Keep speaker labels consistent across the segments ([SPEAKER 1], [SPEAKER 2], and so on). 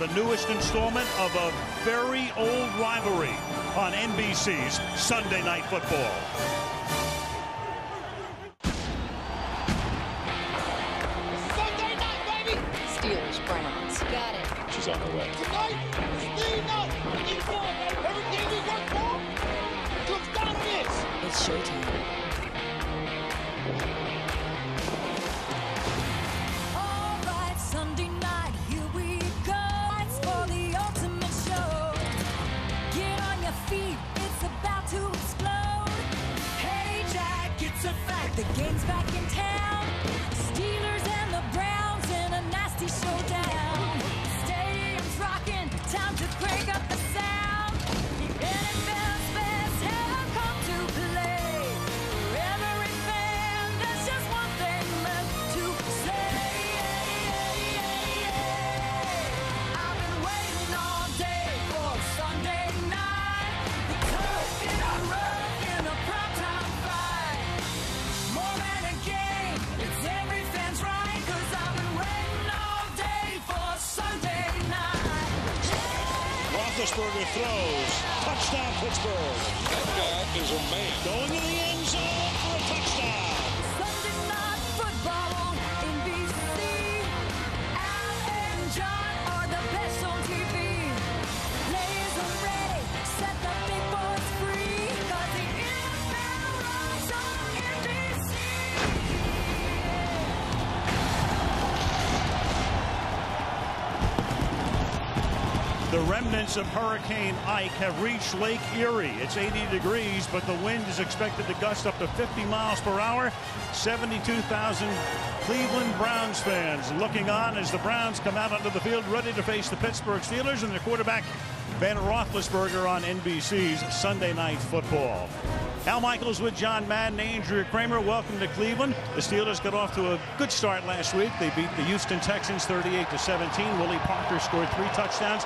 [SPEAKER 1] the newest installment of a very old rivalry on NBC's Sunday Night Football.
[SPEAKER 2] Sunday night, baby!
[SPEAKER 3] Steelers, Browns. Got it.
[SPEAKER 4] She's on her way.
[SPEAKER 2] Tonight is the night. Everything we work for comes down to this.
[SPEAKER 3] It's showtime.
[SPEAKER 5] All right, Sunday night, here we go. It's for the ultimate show. Get on your feet, it's about to explode. Hey, Jack, it's a fact, the game's back in town. Steelers and the Browns in a nasty showdown. Stadium's rocking, time to crank up the sound. The NFL's best have come to play. For every fan, there's just one thing left to say. I've been waiting all day for Sunday night. The curtain run in a primetime fight. More than a game, it's every fan's right. 'Cause I've been waiting all day for Sunday night.
[SPEAKER 1] Roethlisberger throws. Touchdown, Pittsburgh.
[SPEAKER 4] That guy is a man.
[SPEAKER 1] Going to the end zone for a touchdown.
[SPEAKER 5] Sunday night football on NBC. Al and John are the best on TV. Players are ready, set the big boys free. 'Cause the NFL runs on NBC.
[SPEAKER 1] The remnants of Hurricane Ike have reached Lake Erie. It's 80 degrees, but the wind is expected to gust up to 50 miles per hour. 72,000 Cleveland Browns fans looking on as the Browns come out onto the field ready to face the Pittsburgh Steelers and their quarterback Ben Roethlisberger on NBC's Sunday Night Football. Al Michaels with John Madden, Andrea Kramer. Welcome to Cleveland. The Steelers got off to a good start last week. They beat the Houston Texans 38-17. Willie Parker scored 3 touchdowns.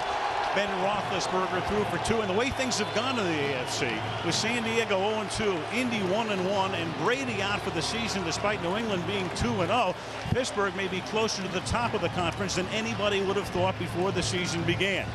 [SPEAKER 1] Ben Roethlisberger threw for 2. And the way things have gone in the AFC, with San Diego 0-2, Indy 1-1, and Brady out for the season despite New England being 2-0, Pittsburgh may be closer to the top of the conference than anybody would have thought before the season began.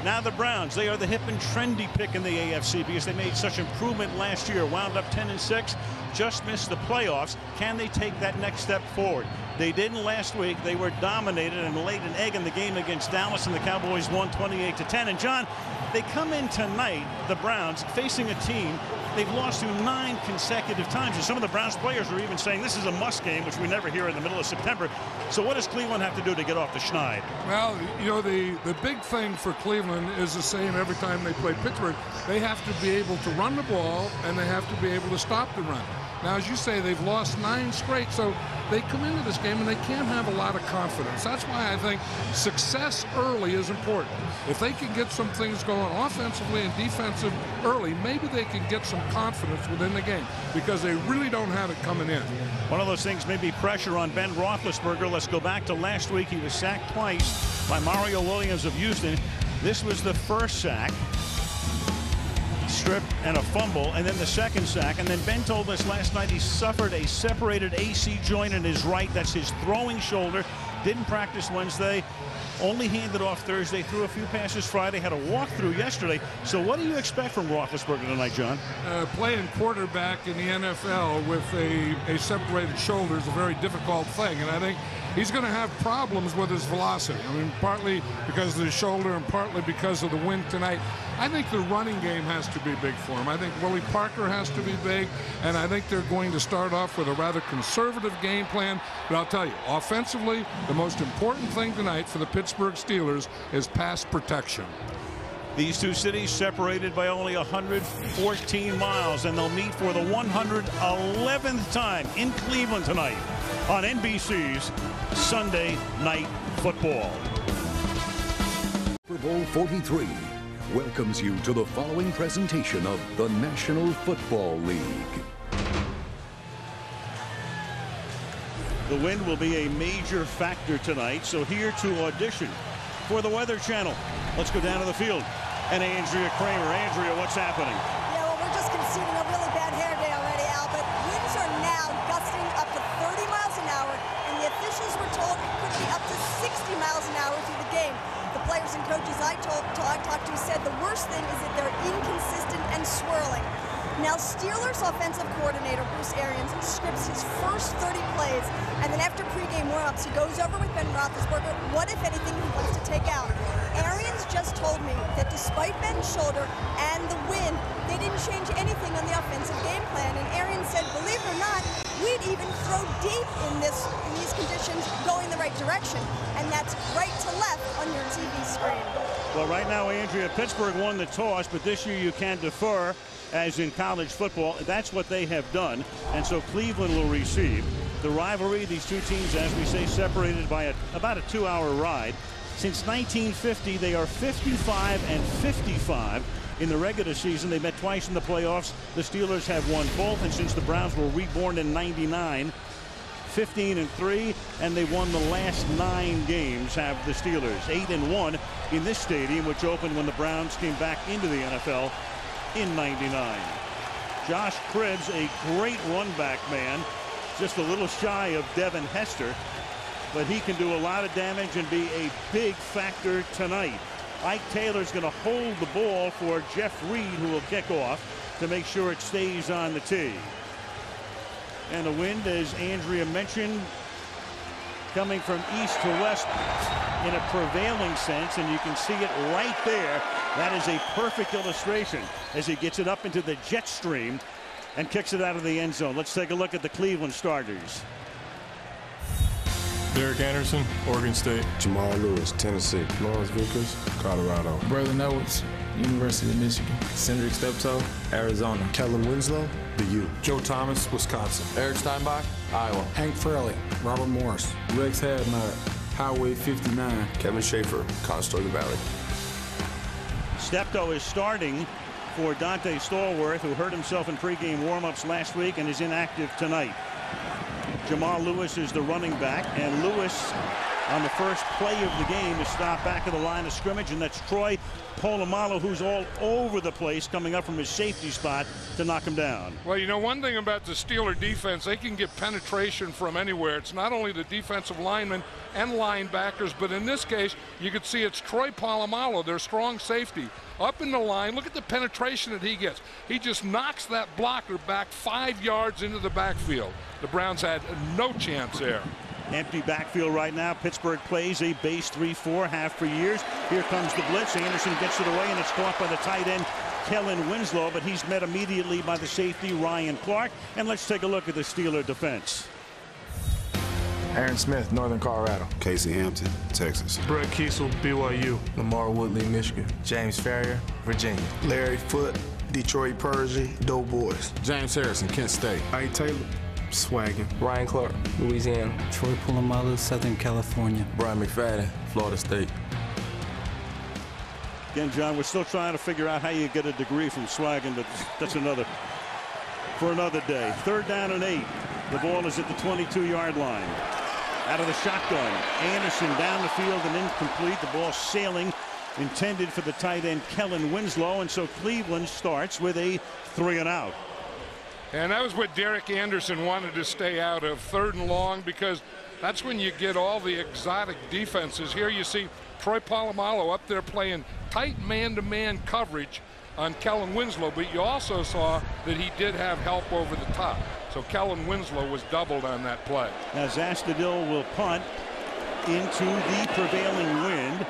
[SPEAKER 1] Now the Browns, they are the hip and trendy pick in the AFC because they made such improvement last year, wound up 10-6, just missed the playoffs. Can they take that next step forward? They didn't last week. They were dominated and laid an egg in the game against Dallas, and the Cowboys won 28-10. And John, they come in tonight, the Browns, facing a team they've lost to 9 consecutive times. And some of the Browns players are even saying this is a must game, which we never hear in the middle of September. So what does Cleveland have to do to get off the schneid?
[SPEAKER 6] Well, you know, the big thing for Cleveland is the same every time they play Pittsburgh. They have to be able to run the ball, and they have to be able to stop the run. Now, as you say, they've lost 9 straight, so they come into this game and they can't have a lot of confidence. That's why I think success early is important. If they can get some things going offensively and defensive early, maybe they can get some confidence within the game because they really don't have it coming in.
[SPEAKER 1] One of those things may be pressure on Ben Roethlisberger. Let's go back to last week. He was sacked twice by Mario Williams of Houston. This was the first sack. Strip and a fumble, and then the second sack. And then Ben told us last night he suffered a separated AC joint in his right. That's his throwing shoulder. Didn't practice Wednesday. Only handed off Thursday. Threw a few passes Friday. Had a walkthrough yesterday. So what do you expect from Roethlisberger tonight, John?
[SPEAKER 6] Playing quarterback in the NFL with a separated shoulder is a very difficult thing, and I think he's going to have problems with his velocity. I mean, partly because of his shoulder and partly because of the wind tonight. I think the running game has to be big for him. I think Willie Parker has to be big, and I think they're going to start off with a rather conservative game plan. But I'll tell you, offensively, the most important thing tonight for the Pittsburgh Steelers is pass protection.
[SPEAKER 1] These two cities separated by only 114 miles, and they'll meet for the 111th time in Cleveland tonight on NBC's Sunday Night Football.
[SPEAKER 7] Super Bowl 43 welcomes you to the following presentation of the National Football League.
[SPEAKER 1] The wind will be a major factor tonight, so here to audition for the Weather Channel. Let's go down to the field. And Andrea Kramer. Andrea, what's happening?
[SPEAKER 8] Yeah, well, we're just conceding a really bad hair day already, Al, but winds are now gusting up to 30 miles an hour, and the officials were told it could be up to 60 miles an hour through the game. The players and coaches I talked to said the worst thing is that they're inconsistent and swirling. Now, Steelers offensive coordinator Bruce Arians scripts his first 30 plays, and then after pregame warm-ups, he goes over with Ben Roethlisberger what, if anything, he wants to take out. Arians just told me that despite Ben's shoulder and the wind, they didn't change anything on the offensive game plan. And Arians said, believe it or not, we'd even throw deep in these conditions going the right direction. And that's right to left on your TV screen.
[SPEAKER 1] Well, right now, Andrea, Pittsburgh won the toss, but this year you can defer, as in college football. That's what they have done. And so Cleveland will receive. The rivalry, these two teams, as we say, separated by about a 2-hour ride. Since 1950, they are 55 and 55 in the regular season. They met twice in the playoffs. The Steelers have won both, and since the Browns were reborn in '99, 15-3, and they won the last 9 games, have the Steelers. 8-1 in this stadium, which opened when the Browns came back into the NFL in '99. Josh Cribbs, a great run back man, just a little shy of Devin Hester, but he can do a lot of damage and be a big factor tonight. Ike Taylor's going to hold the ball for Jeff Reed, who will kick off to make sure it stays on the tee. And the wind, as Andrea mentioned, coming from east to west in a prevailing sense, and you can see it right there. That is a perfect illustration as he gets it up into the jet stream and kicks it out of the end zone. Let's take a look at the Cleveland starters.
[SPEAKER 9] Derek Anderson, Oregon State.
[SPEAKER 10] Jamal Lewis, Tennessee. Lawrence Vickers, Colorado.
[SPEAKER 11] Braylon Edwards, University of Michigan.
[SPEAKER 12] Cedric Steptoe, Arizona.
[SPEAKER 10] Kellen Winslow, the U.
[SPEAKER 9] Joe Thomas, Wisconsin.
[SPEAKER 12] Eric Steinbach, Iowa.
[SPEAKER 11] Hank Fraley, Robert Morris.
[SPEAKER 13] Rex Hadnot, Highway 59.
[SPEAKER 10] Kevin Schaefer, Conestoga Valley.
[SPEAKER 1] Steptoe is starting for Dante Stallworth, who hurt himself in pregame warm-ups last week and is inactive tonight. Jamal Lewis is the running back, and Lewis on the first play of the game is stopped back at the line of scrimmage, and that's Troy Polamalu, who's all over the place, coming up from his safety spot to knock him down.
[SPEAKER 6] Well, you know, one thing about the Steeler defense, they can get penetration from anywhere. It's not only the defensive linemen and linebackers, but in this case, you can see it's Troy Polamalu, their strong safety, up in the line. Look at the penetration that he gets. He just knocks that blocker back 5 yards into the backfield. The Browns had no chance there.
[SPEAKER 1] Empty backfield right now. Pittsburgh plays a base 3-4 half for years. Here comes the blitz. Anderson gets it away, and it's caught by the tight end Kellen Winslow, but he's met immediately by the safety Ryan Clark. And let's take a look at the Steeler defense.
[SPEAKER 14] Aaron Smith, Northern Colorado.
[SPEAKER 10] Casey Hampton, Texas.
[SPEAKER 9] Brett Kiesel, BYU.
[SPEAKER 12] Lamar Woodley, Michigan. James Farrier, Virginia.
[SPEAKER 14] Larry Foote, Detroit Pershing, Doughboys.
[SPEAKER 13] James Harrison, Kent State.
[SPEAKER 14] Ike Taylor, Swaggin.
[SPEAKER 12] Ryan Clark, Louisiana.
[SPEAKER 15] Troy Polamalu, Southern California.
[SPEAKER 12] Brian McFadden, Florida State.
[SPEAKER 1] Again, John, we're still trying to figure out how you get a degree from Swaggin, but that's for another day. 3rd down and 8. The ball is at the 22-yard line. Out of the shotgun, Anderson down the field and incomplete. The ball sailing, intended for the tight end Kellen Winslow, and so Cleveland starts with a 3-and-out.
[SPEAKER 6] And that was what Derek Anderson wanted to stay out of, 3rd and long, because that's when you get all the exotic defenses. Here you see Troy Polamalu up there playing tight man-to-man coverage on Kellen Winslow, but you also saw that he did have help over the top. So Kellen Winslow was doubled on that play.
[SPEAKER 1] Now Zastudil will punt into the prevailing wind,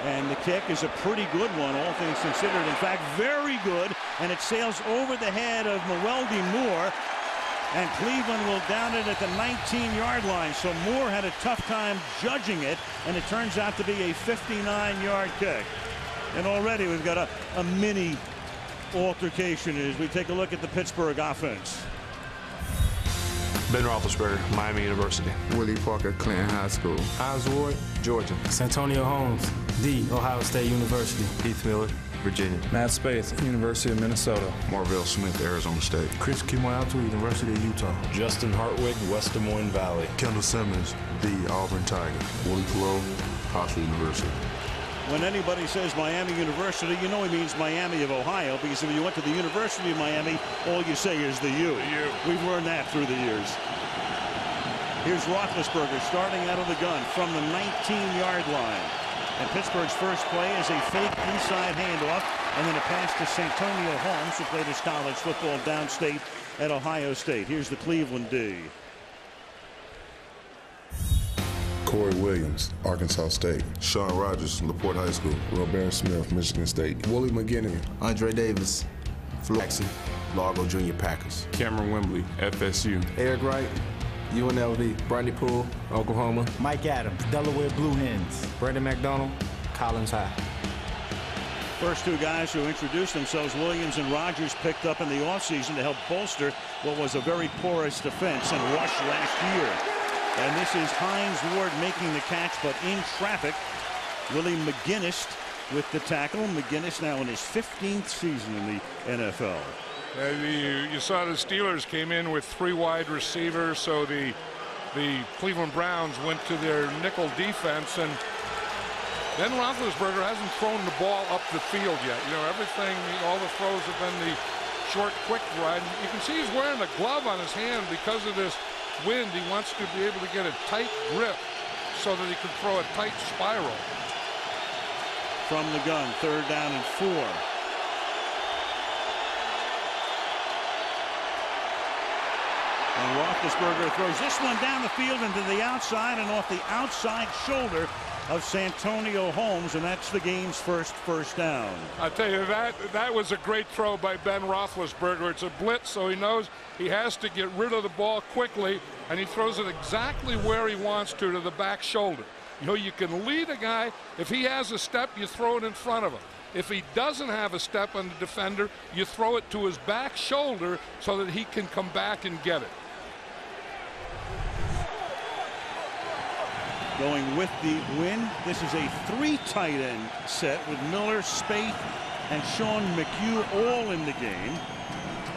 [SPEAKER 1] and the kick is a pretty good one, all things considered. In fact, very good, and it sails over the head of Mewelde Moore, and Cleveland will down it at the 19-yard line. So Moore had a tough time judging it, and it turns out to be a 59-yard kick. And already we've got a mini altercation as we take a look at the Pittsburgh offense.
[SPEAKER 9] Ben Roethlisberger, Miami University.
[SPEAKER 13] Willie Parker, Clinton High School.
[SPEAKER 12] Hines Ward, Georgia.
[SPEAKER 15] Santonio Holmes, The Ohio State University.
[SPEAKER 12] Heath Miller, Virginia.
[SPEAKER 11] Matt Spaeth, University of Minnesota.
[SPEAKER 10] Marvell Smith, Arizona State.
[SPEAKER 11] Chris Kimoyato, University of Utah.
[SPEAKER 9] Justin Hartwig, West Des Moines Valley.
[SPEAKER 10] Kendall Simmons, the Auburn Tiger. Willie Pelot, Hofstra University.
[SPEAKER 1] When anybody says Miami University, you know he means Miami of Ohio, because if you went to the University of Miami, all you say is the U. We've learned that through the years. Here's Roethlisberger starting out of the gun from the 19-yard line. And Pittsburgh's first play is a fake inside handoff, and then a pass to Santonio Holmes, who played his college football downstate at Ohio State. Here's the Cleveland D.
[SPEAKER 10] Corey Williams, Arkansas State. Sean Rogers, LaPorte High School. Robert Smith, Michigan State.
[SPEAKER 11] Willie McGinnity.
[SPEAKER 12] Andre Davis, Jackson, Largo Junior Packers.
[SPEAKER 9] Cameron Wembley, FSU.
[SPEAKER 12] Eric Wright, UNLV. Brandy Poole, Oklahoma.
[SPEAKER 16] Mike Adams, Delaware Blue Hens.
[SPEAKER 15] Brandon McDonald, Collins High.
[SPEAKER 1] First two guys who introduced themselves, Williams and Rogers, picked up in the offseason to help bolster what was a very porous defense and rush last year. And this is Hines Ward making the catch, but in traffic. Willie McGinnis with the tackle. McGinnis now in his 15th season in the NFL.
[SPEAKER 6] You saw the Steelers came in with 3 wide receivers, so the Cleveland Browns went to their nickel defense, and Ben Roethlisberger hasn't thrown the ball up the field yet. You know, everything, all the throws have been the short, quick run. You can see he's wearing a glove on his hand because of this wind. He wants to be able to get a tight grip so that he can throw a tight spiral.
[SPEAKER 1] From the gun, 3rd down and 4. And Roethlisberger throws this one down the field into the outside and off the outside shoulder of Santonio Holmes, and that's the game's first down.
[SPEAKER 6] I tell you, that was a great throw by Ben Roethlisberger. It's a blitz, so he knows he has to get rid of the ball quickly, and he throws it exactly where he wants to the back shoulder. You know, you can lead a guy. If he has a step, you throw it in front of him. If he doesn't have a step on the defender, you throw it to his back shoulder so that he can come back and get it.
[SPEAKER 1] Going with the win, this is a 3 tight end set with Miller, Spaeth, and Sean McHugh all in the game.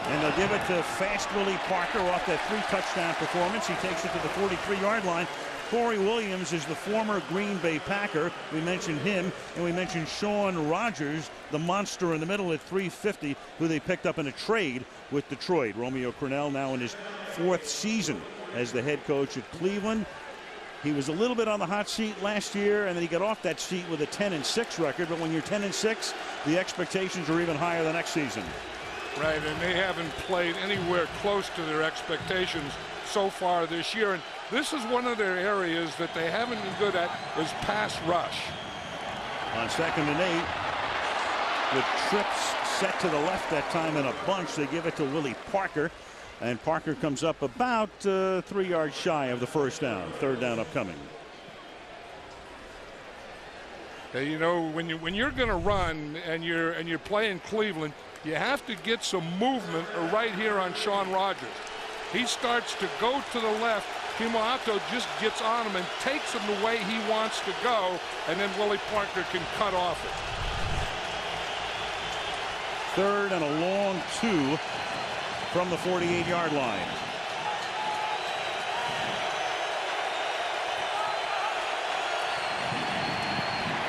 [SPEAKER 1] And they'll give it to Fast Willie Parker off that 3-touchdown performance. He takes it to the 43-yard line. Corey Williams is the former Green Bay Packer. We mentioned him, and we mentioned Sean Rogers, the monster in the middle at 350, who they picked up in a trade with Detroit. Romeo Crennel now in his 4th season as the head coach at Cleveland. He was a little bit on the hot seat last year, and then he got off that seat with a 10-6 record. But when you're 10-6, the expectations are even higher the next season.
[SPEAKER 6] Right, and they haven't played anywhere close to their expectations so far this year. And this is one of their areas that they haven't been good at, is pass rush.
[SPEAKER 1] On 2nd and 8, with trips set to the left that time in a bunch, they give it to Willie Parker. And Parker comes up about 3 yards shy of the first down. 3rd down upcoming.
[SPEAKER 6] You know, when you're going to run and you're playing Cleveland, you have to get some movement right here on Sean Rogers. He starts to go to the left. Kimoato just gets on him and takes him the way he wants to go, and then Willie Parker can cut off it.
[SPEAKER 1] 3rd and a long 2. From the 48-yard line.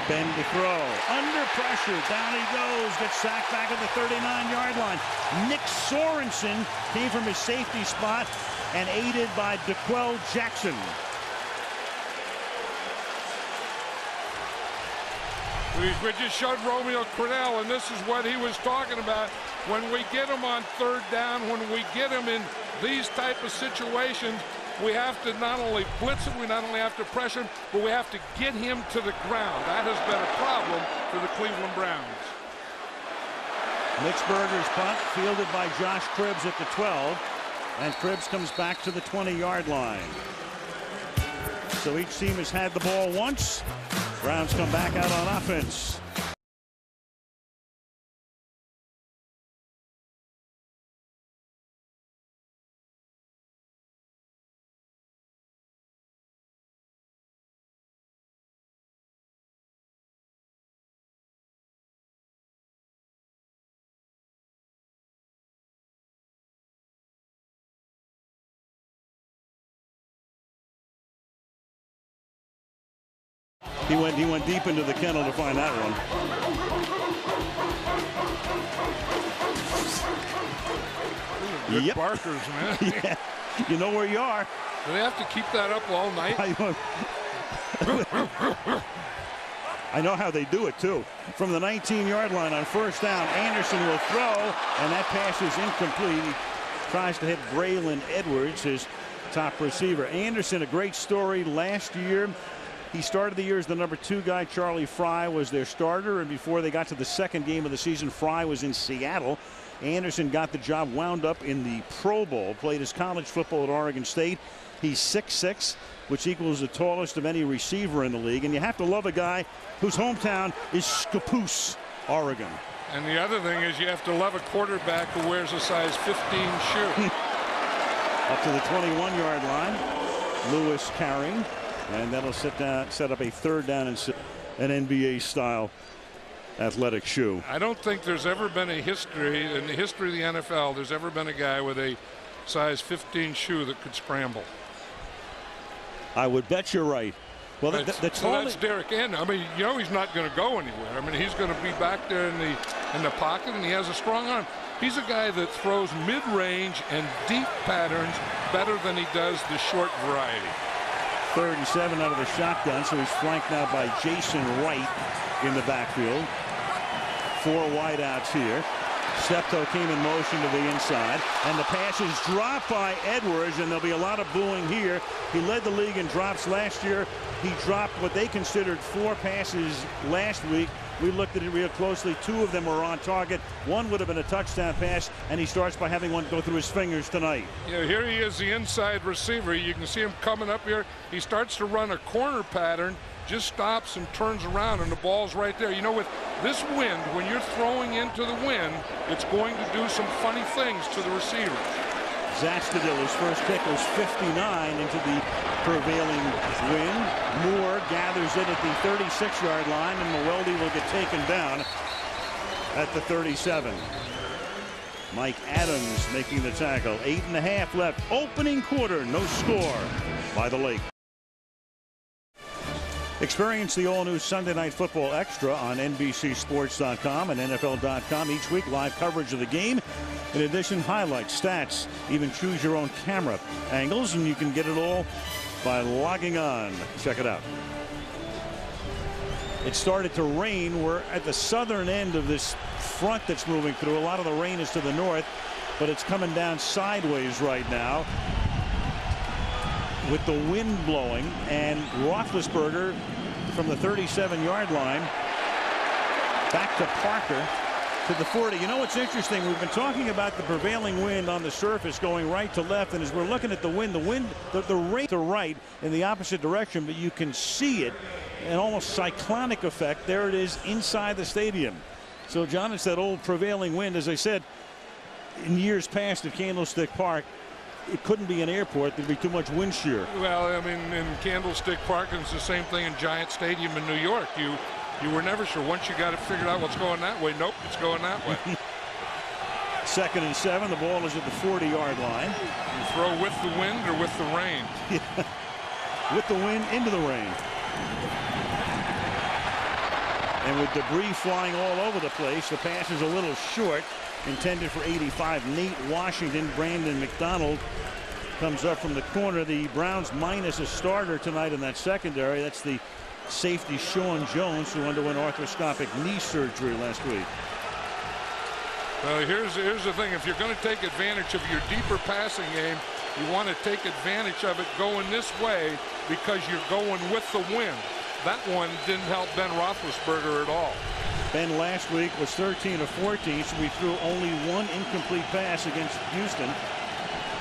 [SPEAKER 1] Bend to throw. Under pressure. Down he goes. Gets sacked back at the 39-yard line. Nick Sorensen came from his safety spot and aided by DeQuell Jackson.
[SPEAKER 6] We just showed Romeo Crennel, and this is what he was talking about. When we get him on 3rd down, when we get him in these type of situations, we have to not only blitz him, we not only have to pressure him, but we have to get him to the ground. That has been a problem for the Cleveland Browns.
[SPEAKER 1] Litzberger's punt fielded by Josh Cribbs at the 12, and Cribbs comes back to the 20-yard line. So each team has had the ball once. Browns come back out on offense. He went deep into the kennel to find that one.
[SPEAKER 6] Good
[SPEAKER 1] Yep.
[SPEAKER 6] barkers, man.
[SPEAKER 1] Yeah. You know where you are.
[SPEAKER 6] Do they have to keep that up all night?
[SPEAKER 1] I know how they do it, too. From the 19-yard line on first down, Anderson will throw, and that pass is incomplete. He tries to hit Braylon Edwards, his top receiver. Anderson, a great story last year. He started the year as the number 2 guy. Charlie Fry was their starter, and before they got to the second game of the season, Fry was in Seattle. Anderson got the job, wound up in the Pro Bowl, played his college football at Oregon State. He's 6'6", which equals the tallest of any receiver in the league. And you have to love a guy whose hometown is Scappoose, Oregon.
[SPEAKER 6] And the other thing is you have to love a quarterback who wears a size 15 shoe.
[SPEAKER 1] Up to the 21-yard line, Lewis carrying, and that'll set up a third down and an NBA-style athletic shoe.
[SPEAKER 6] I don't think there's ever been a history in the history of the NFL. There's ever been a guy with a size 15 shoe that could scramble.
[SPEAKER 1] I would bet you're right. Well,
[SPEAKER 6] that's Derek Anderson. I mean, you know, he's not going to go anywhere. I mean, he's going to be back there in the pocket, and he has a strong arm. He's a guy that throws mid-range and deep patterns better than he does the short variety.
[SPEAKER 1] 3rd and 7 out of the shotgun, so he's flanked now by Jason Wright in the backfield. 4 wideouts here. Steptoe came in motion to the inside, and the pass is dropped by Edwards, and there'll be a lot of booing here. He led the league in drops last year. He dropped what they considered 4 passes last week. We looked at it real closely. 2 of them were on target. 1 would have been a touchdown pass, and he starts by having one go through his fingers tonight.
[SPEAKER 6] Yeah, here he is, the inside receiver. You can see him coming up here. He starts to run a corner pattern, just stops and turns around, and the ball's right there. You know, with this wind, when you're throwing into the wind, it's going to do some funny things to the receiver.
[SPEAKER 1] Zastudil, his first kick was 59 into the prevailing wind. Moore gathers it at the 36-yard line, and Mwelde will get taken down at the 37. Mike Adams making the tackle. 8.5 left. Opening quarter. No score by the Lake. Experience the all-new Sunday Night Football Extra on NBCSports.com and NFL.com. Each week, live coverage of the game. In addition, highlights, stats, even choose your own camera angles, and you can get it all by logging on. Check it out. It started to rain. We're at the southern end of this front that's moving through. A lot of the rain is to the north, but it's coming down sideways right now with the wind blowing, and Roethlisberger from the 37-yard line back to Parker to the 40. You know what's interesting? We've been talking about the prevailing wind on the surface going right to left, and as we're looking at the wind, the rate to right in the opposite direction, but you can see it, an almost cyclonic effect. There it is inside the stadium. So, John, it's that old prevailing wind. As I said, in years past at Candlestick Park, it couldn't be an airport. There'd be too much wind shear.
[SPEAKER 6] Well, I mean, in Candlestick Park, and it's the same thing in Giant Stadium in New York. You were never sure. Once you got it figured out what's going that way, nope, it's going that way.
[SPEAKER 1] 2nd and 7. The ball is at the 40-yard line.
[SPEAKER 6] You throw with the wind or with the rain?
[SPEAKER 1] With the wind into the rain. And with debris flying all over the place, the pass is a little short. Intended for 85. Nate Washington. Brandon McDonald comes up from the corner. The Browns minus a starter tonight in that secondary. That's the safety Sean Jones, who underwent arthroscopic knee surgery last week.
[SPEAKER 6] Well, here's the thing. If you're going to take advantage of your deeper passing game, you want to take advantage of it going this way because you're going with the wind. That one didn't help Ben Roethlisberger at all.
[SPEAKER 1] Ben last week was 13 of 14, so he threw only 1 incomplete pass against Houston.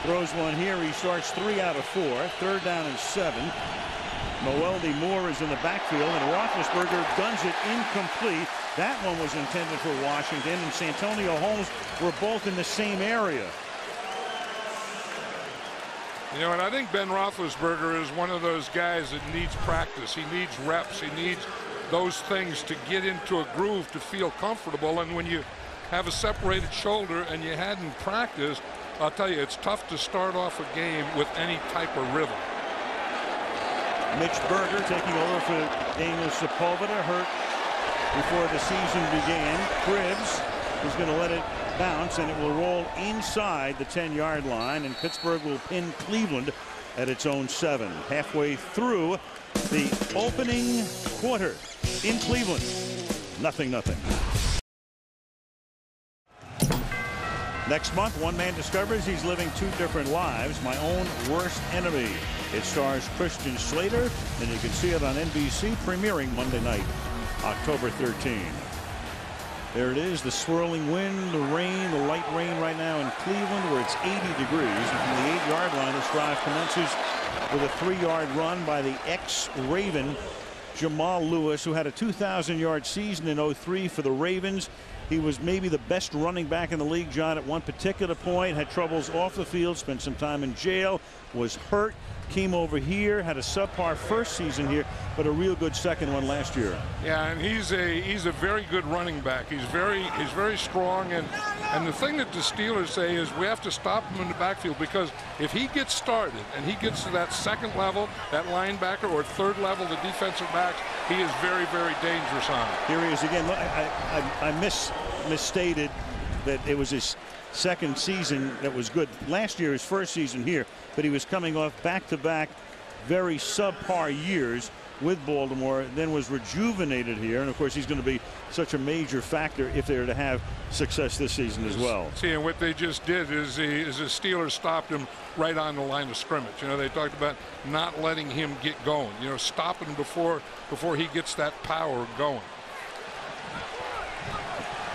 [SPEAKER 1] Throws one here. He starts 3 out of 4. 3rd down and 7. Mwelde Moore is in the backfield, and Roethlisberger guns it incomplete. That one was intended for Washington, and Santonio Holmes were both in the same area.
[SPEAKER 6] You know, and I think Ben Roethlisberger is one of those guys that needs practice. He needs reps. He needs those things to get into a groove to feel comfortable. And when you have a separated shoulder and you hadn't practiced, I'll tell you, it's tough to start off a game with any type of rhythm.
[SPEAKER 1] Mitch Berger taking over for Daniel Sepulveda, hurt before the season began. Cribbs is going to let it bounce, and it will roll inside the 10-yard line, and Pittsburgh will pin Cleveland at its own 7. Halfway through the opening quarter. in Cleveland. 0-0. Next month, one man discovers he's living 2 different lives. My Own Worst Enemy. It stars Christian Slater, and you can see it on NBC, premiering Monday night, October 13. There it is, the swirling wind, the rain, the light rain right now in Cleveland, where it's 80 degrees. And from the 8-yard line, this drive commences with a 3-yard run by the ex-Raven, Jamal Lewis, who had a 2,000-yard season in 03 for the Ravens. He was maybe the best running back in the league, John, at one particular point. Had troubles off the field, spent some time in jail, was hurt, came over here, had a subpar first season here, but a real good second one last year.
[SPEAKER 6] Yeah, and he's a very good running back. He's very strong, and the thing that the Steelers say is we have to stop him in the backfield, because if he gets started and he gets to that second level, that linebacker, or third level, the defensive backs, he is very, very dangerous on it.
[SPEAKER 1] Here he is again. I misstated that it was his second season that was good. Last year, his first season here, but he was coming off back-to-back very subpar years with Baltimore, then was rejuvenated here, and of course he's going to be such a major factor if they are to have success this season as well.
[SPEAKER 6] See, and what they just did is the Steelers stopped him right on the line of scrimmage. You know, they talked about not letting him get going, you know, stopping him before he gets that power going.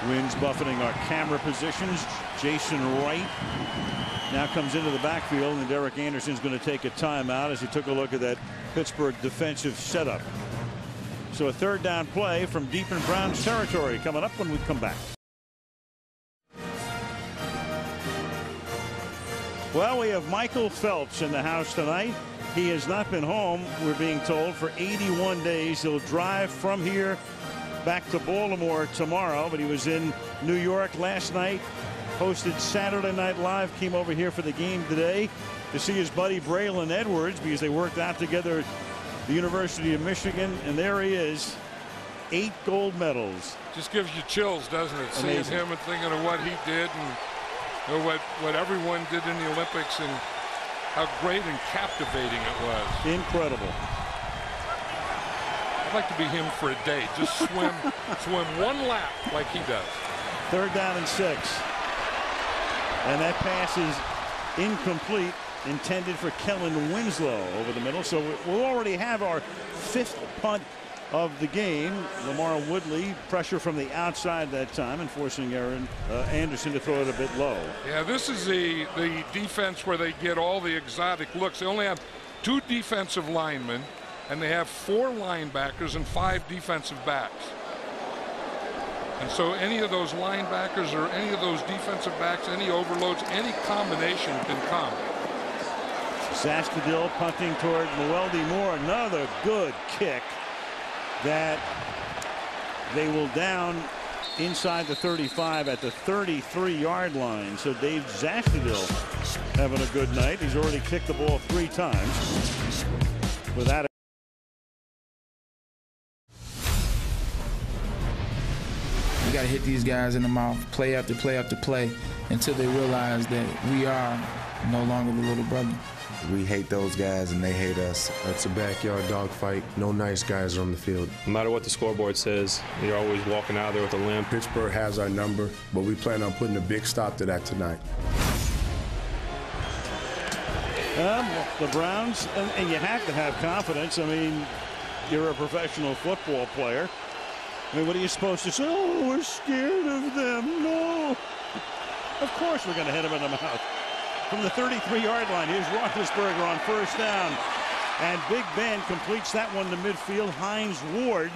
[SPEAKER 1] Winds buffeting our camera positions. Jason Wright now comes into the backfield, and Derek Anderson's going to take a timeout as he took a look at that Pittsburgh defensive setup. So a 3rd down play from deep in Browns territory coming up when we come back. Well, we have Michael Phelps in the house tonight. He has not been home, we're being told, for 81 days. He'll drive from here back to Baltimore tomorrow, but he was in New York last night, hosted Saturday Night Live, came over here for the game today to see his buddy Braylon Edwards, because they worked out together at the University of Michigan, and there he is, 8 gold medals.
[SPEAKER 6] Just gives you chills, doesn't it?
[SPEAKER 1] Amazing.
[SPEAKER 6] Seeing him and thinking of what he did, and you know, what everyone did in the Olympics, and how great and captivating it was.
[SPEAKER 1] Incredible.
[SPEAKER 6] I'd like to be him for a day. Just swim one lap like he does.
[SPEAKER 1] 3rd down and 6. And that pass is incomplete, intended for Kellen Winslow over the middle. So we'll already have our 5th punt of the game. Lamar Woodley, pressure from the outside that time, and forcing Anderson to throw it a bit low.
[SPEAKER 6] Yeah, this is the defense where they get all the exotic looks. They only have 2 defensive linemen, and they have 4 linebackers and 5 defensive backs. And so any of those linebackers or any of those defensive backs, any overloads, any combination can come.
[SPEAKER 1] Zastudil punting toward Mueldy Moore. Another good kick that they will down inside the 35 at the 33-yard line. So Dave Zastudil having a good night. He's already kicked the ball 3 times without it.
[SPEAKER 11] You got to hit these guys in the mouth, play after play after play, until they realize that we are no longer the little brother.
[SPEAKER 12] We hate those guys and they hate us.
[SPEAKER 17] It's a backyard dogfight. No nice guys are on the field.
[SPEAKER 18] No matter what the scoreboard says, you're always walking out there with a limp.
[SPEAKER 17] Pittsburgh has our number, but we plan on putting a big stop to that tonight.
[SPEAKER 1] The Browns, and you have to have confidence. I mean, you're a professional football player. I mean, what are you supposed to say? Oh, we're scared of them. No. Of course we're going to hit them in the mouth. From the 33-yard line, here's Roethlisberger on 1st down. And Big Ben completes that one to midfield. Hines Ward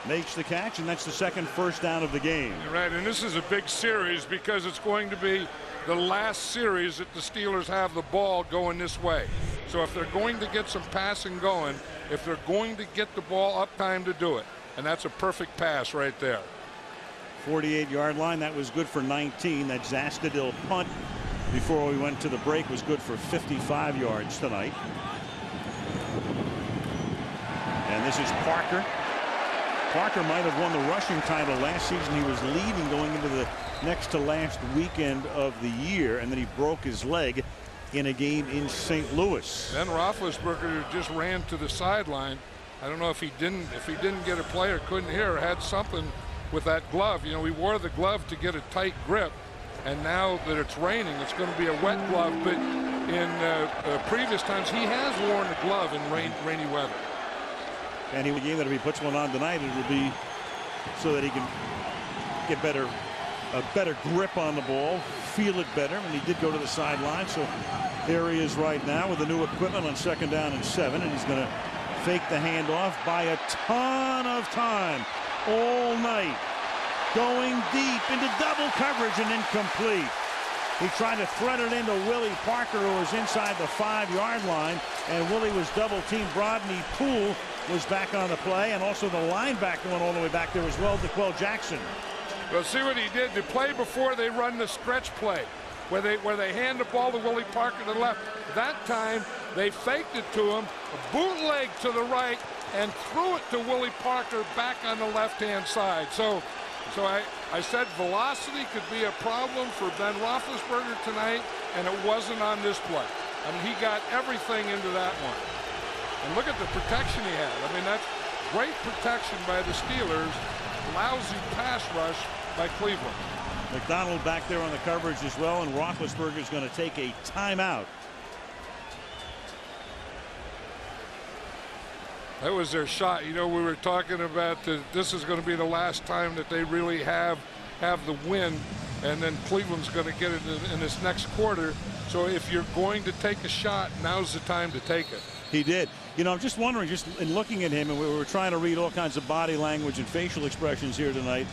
[SPEAKER 1] makes the catch, and that's the second 1st down of the game.
[SPEAKER 6] You're right, and this is a big series because it's going to be the last series that the Steelers have the ball going this way. So if they're going to get some passing going, if they're going to get the ball up time to do it, and that's a perfect pass right there.
[SPEAKER 1] 48-yard line, that was good for 19. That Zastudil punt before we went to the break was good for 55 yards tonight. And this is Parker. Parker might have won the rushing title last season. He was leading going into the next to last weekend of the year, and then he broke his leg in a game in St. Louis.
[SPEAKER 6] Then Roethlisberger just ran to the sideline I don't know if he didn't get a play or couldn't hear or had something with that glove. You know, he wore the glove to get a tight grip, and now that it's raining, it's going to be a wet glove. But in previous times, he has worn a glove in rainy weather.
[SPEAKER 1] And he will game that if he puts one on tonight, it will be so that he can get a better grip on the ball, feel it better. And he did go to the sideline, so there he is right now with the new equipment on 2nd down and 7, and he's going to fake the handoff, by a ton of time all night, going deep into double coverage and incomplete. He tried to thread it into Willie Parker, who was inside the 5-yard line, and Willie was double-teamed. Rodney Poole was back on the play, and also the linebacker went all the way back there as well, DeQuell Jackson.
[SPEAKER 6] Well, see what he did. The play before, they run the stretch play, where they hand the ball to Willie Parker to the left. That time, they faked it to him, a bootleg to the right, and threw it to Willie Parker back on the left-hand side. So I said velocity could be a problem for Ben Roethlisberger tonight, and it wasn't on this play. I mean, he got everything into that one. And look at the protection he had. I mean, that's great protection by the Steelers, lousy pass rush by Cleveland.
[SPEAKER 1] McDonald back there on the coverage as well, and Roethlisberger is going to take a timeout.
[SPEAKER 6] That was their shot. You know, we were talking about this is going to be the last time that they really have the win, and then Cleveland's going to get it in this next quarter. So if you're going to take a shot, now's the time to take it.
[SPEAKER 1] He did. You know, I'm just wondering, just in looking at him, and we were trying to read all kinds of body language and facial expressions here tonight.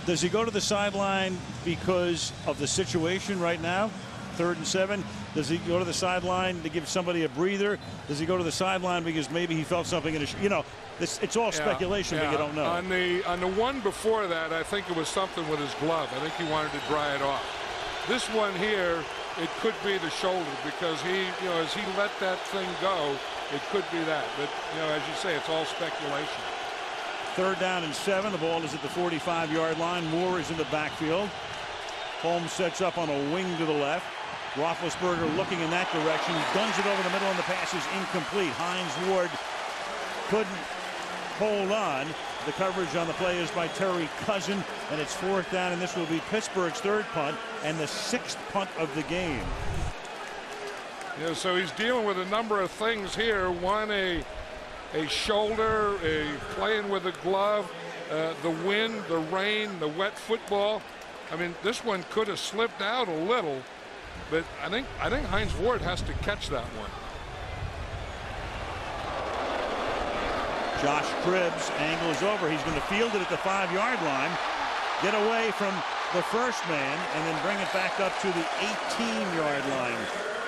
[SPEAKER 1] Does he go to the sideline because of the situation right now? 3rd and 7. Does he go to the sideline to give somebody a breather? Does he go to the sideline because maybe he felt something in his, you know, it's all speculation, but you don't know.
[SPEAKER 6] On the one before that, I think it was something with his glove. I think he wanted to dry it off. This one here, it could be the shoulder, because he, you know, as he let that thing go, it could be that. But, you know, as you say, it's all speculation.
[SPEAKER 1] 3rd down and 7. The ball is at the 45-yard line. Moore is in the backfield. Holmes sets up on a wing to the left. Roethlisberger looking in that direction. Guns it over the middle, and the pass is incomplete. Hines Ward couldn't hold on. The coverage on the play is by Terry Cousin, and it's 4th down, and this will be Pittsburgh's 3rd punt and the 6th punt of the game.
[SPEAKER 6] Yeah, so he's dealing with a number of things here. One, a shoulder, playing with a glove, the wind, the rain, the wet football. I mean, this one could have slipped out a little, but I think Hines Ward has to catch that one.
[SPEAKER 1] Josh Cribbs angles over. He's going to field it at the 5-yard line, get away from the first man, and then bring it back up to the 18-yard line.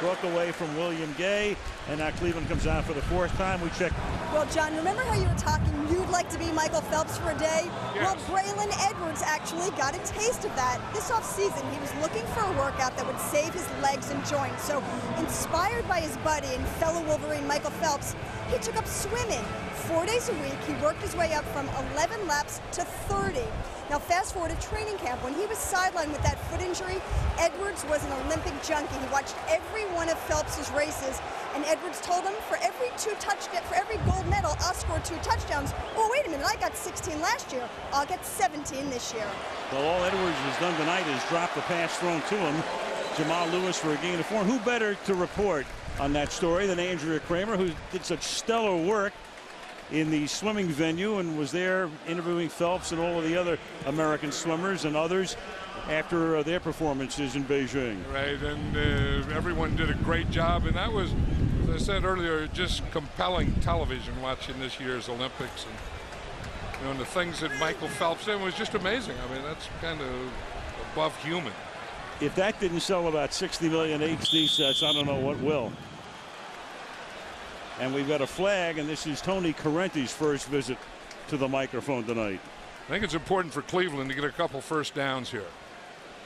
[SPEAKER 1] Broke away from William Gay, and now Cleveland comes out for the 4th time. We check.
[SPEAKER 8] Well, John, remember how you were talking you'd like to be Michael Phelps for a day?
[SPEAKER 6] Yes.
[SPEAKER 8] Well, Braylon Edwards actually got a taste of that. This offseason, he was looking for a workout that would save his legs and joints. So, inspired by his buddy and fellow Wolverine Michael Phelps, he took up swimming. 4 days a week, he worked his way up from 11 laps to 30. Now, fast forward to training camp. When he was sidelined with that foot injury, Edwards was an Olympic junkie. He watched every one of Phelps's races, and Edwards told him, for every gold medal, I'll score 2 touchdowns. Oh, wait a minute, I got 16 last year. I'll get 17 this year.
[SPEAKER 1] Well, all Edwards has done tonight is drop the pass thrown to him. Jamal Lewis for a gain of 4. Who better to report on that story than Andrea Kramer, who did such stellar work in the swimming venue and was there interviewing Phelps and all of the other American swimmers and others after their performances in Beijing.
[SPEAKER 6] Right, and everyone did a great job, and that was, as I said earlier, just compelling television watching this year's Olympics. And, you know, and the things that Michael Phelps did was just amazing. I mean, that's kind of above human.
[SPEAKER 1] If that didn't sell about 60 million HD sets, I don't know what will. And we've got a flag, and this is Tony Correnti's first visit to the microphone tonight.
[SPEAKER 6] I think it's important for Cleveland to get a couple first downs here,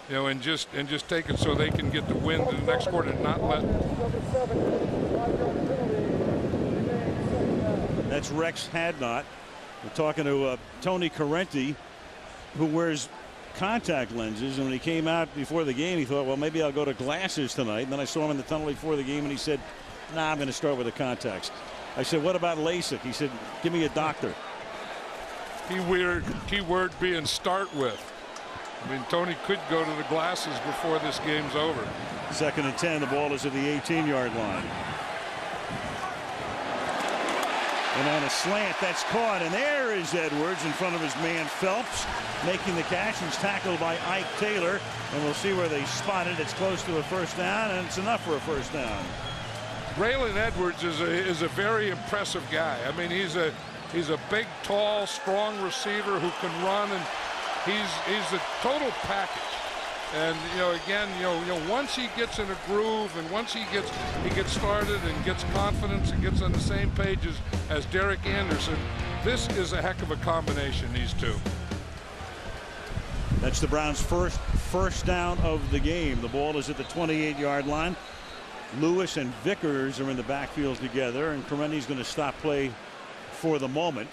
[SPEAKER 6] you know, and just take it so they can get the win to the next quarter and not let.
[SPEAKER 1] That's Rex Hadnot. We're talking to Tony Correnti, who wears contact lenses, and when he came out before the game, he thought, well, maybe I'll go to glasses tonight. And then I saw him in the tunnel before the game, and he said, nah, I'm going to start with the contacts. I said, what about LASIK? He said, give me a doctor.
[SPEAKER 6] Key word being start with. I mean, Tony could go to the glasses before this game's over.
[SPEAKER 1] 2nd and 10. The ball is at the 18-yard line. And on a slant, that's caught. And there is Edwards in front of his man Phelps, making the catch. He's tackled by Ike Taylor. And we'll see where they spot it. It's close to a first down, and it's enough for a first down.
[SPEAKER 6] Braylon Edwards is a very impressive guy. I mean, he's a big, tall, strong receiver who can run, and he's a total package. And again, once he gets in a groove, and once he gets started and gets confidence and gets on the same page as Derek Anderson, this is a heck of a combination, these two.
[SPEAKER 1] That's the Browns' first down of the game. The ball is at the 28-yard line. Lewis and Vickers are in the backfield together, and Corrente's going to stop play for the moment.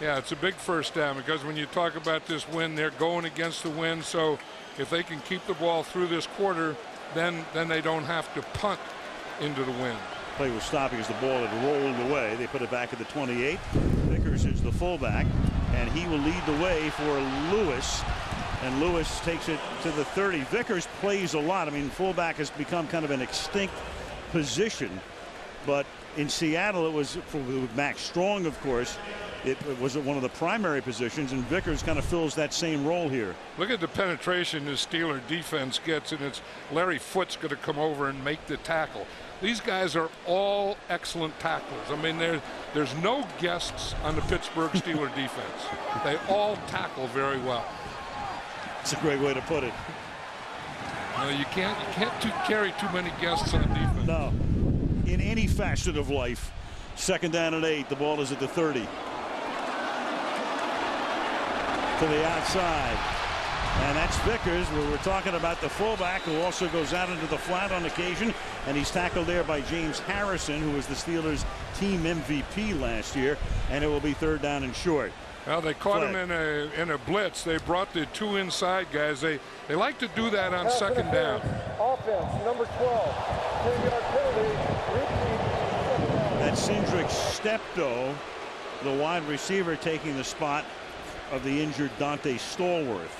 [SPEAKER 6] Yeah, it's a big first down, because when you talk about this wind, they're going against the wind. So if they can keep the ball through this quarter, then they don't have to punt into the wind.
[SPEAKER 1] Play was stopped because the ball had rolled away. They put it back at the 28. Vickers is the fullback, and he will lead the way for Lewis. And Lewis takes it to the 30. Vickers plays a lot. I mean, fullback has become kind of an extinct position. But in Seattle, it was with Max Strong, of course. It was one of the primary positions, and Vickers kind of fills that same role here.
[SPEAKER 6] Look at the penetration the Steeler defense gets, and it's Larry Foote's going to come over and make the tackle. These guys are all excellent tacklers. I mean, there's no guests on the Pittsburgh Steeler defense. They all tackle very well.
[SPEAKER 1] It's a great way to put it.
[SPEAKER 6] No, you can't carry too many guests on defense.
[SPEAKER 1] No, in any facet of life. 2nd down and 8. The ball is at the 30. To the outside, and that's Vickers. We're talking about the fullback, who also goes out into the flat on occasion, and he's tackled there by James Harrison, who was the Steelers team MVP last year, and it will be 3rd down and short.
[SPEAKER 6] Well, they caught him in a blitz. They brought the 2 inside guys. They like to do that on 2nd down.
[SPEAKER 19] Offense, number 12, 10-yard penalty.
[SPEAKER 1] That's Cindric Steptoe, the wide receiver, taking the spot of the injured Dante Stallworth.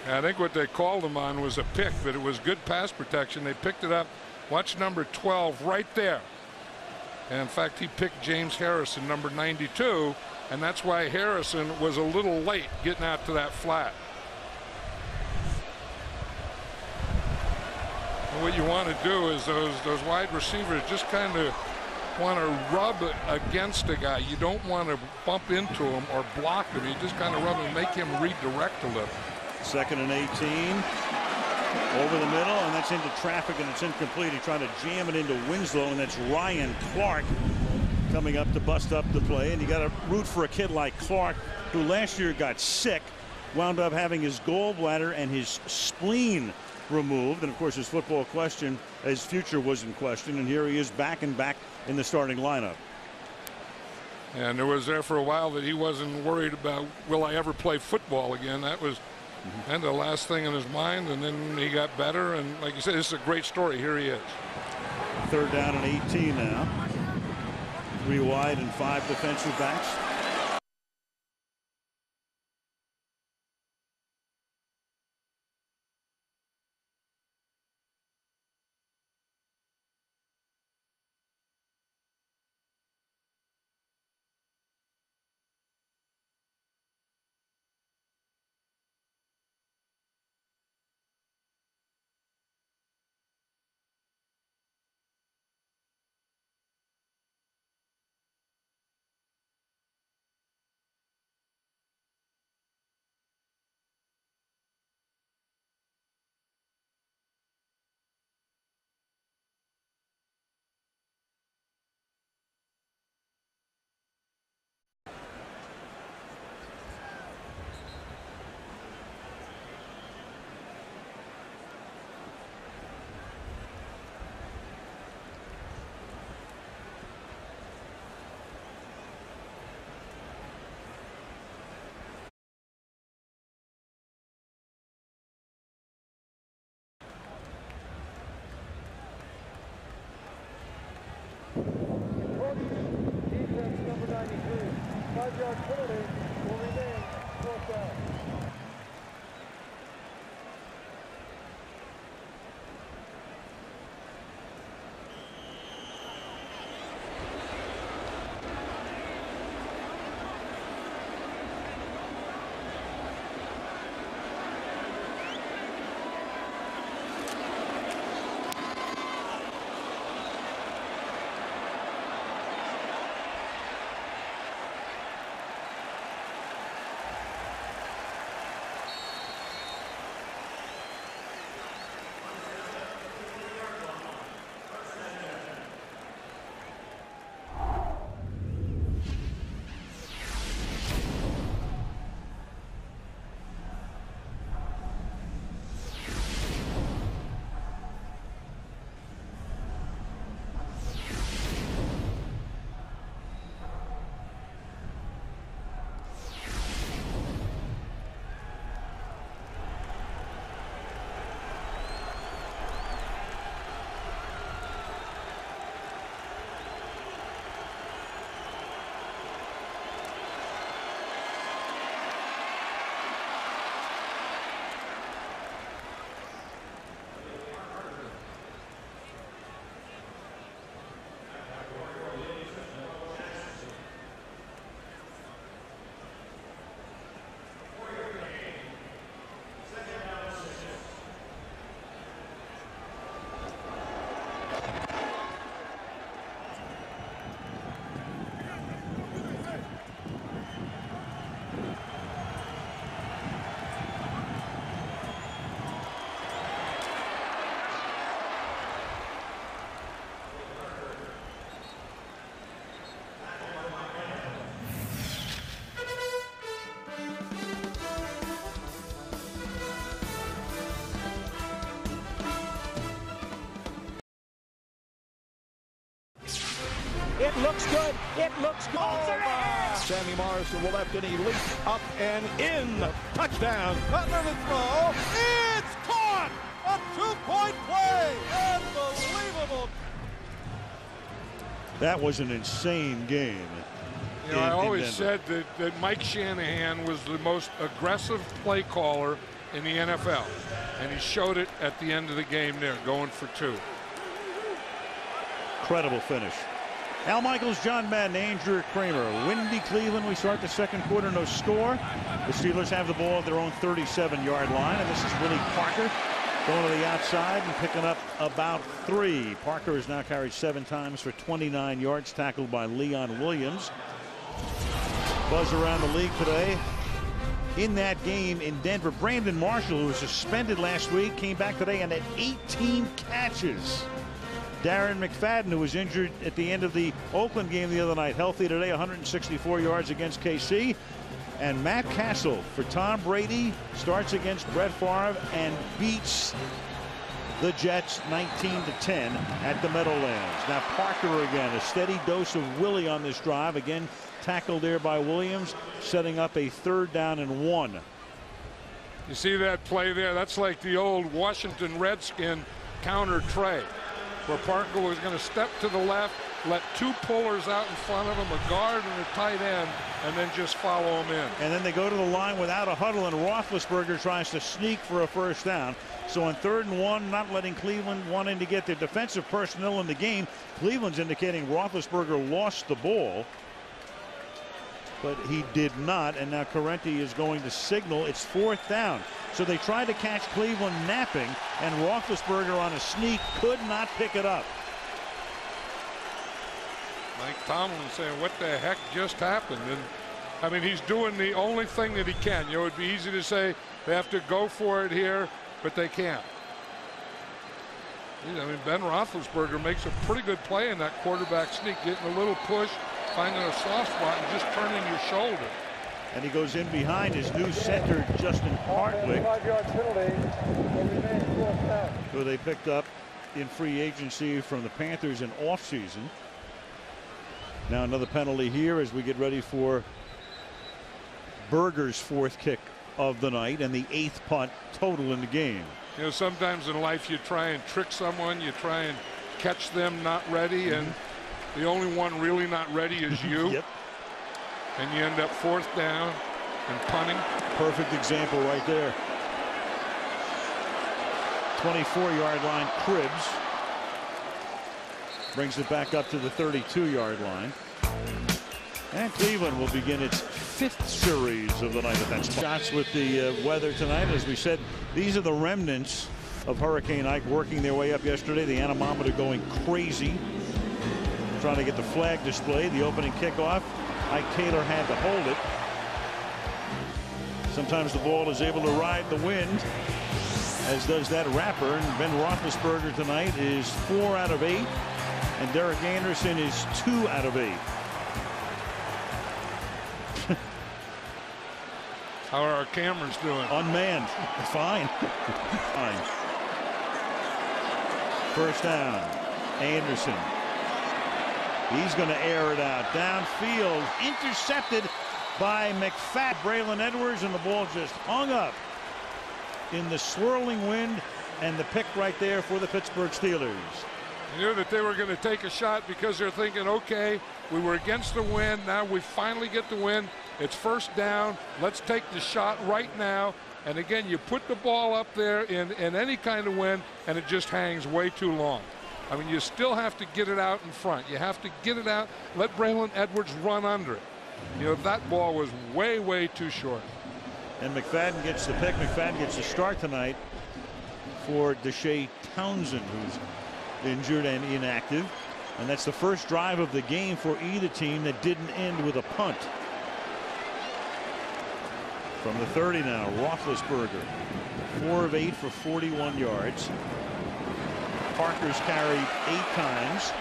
[SPEAKER 6] I think what they called him on was a pick, but it was good pass protection. They picked it up. Watch number 12 right there. And in fact, he picked James Harrison, number 92, and that's why Harrison was a little late getting out to that flat. And what you want to do is those wide receivers just kind of want to rub against a guy. You don't want to bump into him or block him. You just kind of rub him, make him redirect a little.
[SPEAKER 1] 2nd and 18. Over the middle, and that's into traffic, and it's incomplete. He tried to jam it into Winslow, and that's Ryan Clark coming up to bust up the play. And you got to root for a kid like Clark, who last year got sick, wound up having his gallbladder and his spleen removed, and of course his future was in question, and here he is back in the starting lineup.
[SPEAKER 6] And there was there for a while that he wasn't worried about, will I ever play football again? That was and the last thing in his mind, and then he got better, and like you said, this is a great story. Here he is.
[SPEAKER 1] 3rd down and 18 now. 3 wide and 5 defensive backs.
[SPEAKER 19] 5-yard penalty will remain 4th down.
[SPEAKER 20] It looks good. It looks good. Sammy Morrison will left and he leaps up and in. Touchdown. Cutler to throw. It's caught. A 2-point play. Unbelievable.
[SPEAKER 1] That was an insane game.
[SPEAKER 6] You know, I always said that Mike Shanahan was the most aggressive play caller in the NFL, and he showed it at the end of the game there, going for 2.
[SPEAKER 1] Incredible finish. Al Michaels, John Madden, Andrew Kramer. Windy Cleveland. We start the second quarter, no score. The Steelers have the ball at their own 37-yard line, and this is Willie Parker going to the outside and picking up about 3. Parker has now carried 7 times for 29 yards, tackled by Leon Williams. Buzz around the league today. In that game in Denver, Brandon Marshall, who was suspended last week, came back today and had 18 catches. Darren McFadden, who was injured at the end of the Oakland game the other night, healthy today, 164 yards against KC. And Matt Castle for Tom Brady starts against Brett Favre and beats the Jets 19-10 at the Meadowlands. Now Parker again, a steady dose of Willie on this drive. Again, tackled there by Williams, setting up a 3rd down and 1.
[SPEAKER 6] You see that play there? That's like the old Washington Redskin counter tray, where Parker was going to step to the left, let 2 pullers out in front of him, a guard and a tight end, and then just follow him in.
[SPEAKER 1] And then they go to the line without a huddle, and Roethlisberger tries to sneak for a 1st down. So on 3rd and 1, not letting Cleveland wanting to get their defensive personnel in the game. Cleveland's indicating Roethlisberger lost the ball, but he did not. And now Correnti is going to signal it's 4th down. So they tried to catch Cleveland napping, and Roethlisberger on a sneak could not pick it up.
[SPEAKER 6] Mike Tomlin saying, what the heck just happened? And I mean, he's doing the only thing that he can. You know, it'd be easy to say they have to go for it here, but they can't. I mean, Ben Roethlisberger makes a pretty good play in that quarterback sneak, getting a little push, finding a soft spot, and just turning your shoulder.
[SPEAKER 1] And he goes in behind his new center, Justin Hartwick,
[SPEAKER 19] 5-yard penalty will remain 4th down.
[SPEAKER 1] who they picked up in free agency from the Panthers in offseason. Now another penalty here as we get ready for Berger's 4th kick of the night and the 8th punt total in the game.
[SPEAKER 6] You know, sometimes in life you try and trick someone, you try and catch them not ready, and the only one really not ready is you.
[SPEAKER 1] Yep.
[SPEAKER 6] and you end up 4th down and punting.
[SPEAKER 1] Perfect example right there. 24-yard line. Cribbs brings it back up to the 32-yard line. And Cleveland will begin its 5th series of the night at that spot. Shots with the weather tonight. As we said, these are the remnants of Hurricane Ike working their way up yesterday. The anemometer going crazy, trying to get the flag displayed. The opening kickoff, Ike Taylor had to hold it. Sometimes the ball is able to ride the wind, as does that rapper. And Ben Roethlisberger tonight is 4 out of 8, and Derek Anderson is 2 out of 8.
[SPEAKER 6] How are our cameras doing?
[SPEAKER 1] Unmanned. Fine. Fine. First down. Anderson. He's going to air it out. Downfield. Intercepted by McFadden. Braylon Edwards, and the ball just hung up in the swirling wind, and the pick right there for the Pittsburgh Steelers.
[SPEAKER 6] You knew that they were going to take a shot because they're thinking, okay, we were against the wind. Now we finally get the win. It's first down. Let's take the shot right now. And again, you put the ball up there in any kind of wind, and it just hangs way too long. I mean, you still have to get it out in front. You have to get it out, let Braylon Edwards run under it. You know, that ball was way, way too short.
[SPEAKER 1] And McFadden gets the pick. McFadden gets the start tonight for Deshae Townsend, who's injured and inactive. And that's the first drive of the game for either team that didn't end with a punt. From the 30 now, Roethlisberger, 4 of 8 for 41 yards. Parker's carried 8 times.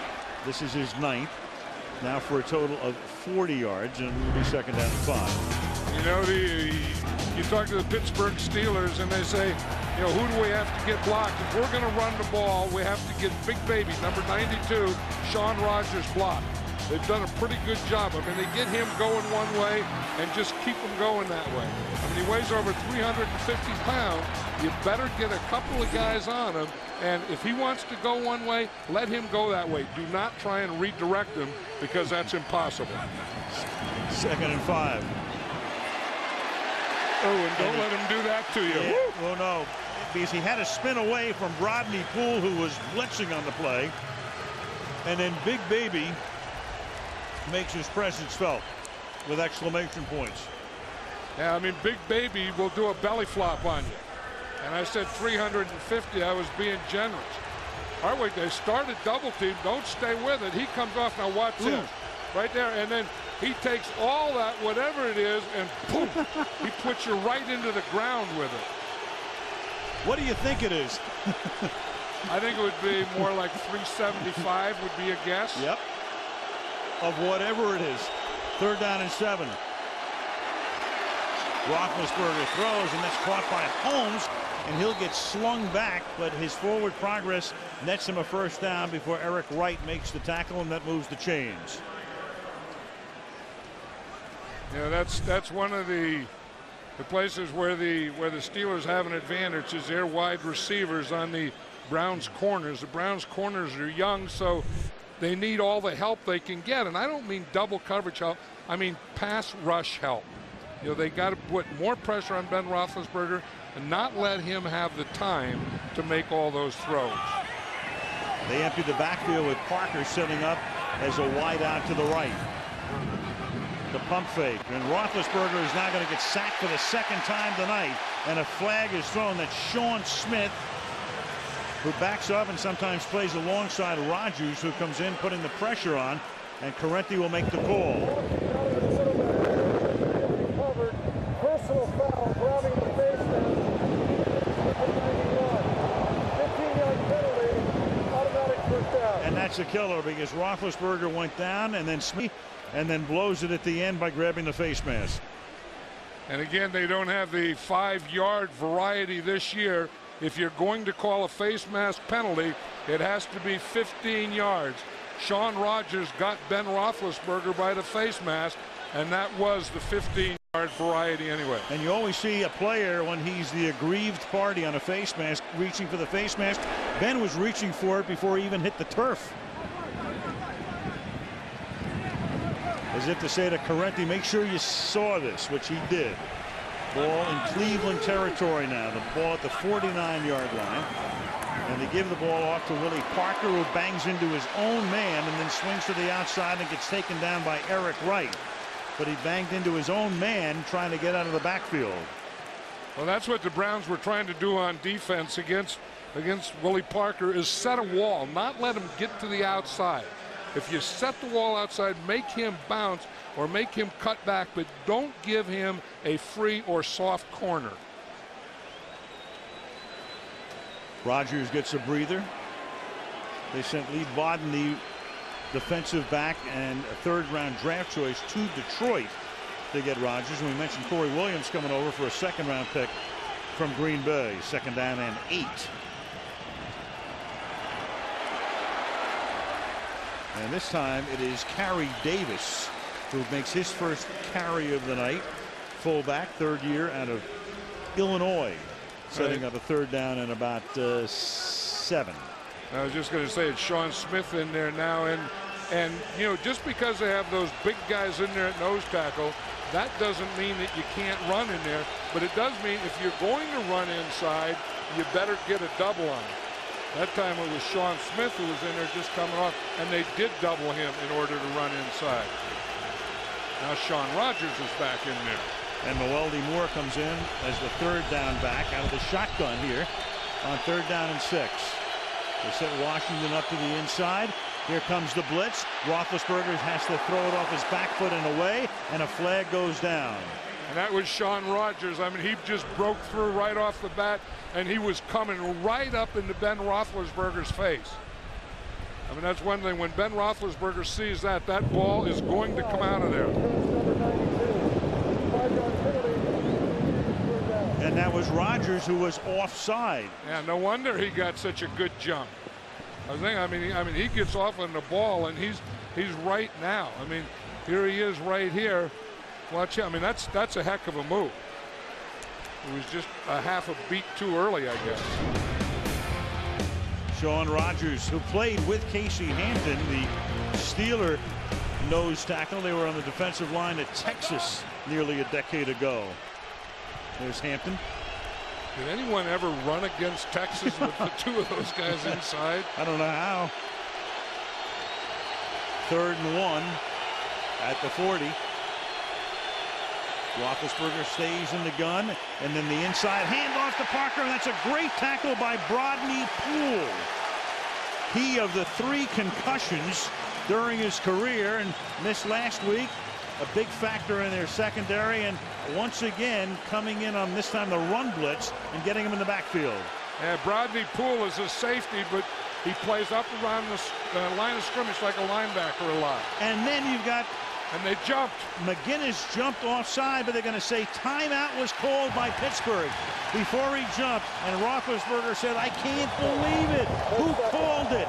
[SPEAKER 1] This is his 9th. Now for a total of 40 yards, and it will be second down and 5.
[SPEAKER 6] You know, you talk to the Pittsburgh Steelers, and they say, you know, who do we have to get blocked? If we're going to run the ball, we have to get Big Baby, number 92, Shaun Rogers, blocked. They've done a pretty good job. I mean, they get him going one way and just keep him going that way. I mean, he weighs over 350 pounds. You better get a couple of guys on him, and if he wants to go one way, let him go that way. Do not try and redirect him, because that's impossible.
[SPEAKER 1] Second and 5.
[SPEAKER 6] Oh, and don't let him do that to you.
[SPEAKER 1] Yeah, well, no, because he had to spin away from Rodney Poole, who was blitzing on the play. And then Big Baby makes his presence felt with exclamation points.
[SPEAKER 6] Yeah, I mean, Big Baby will do a belly flop on you. And I said 350, I was being generous. All right, wait, they started double team. Don't stay with it. He comes off. Now watch this. Right there, and then he takes all that, whatever it is, and boom, he puts you right into the ground with it.
[SPEAKER 1] What do you think it is?
[SPEAKER 6] I think it would be more like 375 would be a guess.
[SPEAKER 1] Yep. Of whatever it is. Third down and 7. Roethlisberger throws, and that's caught by Holmes, and he'll get slung back, but his forward progress nets him a first down before Eric Wright makes the tackle, and that moves the chains.
[SPEAKER 6] Yeah, that's one of the places where the Steelers have an advantage is their wide receivers on the Browns corners. The Browns corners are young, so they need all the help they can get. And I don't mean double coverage help. I mean pass rush help. You know, they got to put more pressure on Ben Roethlisberger and not let him have the time to make all those throws.
[SPEAKER 1] They empty the backfield with Parker setting up as a wide out to the right. The pump fake, and Roethlisberger is now going to get sacked for the second time tonight, and a flag is thrown. That Sean Smith, who backs up and sometimes plays alongside Rodgers, who comes in putting the pressure on, and Correnti will make the call.
[SPEAKER 19] Personal foul, grabbing the face down. 15-yard penalty, automatic first down.
[SPEAKER 1] And that's a killer, because Roethlisberger went down, and then Smith, and then blows it at the end by grabbing the face mask.
[SPEAKER 6] And again, they don't have the 5-yard variety this year. If you're going to call a face mask penalty, it has to be 15 yards. Shaun Rogers got Ben Roethlisberger by the face mask, and that was the 15-yard variety anyway.
[SPEAKER 1] And you always see a player, when he's the aggrieved party on a face mask, reaching for the face mask. Ben was reaching for it before he even hit the turf. As if to say to Correnti, make sure you saw this, which he did. Ball in Cleveland territory now. The ball at the 49-yard line. And they give the ball off to Willie Parker, who bangs into his own man and then swings to the outside and gets taken down by Eric Wright. But he banged into his own man trying to get out of the backfield.
[SPEAKER 6] Well, that's what the Browns were trying to do on defense against Willie Parker, is set a wall, not let him get to the outside. If you set the wall outside, make him bounce or make him cut back, but don't give him a free or soft corner.
[SPEAKER 1] Rodgers gets a breather. They sent Lee Bodden, the defensive back and a third-round draft choice, to Detroit to get Rodgers. And we mentioned Corey Williams coming over for a second-round pick from Green Bay. Second down and 8. And this time it is Carey Davis who makes his first carry of the night. Fullback, third year out of Illinois, setting up a third down and about 7.
[SPEAKER 6] I was just going to say it's Sean Smith in there now, and you know, just because they have those big guys in there at nose tackle, that doesn't mean that you can't run in there, but it does mean if you're going to run inside, you better get a double on it. That time it was Sean Smith who was in there just coming off, and they did double him in order to run inside. Now Sean Rodgers is back in there.
[SPEAKER 1] And Mewelde Moore comes in as the third down back out of the shotgun here on third down and 6. They set Washington up to the inside. Here comes the blitz. Roethlisberger has to throw it off his back foot and away, and a flag goes down.
[SPEAKER 6] And that was Sean Rodgers. I mean, he just broke through right off the bat, and he was coming right up into Ben Roethlisberger's face. I mean, that's one thing. When Ben Roethlisberger sees that, that ball is going to come out of there.
[SPEAKER 1] And that was Rodgers who was offside.
[SPEAKER 6] Yeah, no wonder he got such a good jump. I mean, he gets off on the ball, and he's right now. I mean, here he is right here. Watch him. I mean, that's a heck of a move. It was just a half a beat too early, I guess.
[SPEAKER 1] Sean Rodgers, who played with Casey Hampton, the Steeler nose tackle. They were on the defensive line at Texas nearly a decade ago. There's Hampton.
[SPEAKER 6] Did anyone ever run against Texas with the two of those guys inside?
[SPEAKER 1] I don't know how. 3rd and 1 at the 40. Roethlisberger stays in the gun, and then the inside handoff to Parker, and that's a great tackle by Brodney Poole. He, of the 3 concussions during his career and missed last week, a big factor in their secondary, and once again coming in on this time the run blitz and getting him in the backfield.
[SPEAKER 6] Yeah, Brodney Poole is a safety, but he plays up around the line of scrimmage like a linebacker a lot.
[SPEAKER 1] And then you've got,
[SPEAKER 6] and they jumped.
[SPEAKER 1] McGinnis jumped offside, but they're going to say timeout was called by Pittsburgh before he jumped. And Roethlisberger said, I can't believe it. Who called it?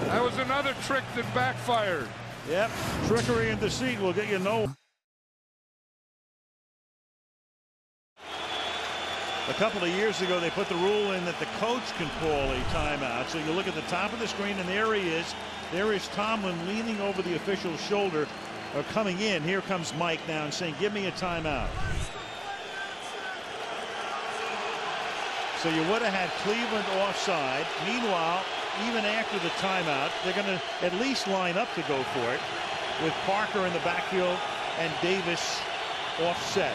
[SPEAKER 6] That was another trick that backfired.
[SPEAKER 1] Yep, trickery and deceit will get you no. A couple of years ago, they put the rule in that the coach can call a timeout. So you look at the top of the screen, and there he is. There is Tomlin leaning over the official's shoulder, or coming in. Here comes Mike now and saying, give me a timeout. So you would have had Cleveland offside. Meanwhile, even after the timeout, they're going to at least line up to go for it, with Parker in the backfield and Davis offset.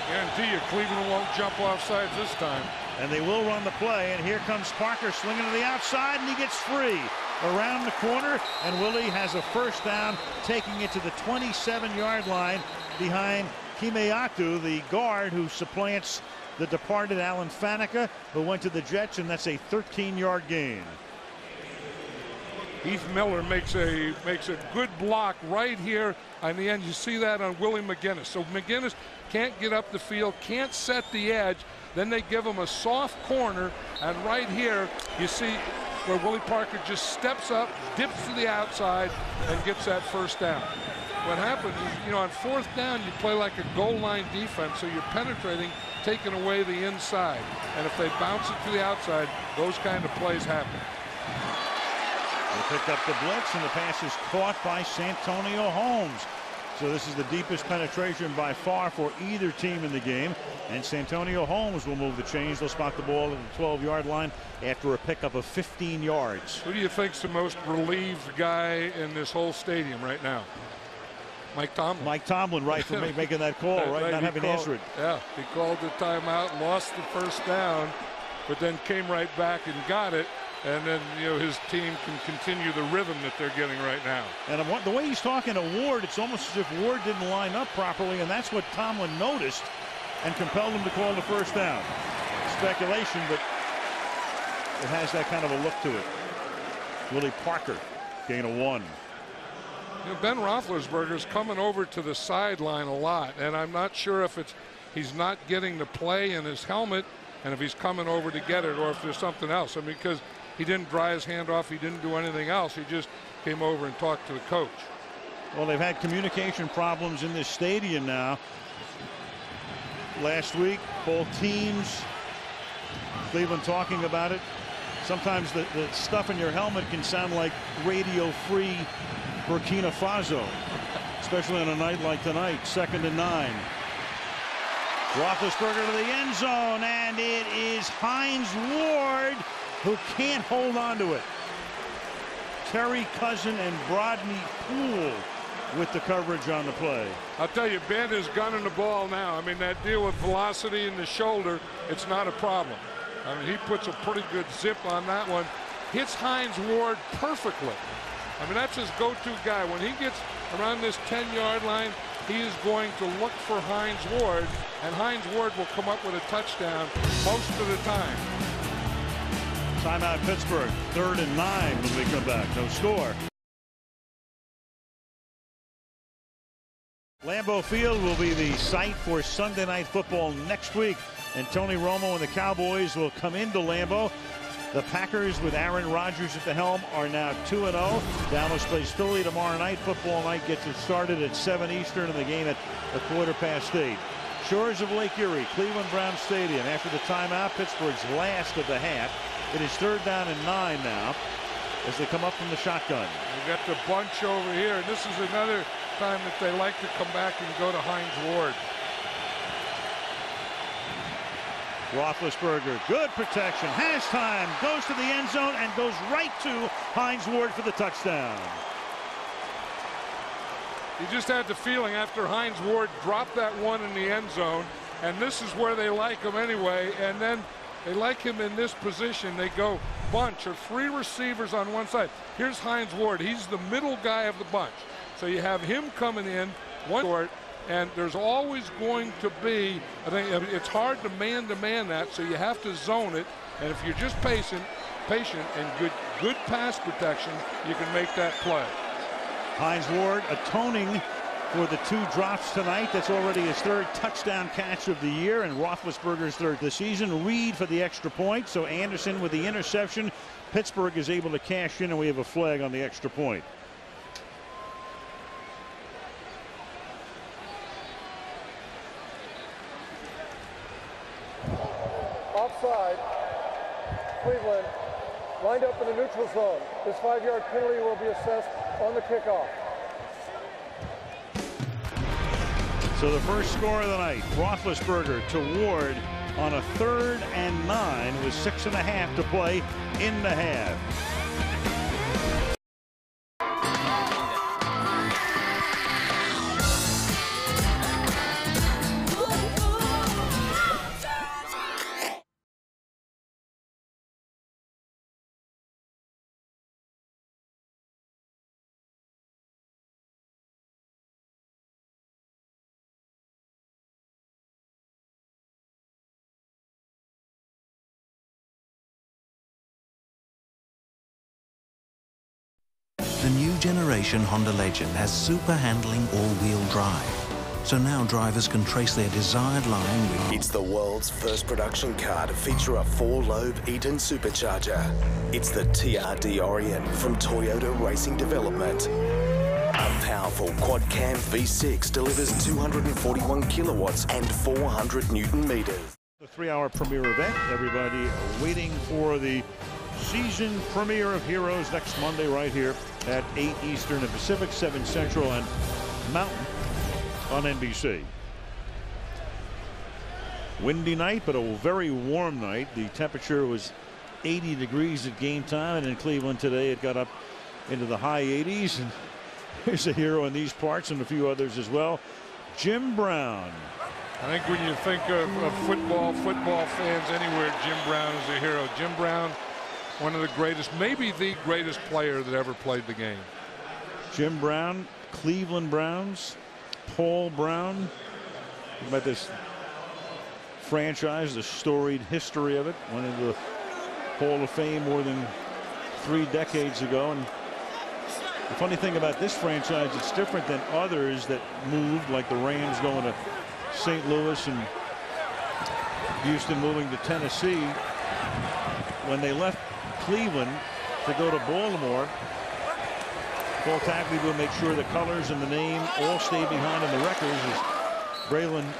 [SPEAKER 6] Guarantee you Cleveland won't jump offsides this time.
[SPEAKER 1] And they will run the play, and here comes Parker swinging to the outside, and he gets free around the corner, and Willie has a first down, taking it to the 27-yard line behind Kimeatu, the guard who supplants the departed Alan Faneca, who went to the Jets, and that's a 13-yard gain.
[SPEAKER 6] Heath Miller makes a good block right here on the end. You see that on Willie McGinnis. So McGinnis can't get up the field, can't set the edge. Then they give him a soft corner, and right here you see where Willie Parker just steps up, dips to the outside, and gets that first down. What happens is, you know, on 4th down, you play like a goal line defense, so you're penetrating, taking away the inside. And if they bounce it to the outside, those kind of plays happen.
[SPEAKER 1] They picked up the blitz, and the pass is caught by Santonio Holmes. So this is the deepest penetration by far for either team in the game. And Santonio Holmes will move the chains. They'll spot the ball at the 12-yard line after a pickup of 15 yards.
[SPEAKER 6] Who do you think's the most relieved guy in this whole stadium right now? Mike Tomlin.
[SPEAKER 1] Mike Tomlin, right, for making that call, right? Not having to answer it.
[SPEAKER 6] Yeah, he called the timeout, lost the first down, but then came right back and got it. And then, you know, his team can continue the rhythm that they're getting right now. And
[SPEAKER 1] the way he's talking to Ward, it's almost as if Ward didn't line up properly, and that's what Tomlin noticed and compelled him to call the first down. Speculation, but it has that kind of a look to it. Willie Parker, gain of 1.
[SPEAKER 6] You know, Ben Roethlisberger's coming over to the sideline a lot, and I'm not sure if he's not getting the play in his helmet, and if he's coming over to get it, or if there's something else. I mean, because he didn't dry his hand off, he didn't do anything else. He just came over and talked to the coach.
[SPEAKER 1] Well, they've had communication problems in this stadium now. Last week, both teams, Cleveland talking about it. Sometimes the stuff in your helmet can sound like radio-free Burkina Faso, especially on a night like tonight. 2nd and 9. Roethlisberger to the end zone, and it is Hines Ward who can't hold on to it. Terry Cousin and Brodney Poole with the coverage on the play.
[SPEAKER 6] I'll tell you, Ben is gunning the ball now. I mean, that deal with velocity in the shoulder, it's not a problem. I mean, he puts a pretty good zip on that one. Hits Hines Ward perfectly. I mean, that's his go-to guy. When he gets around this 10-yard line, he is going to look for Hines Ward, and Hines Ward will come up with a touchdown most of the time.
[SPEAKER 1] Timeout Pittsburgh. 3rd and 9 when we come back. No score. Lambeau Field will be the site for Sunday Night Football next week, and Tony Romo and the Cowboys will come into Lambeau. The Packers, with Aaron Rodgers at the helm, are now 2-0. Dallas plays Philly tomorrow night. Football night gets it started at 7 Eastern, and the game at 8:15. Shores of Lake Erie, Cleveland Brown Stadium. After the timeout, Pittsburgh's last of the half. It is 3rd down and 9 now as they come up from the shotgun.
[SPEAKER 6] We got the bunch over here, and this is another time that they like to come back and go to Hines Ward.
[SPEAKER 1] Roethlisberger, good protection, has time, goes to the end zone, and goes right to Hines Ward for the touchdown.
[SPEAKER 6] You just had the feeling after Hines Ward dropped that one in the end zone, and this is where they like him anyway, and then they like him in this position. They go bunch of 3 receivers on one side. Here's Hines Ward. He's the middle guy of the bunch. So you have him coming in, one short, and there's always going to be, I think it's hard to man that, so you have to zone it. And if you're just patient and good pass protection, you can make that play.
[SPEAKER 1] Hines Ward atoning for the 2 drops tonight. That's already his 3rd touchdown catch of the year, and Roethlisberger's 3rd this season. Reed for the extra point, so Anderson with the interception. Pittsburgh is able to cash in, and we have a flag on the extra point.
[SPEAKER 19] Offside. Cleveland lined up in the neutral zone. This 5-yard penalty will be assessed on the kickoff.
[SPEAKER 1] So the first score of the night, Roethlisberger to Ward on a 3rd and 9 with 6.5 to play in the half.
[SPEAKER 21] The new generation Honda Legend has super handling all-wheel drive. So now drivers can trace their desired line with...
[SPEAKER 22] It's the world's first production car to feature a 4-lobe Eaton supercharger. It's the TRD Orient from Toyota Racing Development. A powerful quad-cam V6 delivers 241 kilowatts and 400 Newton meters.
[SPEAKER 1] The 3-hour premiere event. Everybody waiting for the season premiere of Heroes next Monday right here at 8 Eastern and Pacific, 7 Central and Mountain on NBC. Windy night, but a very warm night. The temperature was 80 degrees at game time, and in Cleveland today it got up into the high 80s. And here's a hero in these parts and a few others as well, Jim Brown.
[SPEAKER 6] I think when you think of football fans anywhere, Jim Brown is a hero. Jim Brown, one of the greatest, maybe the greatest player that ever played the game.
[SPEAKER 1] Jim Brown, Cleveland Browns, Paul Brown. Think about this franchise, the storied history of it. Went into the Hall of Fame more than 3 decades ago. And the funny thing about this franchise, it's different than others that moved, like the Rams going to St. Louis and Houston moving to Tennessee. When they left Cleveland to go to Baltimore, Paul Tagliabue made sure the colors and the name all stayed behind in the records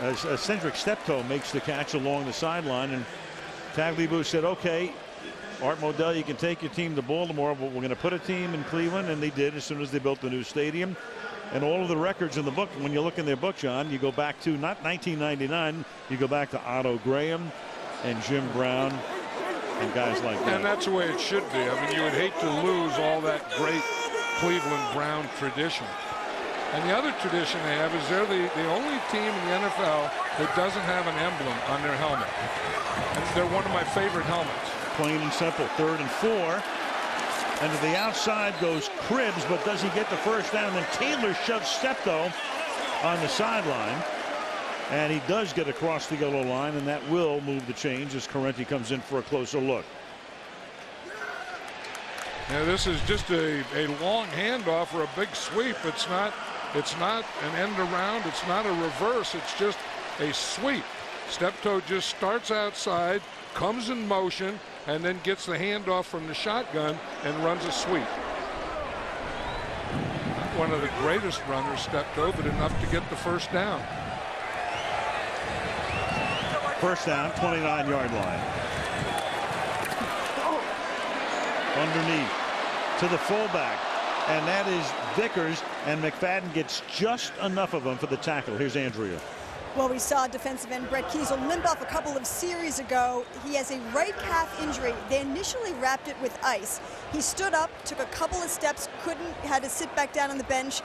[SPEAKER 1] as Cedric Steptoe makes the catch along the sideline. And Tagliabue said, okay, Art Modell, you can take your team to Baltimore, but we're going to put a team in Cleveland. And they did as soon as they built the new stadium. And all of the records in the book, when you look in their book, John, you go back to not 1999, you go back to Otto Graham and Jim Brown and guys like that.
[SPEAKER 6] And that's the way it should be. I mean, you would hate to lose all that great Cleveland Brown tradition. And the other tradition they have is they're the only team in the NFL that doesn't have an emblem on their helmet. And they're one of my favorite helmets.
[SPEAKER 1] Plain and simple. 3rd and 4. And to the outside goes Cribbs, but does he get the first down? Then Taylor shoves Steptoe on the sideline. And he does get across the yellow line, and that will move the chains as Correnti comes in for a closer look.
[SPEAKER 6] Now this is just a long handoff or a big sweep. It's not an end around. It's not a reverse. It's just a sweep. Steptoe just starts outside, comes in motion, and then gets the handoff from the shotgun and runs a sweep. Not one of the greatest runners, Steptoe, but enough to get the first down.
[SPEAKER 1] First down, 29-yard line. Underneath to the fullback, and that is Vickers, and McFadden gets just enough of them for the tackle. Here's Andrea.
[SPEAKER 8] Well, we saw defensive end Brett Kiesel limp off a couple of series ago. He has a right calf injury. They initially wrapped it with ice. He stood up, took a couple of steps, had to sit back down on the bench.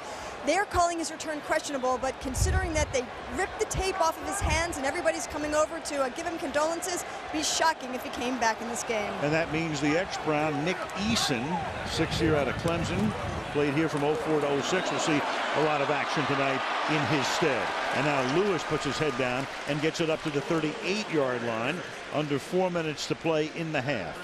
[SPEAKER 8] They're calling his return questionable, but considering that they ripped the tape off of his hands and everybody's coming over to give him condolences, it'd be shocking if he came back in this game.
[SPEAKER 1] And that means the ex-Brown Nick Eason, 6th year out of Clemson, played here from 04 to 06. We'll see a lot of action tonight in his stead. And now Lewis puts his head down and gets it up to the 38-yard line. Under 4 minutes to play in the half.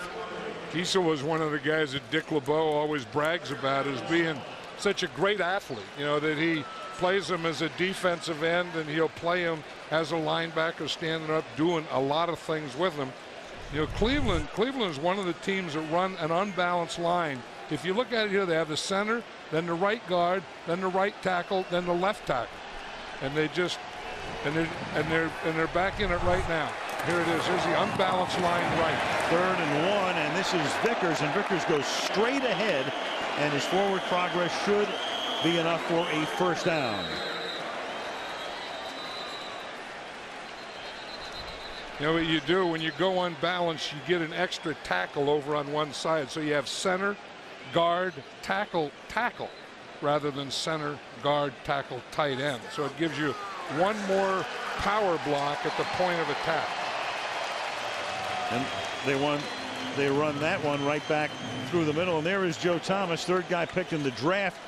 [SPEAKER 6] Kiesel was one of the guys that Dick LeBeau always brags about as being such a great athlete, you know, that he plays him as a defensive end and he'll play him as a linebacker standing up, doing a lot of things with him. You know, Cleveland is one of the teams that run an unbalanced line. If you look at it here, they have the center, then the right guard, then the right tackle, then the left tackle. And they just they're back in it right now. Here it is. Here's the unbalanced line right.
[SPEAKER 1] 3rd and 1, and this is Vickers, and Vickers goes straight ahead, and his forward progress should be enough for a first down.
[SPEAKER 6] You know what you do when you go unbalanced, you get an extra tackle over on one side. So you have center, guard, tackle, rather than center, guard, tackle, tight end. So it gives you one more power block at the point of attack.
[SPEAKER 1] And they run that one right back through the middle. And there is Joe Thomas, 3rd guy picked in the draft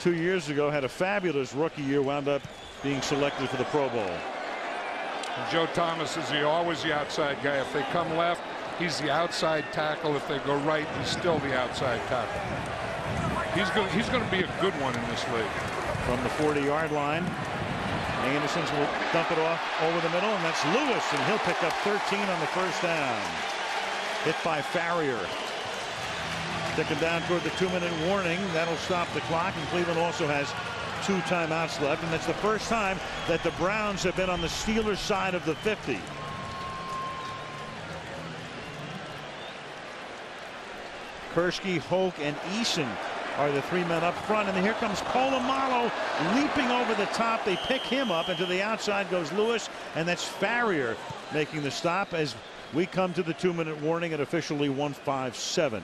[SPEAKER 1] 2 years ago, had a fabulous rookie year, wound up being selected for the Pro Bowl.
[SPEAKER 6] And Joe Thomas is always the outside guy. If they come left, he's the outside tackle. If they go right, he's still the outside tackle. He's going to be a good one in this league.
[SPEAKER 1] From the 40-yard line, Andersons will dump it off over the middle, and that's Lewis, and he'll pick up 13 on the first down. Hit by Farrier. Ticking down toward the 2-minute warning. That'll stop the clock, and Cleveland also has 2 timeouts left, and that's the first time that the Browns have been on the Steelers side of the 50. Kursky, Hoke, and Eason are the three men up front. And here comes Polamalu leaping over the top. They pick him up, and to the outside goes Lewis, and that's Farrier making the stop as we come to the 2-minute warning at officially 1:57.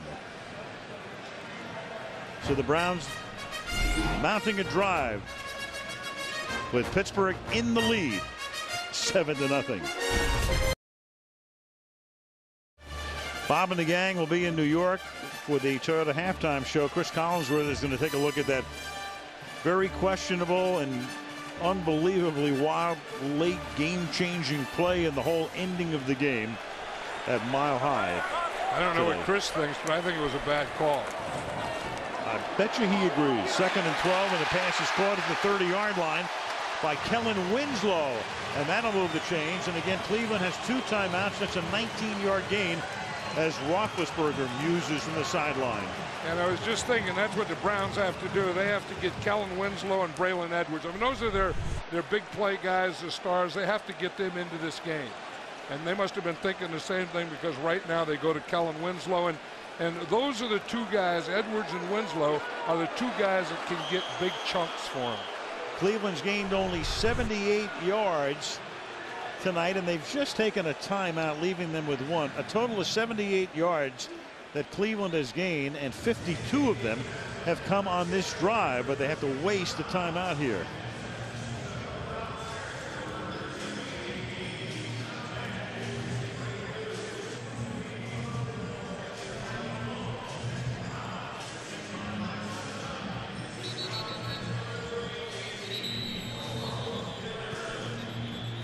[SPEAKER 1] So the Browns mounting a drive with Pittsburgh in the lead, 7-0. Bob and the gang will be in New York for the Toyota halftime show. Chris Collinsworth is going to take a look at that very questionable and unbelievably wild late game-changing play and the whole ending of the game at Mile High.
[SPEAKER 6] I don't know what Chris thinks, but I think it was a bad call.
[SPEAKER 1] I bet you he agrees. 2nd and 12, and the pass is caught at the 30-yard line by Kellen Winslow, and that'll move the chains. And again, Cleveland has 2 timeouts. That's a 19-yard gain as Roethlisberger muses from the sideline.
[SPEAKER 6] And I was just thinking that's what the Browns have to do. They have to get Kellen Winslow and Braylon Edwards. I mean, those are their big play guys, the stars. They have to get them into this game. And they must have been thinking the same thing, because right now they go to Kellen Winslow. And those are the 2 guys, Edwards and Winslow, are the 2 guys that can get big chunks for them.
[SPEAKER 1] Cleveland's gained only 78 yards tonight, and they've just taken a timeout, leaving them with 1. A total of 78 yards that Cleveland has gained, and 52 of them have come on this drive, but they have to waste a timeout here.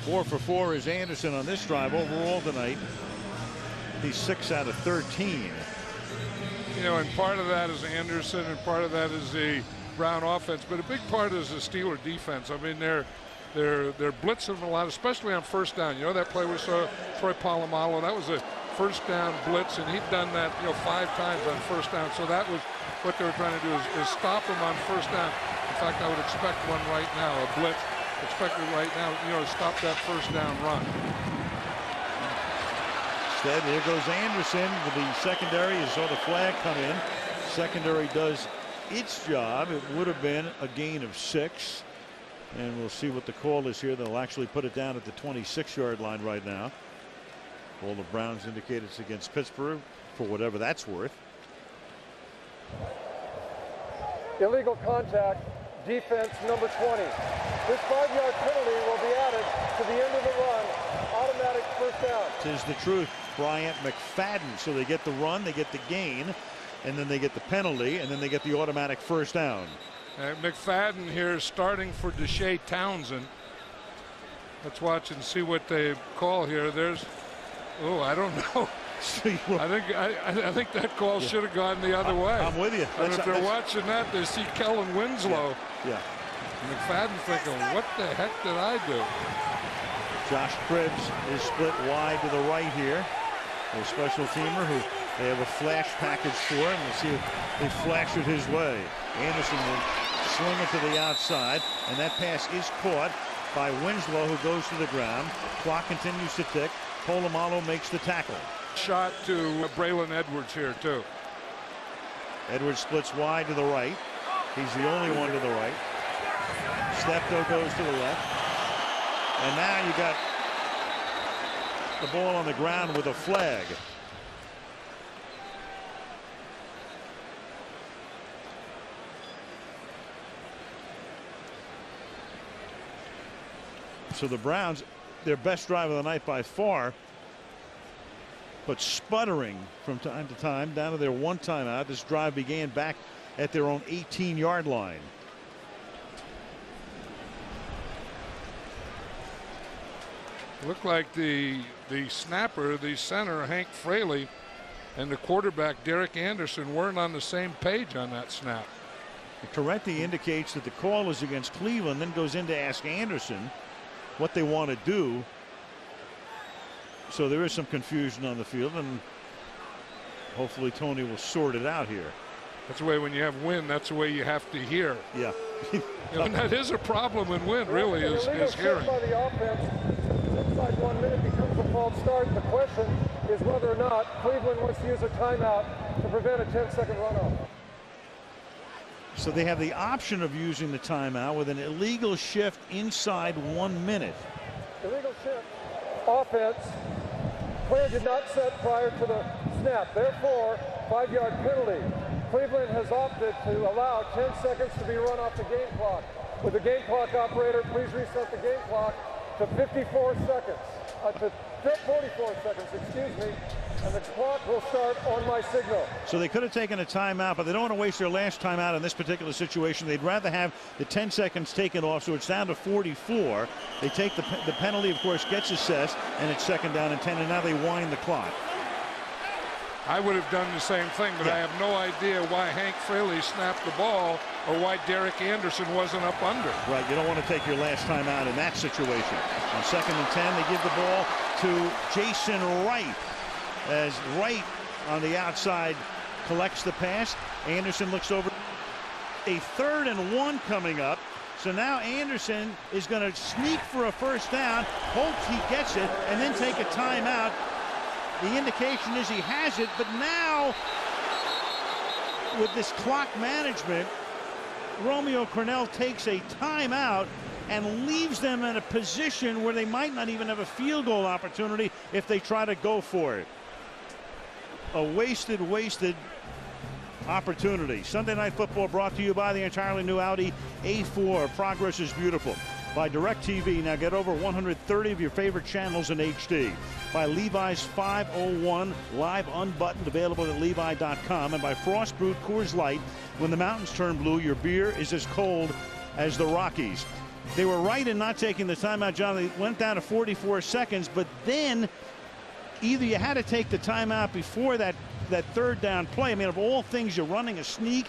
[SPEAKER 1] Four for 4 is Anderson on this drive. Overall tonight, he's 6 out of 13.
[SPEAKER 6] You know, and part of that is Anderson, and part of that is the Brown offense, but a big part is the Steeler defense. I mean, they're blitzing a lot, especially on first down. You know, that play was Troy Polamalu. That was a first down blitz, and he'd done that, 5 times on first down. So that was what they were trying to do, is stop him on first down. In fact, I would expect one right now, a blitz. Expected right now, to stop that first down run.
[SPEAKER 1] Instead, here goes Anderson with the secondary. You saw the flag come in. Secondary does its job. It would have been a gain of 6. And we'll see what the call is here. They'll actually put it down at the 26-yard line right now. All the Browns indicate it's against Pittsburgh, for whatever that's worth.
[SPEAKER 19] Illegal contact. Defense number 20. This 5-yard penalty will be added to the end of the run. Automatic first down.
[SPEAKER 1] 'Tis the truth. Bryant McFadden. So they get the run, they get the gain, and then they get the penalty, and then they get the automatic first down.
[SPEAKER 6] McFadden here starting for Deshae Townsend. Let's watch and see what they call here. I don't know. I think that call should have gone the other way.
[SPEAKER 1] I'm with you.
[SPEAKER 6] And if they're watching that, they see Kellen Winslow.
[SPEAKER 1] Yeah.
[SPEAKER 6] McFadden thinking, what the heck did I do?
[SPEAKER 1] Josh Cribbs is split wide to the right here. A special teamer who they have a flash package for him. We'll see if they flash it his way. Anderson will sling it to the outside, and that pass is caught by Winslow, who goes to the ground. Clock continues to tick. Polamalu makes the tackle.
[SPEAKER 6] Shot to Braylon Edwards here, too.
[SPEAKER 1] Edwards splits wide to the right. He's the only one to the right. Steptoe goes to the left. And now you got the ball on the ground with a flag. So the Browns, their best drive of the night by far, but sputtering from time to time down to their 1 timeout. This drive began back at their own 18-yard line.
[SPEAKER 6] Looked like the snapper, the center, Hank Fraley, and the quarterback, Derek Anderson, weren't on the same page on that snap.
[SPEAKER 1] Correctly indicates that the call is against Cleveland, then goes in to ask Anderson what they want to do. So there is some confusion on the field, and hopefully Tony will sort it out here.
[SPEAKER 6] That's the way when you have wind, that's the way you have to hear.
[SPEAKER 1] Yeah.
[SPEAKER 6] And that is a problem in wind, really, is hearing.
[SPEAKER 19] By the offense, inside 1 minute becomes a false start. The question is whether or not Cleveland wants to use a timeout to prevent a 10-second runoff.
[SPEAKER 1] So they have the option of using the timeout with an illegal shift inside 1 minute.
[SPEAKER 19] Illegal shift. Offense. Player did not set prior to the snap. Therefore, 5-yard penalty. Cleveland has opted to allow 10 seconds to be run off the game clock. With the game clock operator, please reset the game clock to 54 seconds. To 44 seconds, excuse me. And the clock will start on my signal.
[SPEAKER 1] So they could have taken a timeout, but they don't want to waste their last timeout in this particular situation. They'd rather have the 10 seconds taken off, so it's down to 44. They take the penalty, of course, gets assessed, and it's 2nd down and 10, and now they wind the clock.
[SPEAKER 6] I would have done the same thing, but I have no idea why Hank Fraley snapped the ball or why Derek Anderson wasn't up under.
[SPEAKER 1] Right, you don't want to take your last time out in that situation. On 2nd and 10, they give the ball to Jason Wright, as Wright on the outside collects the pass. Anderson looks over. A 3rd and 1 coming up. So now Anderson is going to sneak for a first down, hopes he gets it, and then take a timeout. The indication is he has it, but now with this clock management, Romeo Crennel takes a timeout and leaves them in a position where they might not even have a field goal opportunity if they try to go for it. A wasted opportunity. Sunday Night Football brought to you by the entirely new Audi A4. Progress is beautiful. By DirecTV, now get over 130 of your favorite channels in HD. By Levi's 501 Live Unbuttoned, available at Levi.com. And by Frost Brewed Coors Light, when the mountains turn blue, your beer is as cold as the Rockies. They were right in not taking the timeout, John. They went down to 44 seconds, but then either you had to take the timeout before that 3rd down play. I mean, of all things, you're running a sneak.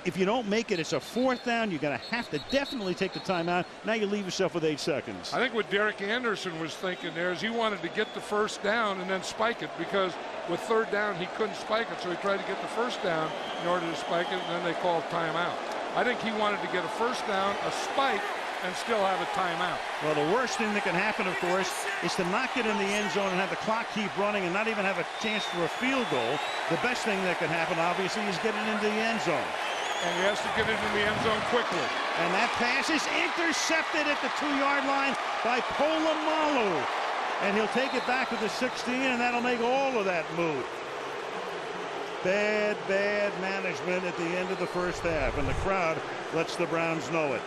[SPEAKER 1] If you don't make it, it's a 4th down. You're going to have to definitely take the timeout. Now you leave yourself with 8 seconds.
[SPEAKER 6] I think what Derek Anderson was thinking there is he wanted to get the 1st down and then spike it, because with 3rd down he couldn't spike it, so he tried to get the 1st down in order to spike it, and then they called timeout. I think he wanted to get a 1st down, a spike, and still have a timeout.
[SPEAKER 1] Well, the worst thing that can happen, of course, is to not get in the end zone and have the clock keep running and not even have a chance for a field goal. The best thing that can happen, obviously, is getting into the end zone.
[SPEAKER 6] And he has to get into the end zone quickly.
[SPEAKER 1] And that pass is intercepted at the 2-yard line by Polamalu. And he'll take it back to the 16, and that'll make all of that move. Bad management at the end of the first half, and the crowd lets the Browns know it.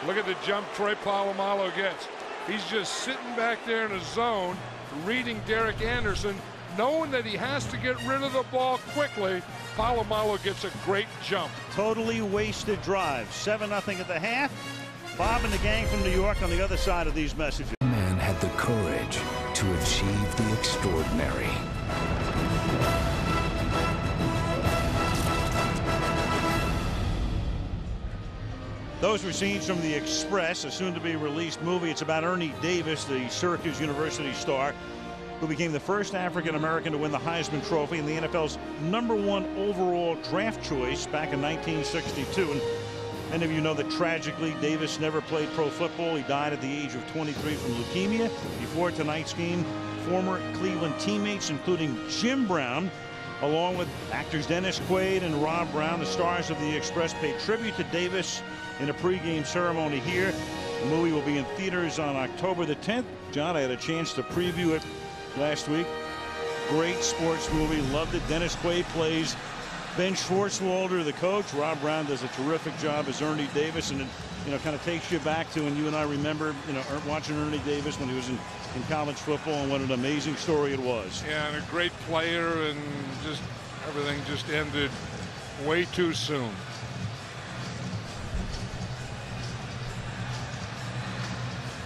[SPEAKER 6] Look at the jump Troy Polamalu gets. He's just sitting back there in a zone, reading Derek Anderson, knowing that he has to get rid of the ball quickly. Polamalu gets a great jump.
[SPEAKER 1] Totally wasted drive. 7-0 at the half. Bob and the gang from New York on the other side of these messages.
[SPEAKER 7] The man had the courage to achieve the extraordinary.
[SPEAKER 1] Those were scenes from The Express, a soon-to-be-released movie. It's about Ernie Davis, the Syracuse University star, who became the first African-American to win the Heisman Trophy and the NFL's #1 overall draft choice back in 1962. And many of you know that tragically Davis never played pro football. He died at the age of 23 from leukemia. Before tonight's game, former Cleveland teammates, including Jim Brown, along with actors Dennis Quaid and Rob Brown, the stars of The Express, paid tribute to Davis in a pregame ceremony here. The movie will be in theaters on October the 10th. John, I had a chance to preview it last week. Great sports movie. Loved it. Dennis Quaid plays Ben Schwartzwalder, the coach. Rob Brown does a terrific job as Ernie Davis, and it, kind of takes you back to when you and I remember, watching Ernie Davis when he was in college football, and what an amazing story it was.
[SPEAKER 6] Yeah, and a great player, and just everything just ended way too soon.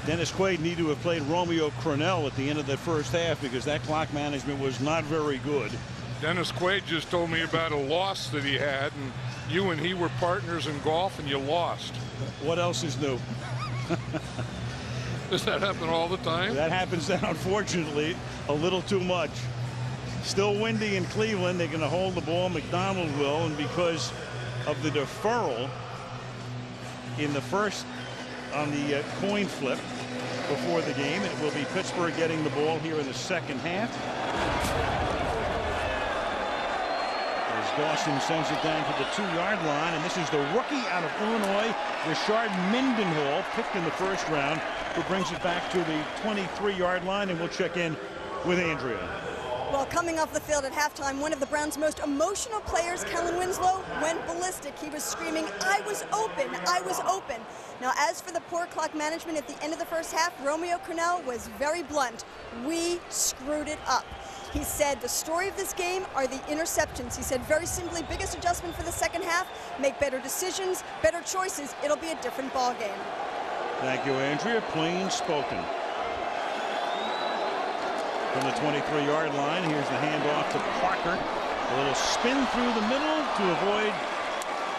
[SPEAKER 1] Dennis Quaid needed to have played Romeo Crennel at the end of the first half because that clock management was not very good.
[SPEAKER 6] Dennis Quaid just told me about a loss that he had, and you and he were partners in golf, and you lost.
[SPEAKER 1] What else is new?
[SPEAKER 6] Does that happen all the time?
[SPEAKER 1] That happens, unfortunately, a little too much. Still windy in Cleveland. They're going to hold the ball. McDonald will, and because of the deferral in the first on the coin flip, before the game. It will be Pittsburgh getting the ball here in the second half. As Dawson sends it down to the 2-yard line, and this is the rookie out of Illinois, Rashard Mendenhall, picked in the first round, who brings it back to the 23-yard line, and we'll check in with Andrea.
[SPEAKER 8] Well, coming off the field at halftime, one of the Browns' most emotional players, Kellen Winslow, went ballistic. He was screaming, "I was open, I was open." Now, as for the poor clock management at the end of the first half, Romeo Crennel was very blunt. We screwed it up. He said the story of this game are the interceptions. He said very simply, biggest adjustment for the second half, make better decisions, better choices. It'll be a different ball game.
[SPEAKER 1] Thank you, Andrea. Plain spoken. From the 23-yard line, here's the handoff to Parker. A little spin through the middle to avoid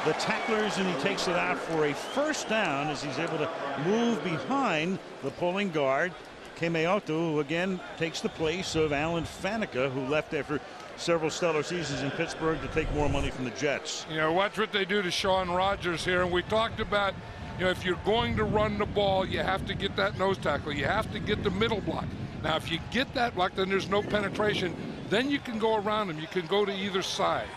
[SPEAKER 1] the tacklers, and he takes it out for a first down as he's able to move behind the pulling guard. Kemeoto, who again takes the place of Alan Faneca, who left after several stellar seasons in Pittsburgh to take more money from the Jets.
[SPEAKER 6] You know, watch what they do to Shaun Rogers here. And we talked about, you know, if you're going to run the ball, you have to get that nose tackle. You have to get the middle block. Now, if you get that block, then there's no penetration. Then you can go around him. You can go to either side.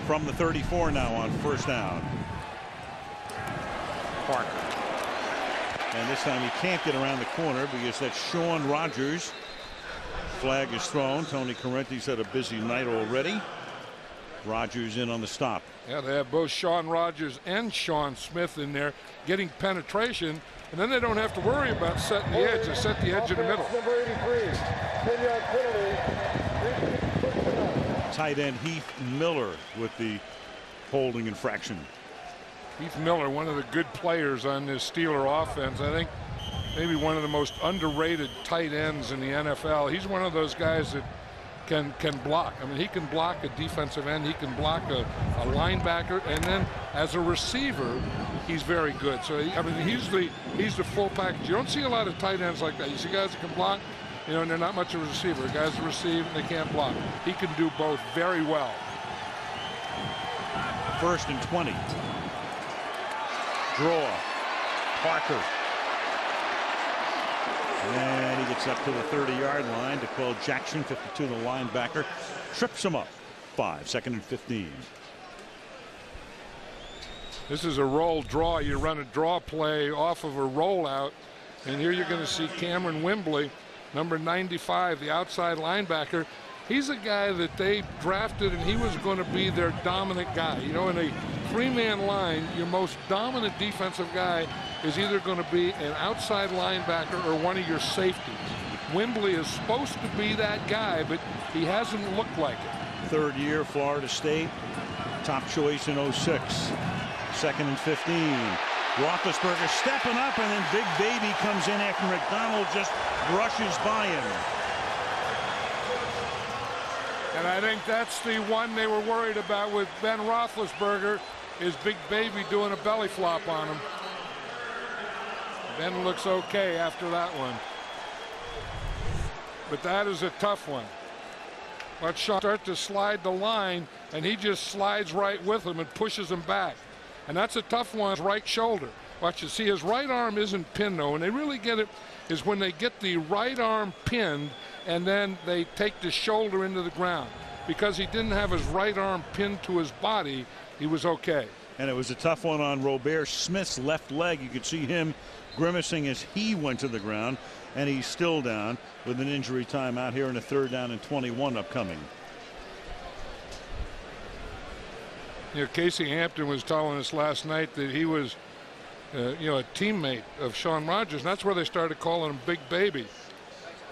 [SPEAKER 1] From the 34 now on first down. Parker. And this time he can't get around the corner because that's Shaun Rogers. Flag is thrown. Tony Correntes had a busy night already. Rogers in on the stop.
[SPEAKER 6] Yeah, they have both Shaun Rogers and Sean Smith in there getting penetration, and then they don't have to worry about setting the edge. They set the edge in the middle.
[SPEAKER 19] Number 83, 10-yard penalty.
[SPEAKER 1] Tight end Heath Miller with the holding infraction.
[SPEAKER 6] Heath Miller, one of the good players on this Steeler offense. I think maybe one of the most underrated tight ends in the NFL. He's one of those guys that can block. I mean, he can block a defensive end, he can block a linebacker, and then as a receiver, he's very good. So I mean, he's the full package. You don't see a lot of tight ends like that. You see guys that can block, you know, and they're not much of a receiver. Guys that receive and they can't block. He can do both very well.
[SPEAKER 1] 1st and 20. Draw. Parker. And he gets up to the 30-yard line to call Jackson, 52, the linebacker. Trips him up. 5, 2nd and 15.
[SPEAKER 6] This is a roll draw. You run a draw play off of a rollout. And here you're going to see Cameron Wimbley, number 95, the outside linebacker. He's a guy that they drafted, and he was going to be their dominant guy. You know, in a 3-man line, your most dominant defensive guy is either going to be an outside linebacker or one of your safeties. Wimbley is supposed to be that guy, but he hasn't looked like it.
[SPEAKER 1] 3rd year, Florida State. Top choice in 06. 2nd and 15. Roethlisberger stepping up, and then Big Baby comes in after McDonald just brushes by him.
[SPEAKER 6] And I think that's the one they were worried about with Ben Roethlisberger, is Big Baby doing a belly flop on him. Ben looks okay after that one. But that is a tough one. Watch Shaun start to slide the line, and he just slides right with him and pushes him back. And that's a tough one, his right shoulder. Watch, you see his right arm isn't pinned though, and they really get it is when they get the right arm pinned and then they take the shoulder into the ground. Because he didn't have his right arm pinned to his body, he was okay.
[SPEAKER 1] And it was a tough one on Robert Smith's left leg. You could see him grimacing as he went to the ground, and he's still down with an injury time out here in a 3rd down and 21 upcoming.
[SPEAKER 6] You know, Casey Hampton was telling us last night that he was, you know, a teammate of Shaun Rogers, and that's where they started calling him Big Baby.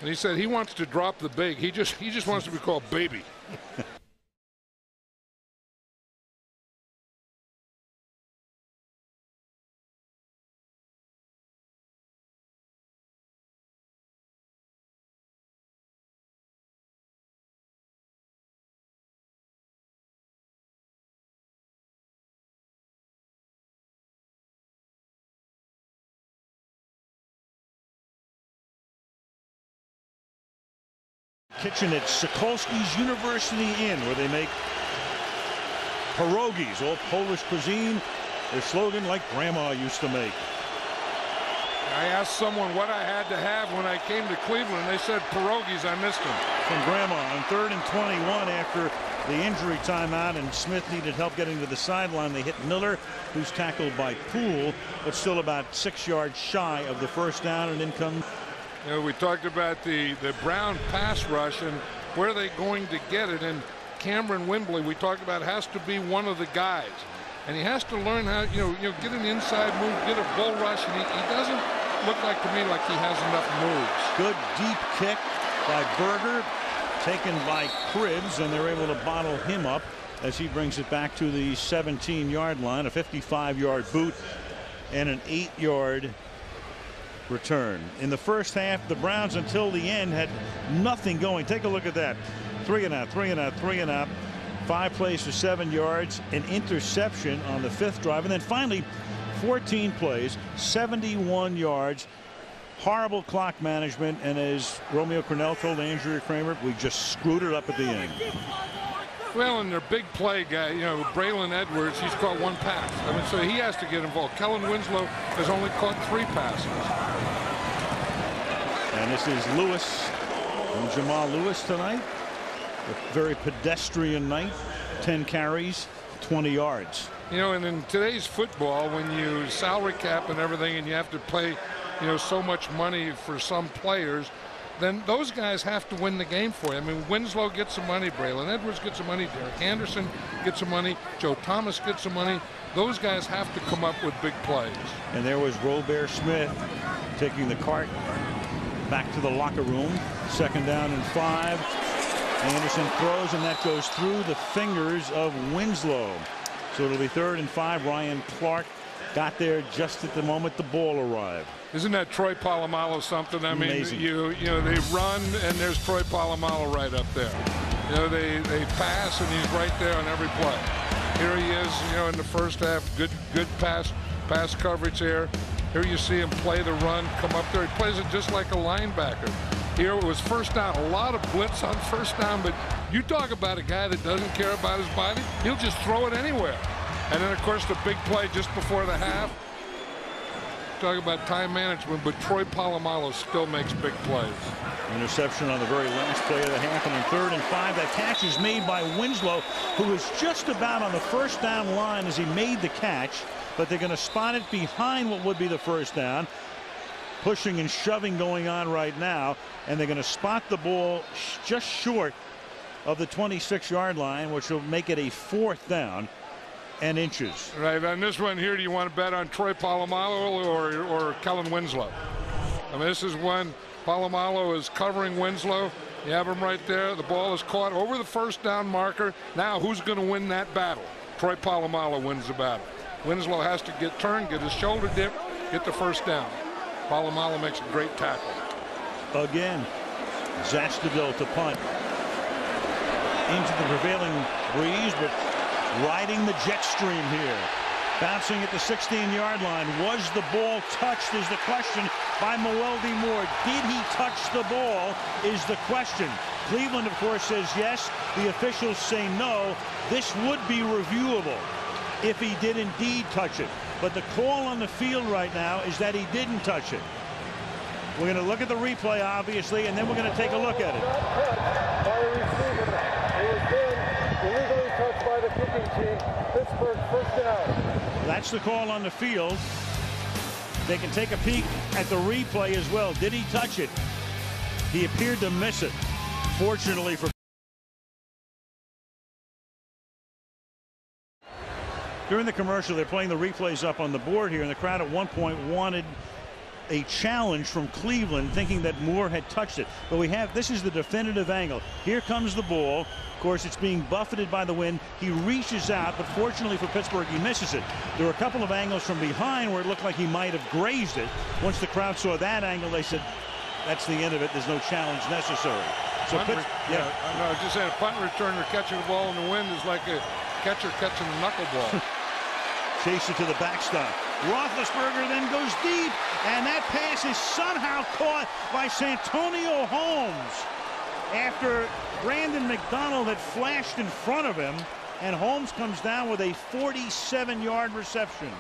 [SPEAKER 6] And he said he wants to drop the big. He just wants to be called Baby.
[SPEAKER 1] Kitchen at Sokolski's University Inn, where they make pierogies, all Polish cuisine. Their slogan, like Grandma used to make.
[SPEAKER 6] I asked someone what I had to have when I came to Cleveland. They said pierogies. I missed them.
[SPEAKER 1] From Grandma on 3rd and 21 after the injury timeout, and Smith needed help getting to the sideline. They hit Miller, who's tackled by Poole, but still about 6 yards shy of the first down, and in comes.
[SPEAKER 6] You know, we talked about the Brown pass rush and where are they going to get it, and Cameron Wimbley, we talked about, has to be one of the guys, and he has to learn how, you know, get an inside move, get a bull rush, and he doesn't look like to me like he has enough moves.
[SPEAKER 1] Good deep kick by Berger, taken by Cribbs, and they're able to bottle him up as he brings it back to the 17-yard line. A 55-yard boot and an 8-yard return. In the first half, the Browns until the end had nothing going. Take a look at that. 3 and out, 3 and out, 3 and out. 5 plays for 7 yards, an interception on the 5th drive, and then finally 14 plays, 71 yards. Horrible clock management, and as Romeo Crennel told Andrew Kramer, we just screwed it up at the end.
[SPEAKER 6] Well, and their big play guy, you know, Braylon Edwards, he's caught 1 pass. I mean, so he has to get involved. Kellen Winslow has only caught 3 passes.
[SPEAKER 1] And this is Lewis and Jamal Lewis tonight. A very pedestrian night. 10 carries, 20 yards.
[SPEAKER 6] You know, and in today's football, when you salary cap and everything, and you have to pay, you know, so much money for some players, then those guys have to win the game for you. I mean, Winslow gets some money, Braylon Edwards gets some money, Derek Anderson gets some money, Joe Thomas gets some money. Those guys have to come up with big plays.
[SPEAKER 1] And there was Robert Smith taking the cart back to the locker room. 2nd down and 5. Anderson throws, and that goes through the fingers of Winslow. So it'll be 3rd and 5. Ryan Clark got there just at the moment the ball arrived.
[SPEAKER 6] Isn't that Troy Polamalu something? I mean,
[SPEAKER 1] amazing.
[SPEAKER 6] you know, they run and there's Troy Polamalu right up there. You know, they pass and he's right there on every play. Here he is, you know, in the first half, good pass coverage here. Here you see him play the run, come up there. He plays it just like a linebacker. Here it was 1st down, a lot of blitz on 1st down, but you talk about a guy that doesn't care about his body, he'll just throw it anywhere. And then, of course, the big play just before the half. Talk about time management, but Troy Polamalu still makes big plays.
[SPEAKER 1] Interception on the very last play of the half, and in 3rd and 5, that catch is made by Winslow, who was just about on the 1st down line as he made the catch, but they're going to spot it behind what would be the 1st down. Pushing and shoving going on right now, and they're going to spot the ball just short of the 26-yard line, which will make it a 4th down and inches.
[SPEAKER 6] Right, on this one here, do you want to bet on Troy Polamalu or Kellen Winslow? I mean, this is when Polamalu is covering Winslow. You have him right there. The ball is caught over the 1st down marker. Now, who's going to win that battle? Troy Polamalu wins the battle. Winslow has to get turned, get his shoulder dip, get the 1st down. Polamalu makes a great tackle.
[SPEAKER 1] Again, Zastudil to punt. Into the prevailing breeze, but riding the jet stream here. Bouncing at the 16-yard line. Was the ball touched is the question by Mewelde Moore. Did he touch the ball is the question. Cleveland, of course, says yes. The officials say no. This would be reviewable if he did indeed touch it. But the call on the field right now is that he didn't touch it. We're going to look at the replay, obviously, and then we're going to take a look at it.
[SPEAKER 19] By a receiver. It was then illegally touched by the kicking team. Pittsburgh 1st down.
[SPEAKER 1] That's the call on the field. They can take a peek at the replay as well. Did he touch it? He appeared to miss it. Fortunately for during the commercial, they're playing the replays up on the board here, and the crowd at one point wanted a challenge from Cleveland, thinking that Moore had touched it. But we have, this is the definitive angle. Here comes the ball. Of course, it's being buffeted by the wind. He reaches out, but fortunately for Pittsburgh, he misses it. There were a couple of angles from behind where it looked like he might have grazed it. Once the crowd saw that angle, they said, that's the end of it. There's no challenge necessary. So
[SPEAKER 6] no, just saying, a punt returner catching the ball in the wind is like a catcher catching a knuckleball.
[SPEAKER 1] Chase it to the backstop. Roethlisberger then goes deep, and that pass is somehow caught by Santonio Holmes after Brandon McDonald had flashed in front of him, and Holmes comes down with a 47-yard reception.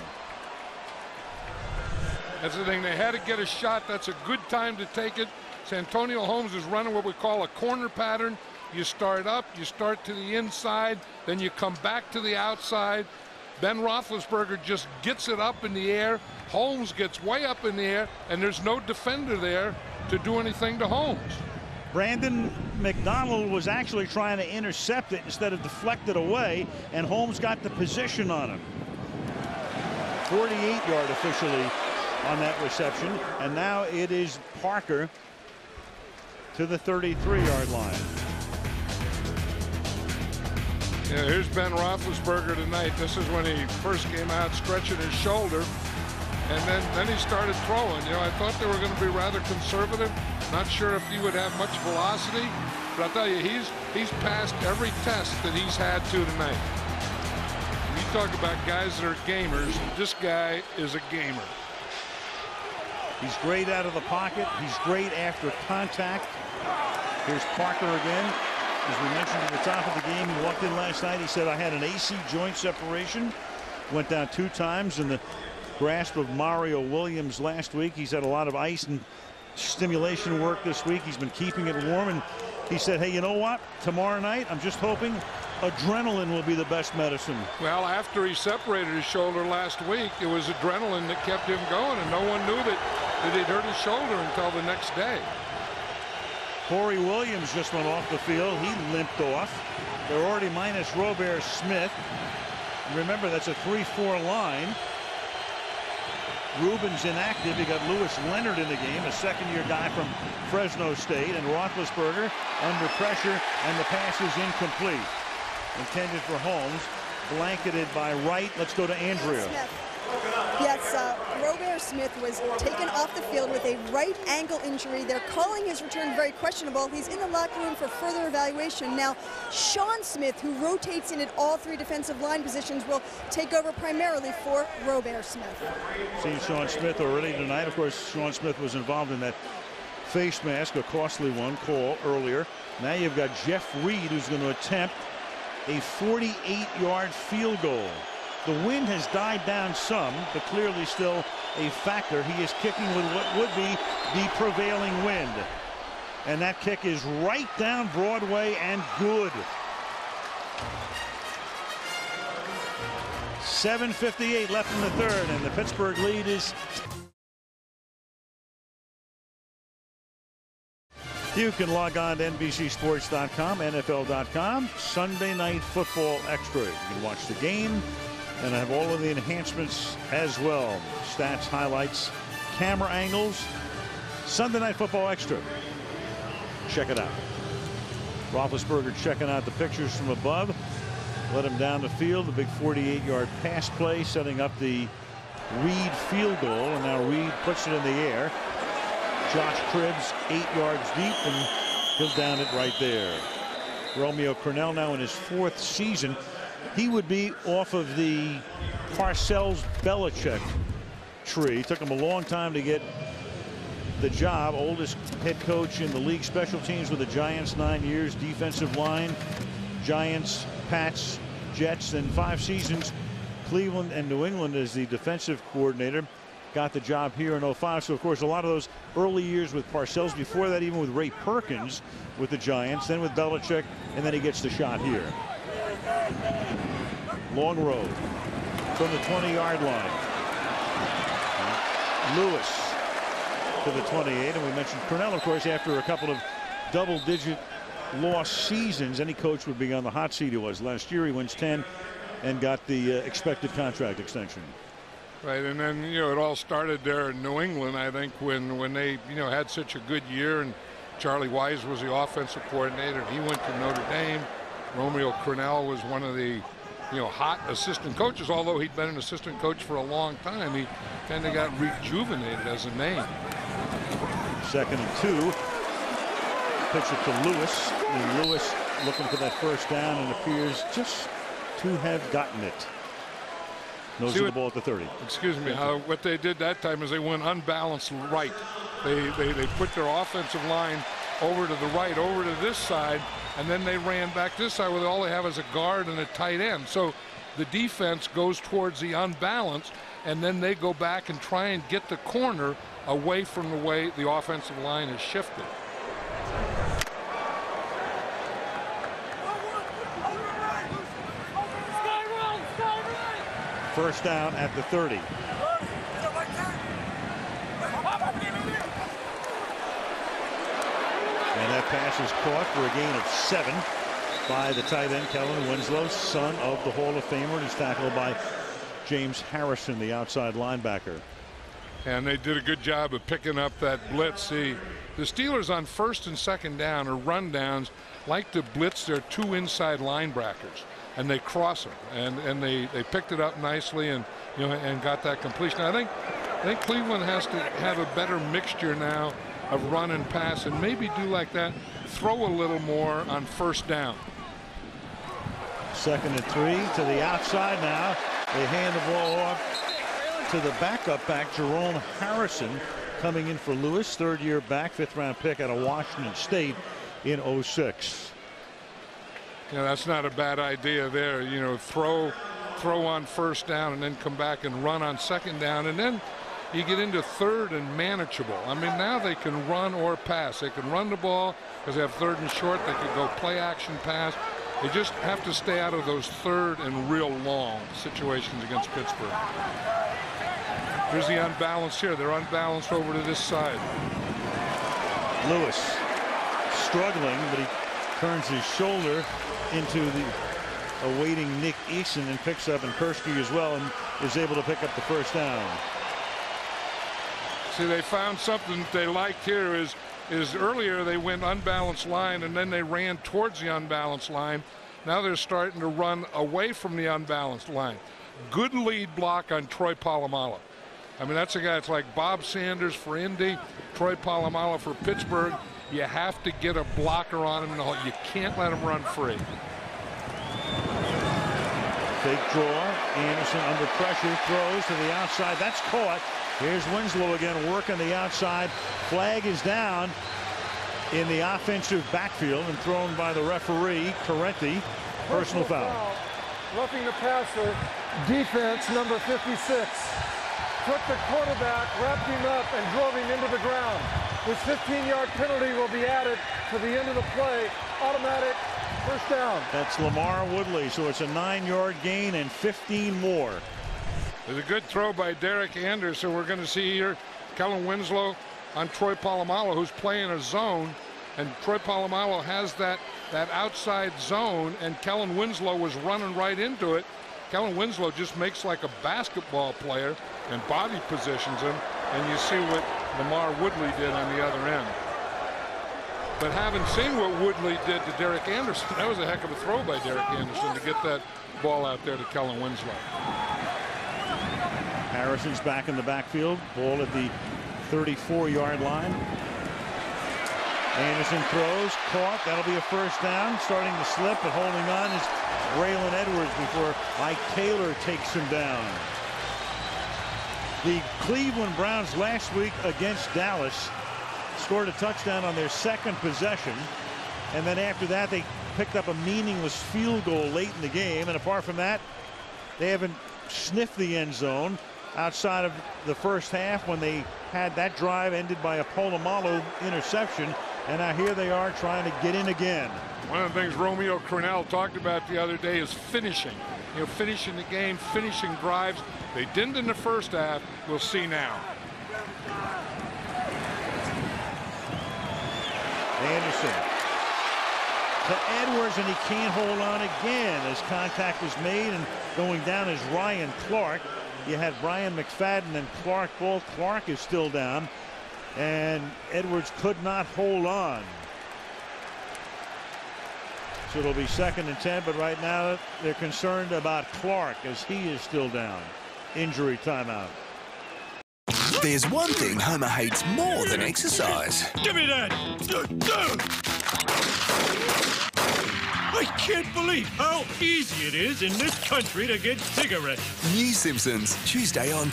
[SPEAKER 6] That's the thing. They had to get a shot. That's a good time to take it. Santonio Holmes is running what we call a corner pattern. You start up, you start to the inside, then you come back to the outside. Ben Roethlisberger just gets it up in the air. Holmes gets way up in the air, and there's no defender there to do anything to Holmes.
[SPEAKER 1] Brandon McDonald was actually trying to intercept it instead of deflect it away, and Holmes got the position on him. 48-yard officially on that reception, and now it is Parker to the 33-yard line.
[SPEAKER 6] Yeah, here's Ben Roethlisberger tonight. This is when he first came out stretching his shoulder, and then he started throwing. You know, I thought they were going to be rather conservative. Not sure if he would have much velocity, but I'll tell you, he's passed every test that he's had to tonight. When you talk about guys that are gamers, this guy is a gamer.
[SPEAKER 1] He's great out of the pocket. He's great after contact. Here's Parker again. As we mentioned at the top of the game, he walked in last night. He said, I had an AC joint separation. Went down 2 times in the grasp of Mario Williams last week. He's had a lot of ice and stimulation work this week. He's been keeping it warm, and he said, hey, you know what? Tomorrow night, I'm just hoping adrenaline will be the best medicine.
[SPEAKER 6] Well, after he separated his shoulder last week, it was adrenaline that kept him going, and no one knew that he'd hurt his shoulder until the next day.
[SPEAKER 1] Corey Williams just went off the field. He limped off. They're already minus Robert Smith. Remember, that's a 3-4 line. Rubin's inactive. You got Lewis Leonard in the game, a second-year guy from Fresno State, and Roethlisberger under pressure, and the pass is incomplete. Intended for Holmes, blanketed by Wright. Let's go to Andrea.
[SPEAKER 8] Yes, Robert Smith was taken off the field with a right ankle injury. They're calling his return very questionable. He's in the locker room for further evaluation. Now, Sean Smith, who rotates in at all 3 defensive line positions, will take over primarily for Robert Smith.
[SPEAKER 1] Seen Sean Smith already tonight. Of course, Sean Smith was involved in that face mask, a costly one, call earlier. Now you've got Jeff Reed, who's going to attempt a 48-yard field goal. The wind has died down some, but clearly still a factor. He is kicking with what would be the prevailing wind. And that kick is right down Broadway and good. 7:58 left in the third, and the Pittsburgh lead is... You can log on to NBCSports.com, NFL.com. Sunday Night Football Extra. You can watch the game and have all of the enhancements as well. Stats, highlights, camera angles. Sunday Night Football Extra. Check it out. Roethlisberger checking out the pictures from above. Let him down the field. The big 48-yard pass play, setting up the Reed field goal. And now Reed puts it in the air. Josh Cribbs 8 yards deep, and he'll down it right there. Romeo Crennel now in his 4th season. He would be off of the Parcells-Belichick tree. It took him a long time to get the job. Oldest head coach in the league. Special teams with the Giants, 9 years. Defensive line, Giants, Pats, Jets, and 5 seasons. Cleveland and New England as the defensive coordinator. Got the job here in 05. So, of course, a lot of those early years with Parcells. Before that, even with Ray Perkins with the Giants. Then with Belichick, and then he gets the shot here. Long road from the 20-yard line. Lewis to the 28. And we mentioned Crennel, of course, after a couple of double-digit loss seasons. Any coach would be on the hot seat. He was last year. He wins 10 and got the expected contract extension.
[SPEAKER 6] Right, and then, you know, it all started there in New England, I think, when they, you know, had such a good year, and Charlie Wise was the offensive coordinator. He went to Notre Dame. Romeo Crennel was one of the, you know, hot assistant coaches, although he'd been an assistant coach for a long time. He kind of got rejuvenated as a name.
[SPEAKER 1] 2nd and 2. Pitch it to Lewis, and Lewis looking for that first down and appears just to have gotten it. Nose of the ball at the 30.
[SPEAKER 6] Excuse me. What they did that time is they went unbalanced right. They put their offensive line over to the right, over to this side, and then they ran back this side where all they have is a guard and a tight end. So the defense goes towards the unbalanced, and then they go back and try and get the corner away from the way the offensive line is shifted.
[SPEAKER 1] First down at the 30. And that pass is caught for a gain of 7 by the tight end, Kellen Winslow, son of the Hall of Famer. And he's tackled by James Harrison, the outside linebacker.
[SPEAKER 6] And they did a good job of picking up that blitz. See, the Steelers on first and second down or rundowns like to blitz their 2 inside linebackers, and they cross them, and they picked it up nicely, and and got that completion. I think Cleveland has to have a better mixture now of run and pass, and maybe do like that, throw a little more on first down.
[SPEAKER 1] 2nd and 3 to the outside now. They hand the ball off to the backup back, Jerome Harrison, coming in for Lewis, 3rd-year back, 5th-round pick out of Washington State in 06.
[SPEAKER 6] Yeah, that's not a bad idea there. Throw on first down and then come back and run on second down, and then you get into 3rd and manageable. I mean, now they can run or pass. They can run the ball because they have 3rd and short. They could go play action pass. They just have to stay out of those 3rd and real long situations against Pittsburgh. Here's the unbalanced here. They're unbalanced over to this side.
[SPEAKER 1] Lewis struggling, but he turns his shoulder into the awaiting Nick Eason and picks up, and Persky as well, and is able to pick up the first down.
[SPEAKER 6] See, they found something that they liked here is earlier they went unbalanced line and then they ran towards the unbalanced line. Now they're starting to run away from the unbalanced line. Good lead block on Troy Polamalu. I mean, that's a guy that's like Bob Sanders for Indy, Troy Polamalu for Pittsburgh. You have to get a blocker on him. You can't let him run free.
[SPEAKER 1] Fake draw. Anderson under pressure, throws to the outside. That's caught. Here's Winslow again working the outside. Flag is down in the offensive backfield and thrown by the referee, Correnti. Personal foul.
[SPEAKER 19] Roughing the passer. Defense number 56. Took the quarterback, wrapped him up, and drove him into the ground. This 15-yard penalty will be added to the end of the play. Automatic first down.
[SPEAKER 1] That's Lamar Woodley, so it's a 9-yard gain and 15 more.
[SPEAKER 6] There's a good throw by Derek Anderson. We're going to see here Kellen Winslow on Troy Polamalu, who's playing a zone, and Troy Polamalu has that outside zone, and Kellen Winslow was running right into it. Kellen Winslow just makes like a basketball player and body positions him, and you see what Lamar Woodley did on the other end. But having seen what Woodley did to Derek Anderson, that was a heck of a throw by Derek Anderson to get that ball out there to Kellen Winslow.
[SPEAKER 1] Harrison's back in the backfield. Ball at the 34-yard line. Anderson throws, caught. That'll be a first down. Starting to slip, but holding on is Braylon Edwards before Mike Taylor takes him down. The Cleveland Browns last week against Dallas scored a touchdown on their 2nd possession, and then after that they picked up a meaningless field goal late in the game, and apart from that they haven't sniffed the end zone outside of the first half when they had that drive ended by a Polamalu interception, and now here they are trying to get in again.
[SPEAKER 6] One of the things Romeo Crennel talked about the other day is finishing. Finishing the game, finishing drives. They didn't in the first half. We'll see now.
[SPEAKER 1] Anderson to Edwards, and he can't hold on again as contact was made, and going down is Ryan Clark. You had Brian McFadden and Clark both. Clark is still down, and Edwards could not hold on. So it'll be 2nd and 10, but right now they're concerned about Clark as he is still down. Injury timeout.
[SPEAKER 22] There's one thing Homer hates more than exercise.
[SPEAKER 2] Give me that! I can't believe how easy it is in this country to get cigarettes.
[SPEAKER 22] New Simpsons, Tuesday on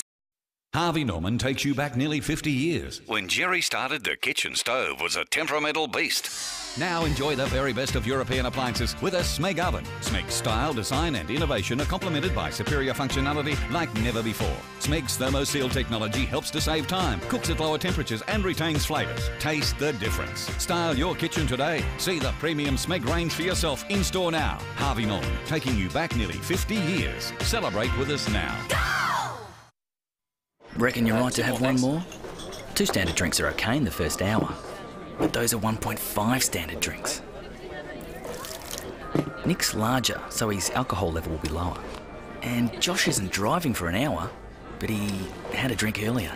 [SPEAKER 3] Harvey Norman takes you back nearly 50 years. When Jerry started, the kitchen stove was a temperamental beast. Now enjoy the very best of European appliances with a Smeg oven. Smeg's style, design and innovation are complemented by superior functionality like never before. Smeg's ThermoSeal technology helps to save time, cooks at lower temperatures and retains flavours. Taste the difference. Style your kitchen today. See the premium Smeg range for yourself in store now. Harvey Norman, taking you back nearly 50 years. Celebrate with us now.
[SPEAKER 4] Reckon you're right to have one more? 2 standard drinks are okay in the first hour, but those are 1.5 standard drinks. Nick's larger, so his alcohol level will be lower. And Josh isn't driving for an hour, but he had a drink earlier.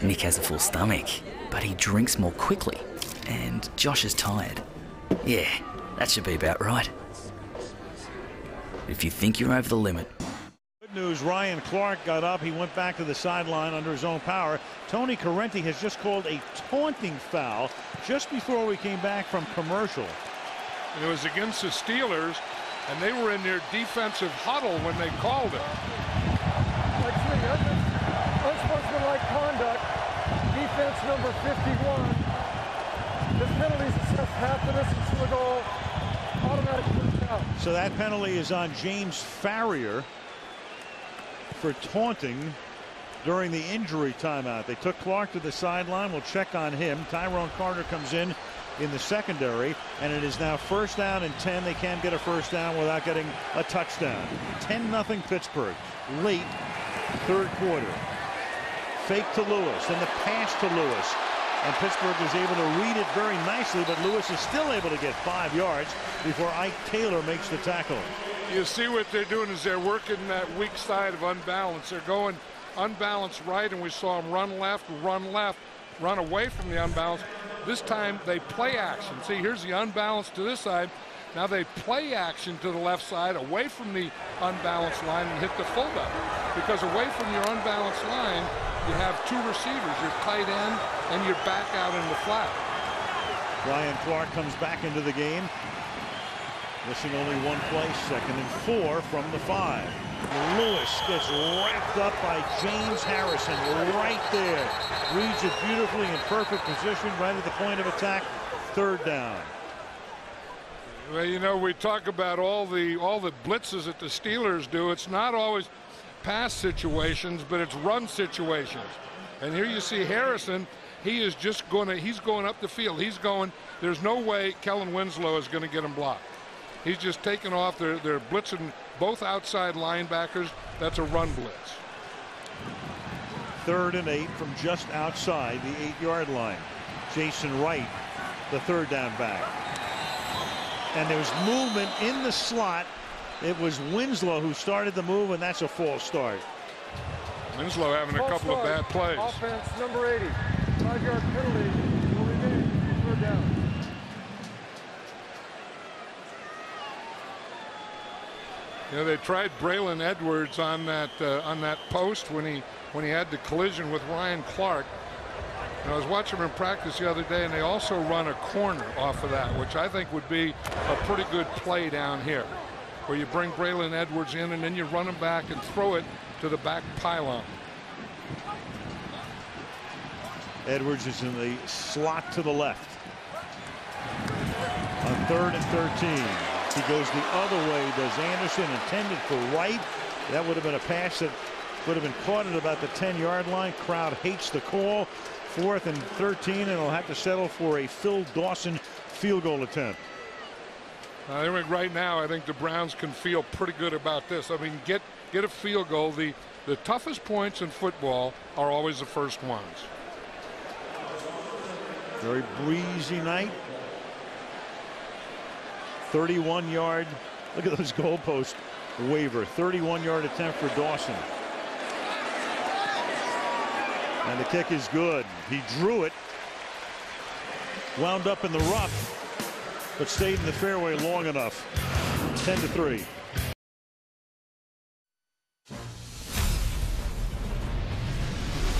[SPEAKER 4] Nick has a full stomach, but he drinks more quickly, and Josh is tired. Yeah, that should be about right. If you think you're over the limit,
[SPEAKER 1] news, Ryan Clark got up. He went back to the sideline under his own power. Tony Correnti has just called a taunting foul just before we came back from commercial.
[SPEAKER 6] And it was against the Steelers, and they were in their defensive huddle when they called it.
[SPEAKER 19] Unsportsmanlike conduct, defense number 51. This penalty is assessed half the distance to the goal, automatic first out.
[SPEAKER 1] So that penalty is on James Farrier for taunting during the injury timeout. They took Clark to the sideline. We'll check on him. Tyrone Carter comes in the secondary, and it is now 1st down and 10. They can't get a 1st down without getting a touchdown. 10-0 Pittsburgh. Late 3rd quarter. Fake to Lewis, then the pass to Lewis. And Pittsburgh is able to read it very nicely, but Lewis is still able to get 5 yards before Ike Taylor makes the tackle.
[SPEAKER 6] You see what they're doing is they're working that weak side of unbalance. They're going unbalanced right, and we saw them run left, run away from the unbalance. This time they play action. See, here's the unbalance to this side. Now they play action to the left side, away from the unbalanced line, and hit the fullback. Because away from your unbalanced line, you have 2 receivers, your tight end and your back out in the flat.
[SPEAKER 1] Ryan Clark comes back into the game. Missing only 1 play, 2nd and 4 from the 5. Lewis gets wrapped up by James Harrison right there. Reads it beautifully in perfect position right at the point of attack. 3rd down.
[SPEAKER 6] Well, you know, we talk about all the blitzes that the Steelers do. It's not always pass situations, but it's run situations. And here you see Harrison. He's going up the field. There's no way Kellen Winslow is going to get him blocked. He's just taken off. They're blitzing both outside linebackers. That's a run blitz.
[SPEAKER 1] 3rd and 8 from just outside the 8-yard line. Jason Wright, the 3rd down back. And there was movement in the slot. It was Winslow who started the move, and that's a false start.
[SPEAKER 6] Winslow having a couple of bad plays.
[SPEAKER 19] Offense number 80. 5-yard penalty will remain. 3rd down.
[SPEAKER 6] You know, they tried Braylon Edwards on that post when he had the collision with Ryan Clark. And I was watching him in practice the other day, and they also run a corner off of that, which I think would be a pretty good play down here, where you bring Braylon Edwards in and then you run him back and throw it to the back pylon.
[SPEAKER 1] Edwards is in the slot to the left. On 3rd and 13. He goes the other way, does Anderson, intended for Wright. That would have been a pass that would have been caught at about the 10-yard line. Crowd hates the call. 4th and 13, and he'll have to settle for a Phil Dawson field goal attempt.
[SPEAKER 6] I think right now, I think the Browns can feel pretty good about this. I mean, get a field goal. The toughest points in football are always the first ones.
[SPEAKER 1] Very breezy night. 31-yard. Look at those goalpost waiver. 31-yard attempt for Dawson. And the kick is good. He drew it. Wound up in the rough, but stayed in the fairway long enough. 10-3.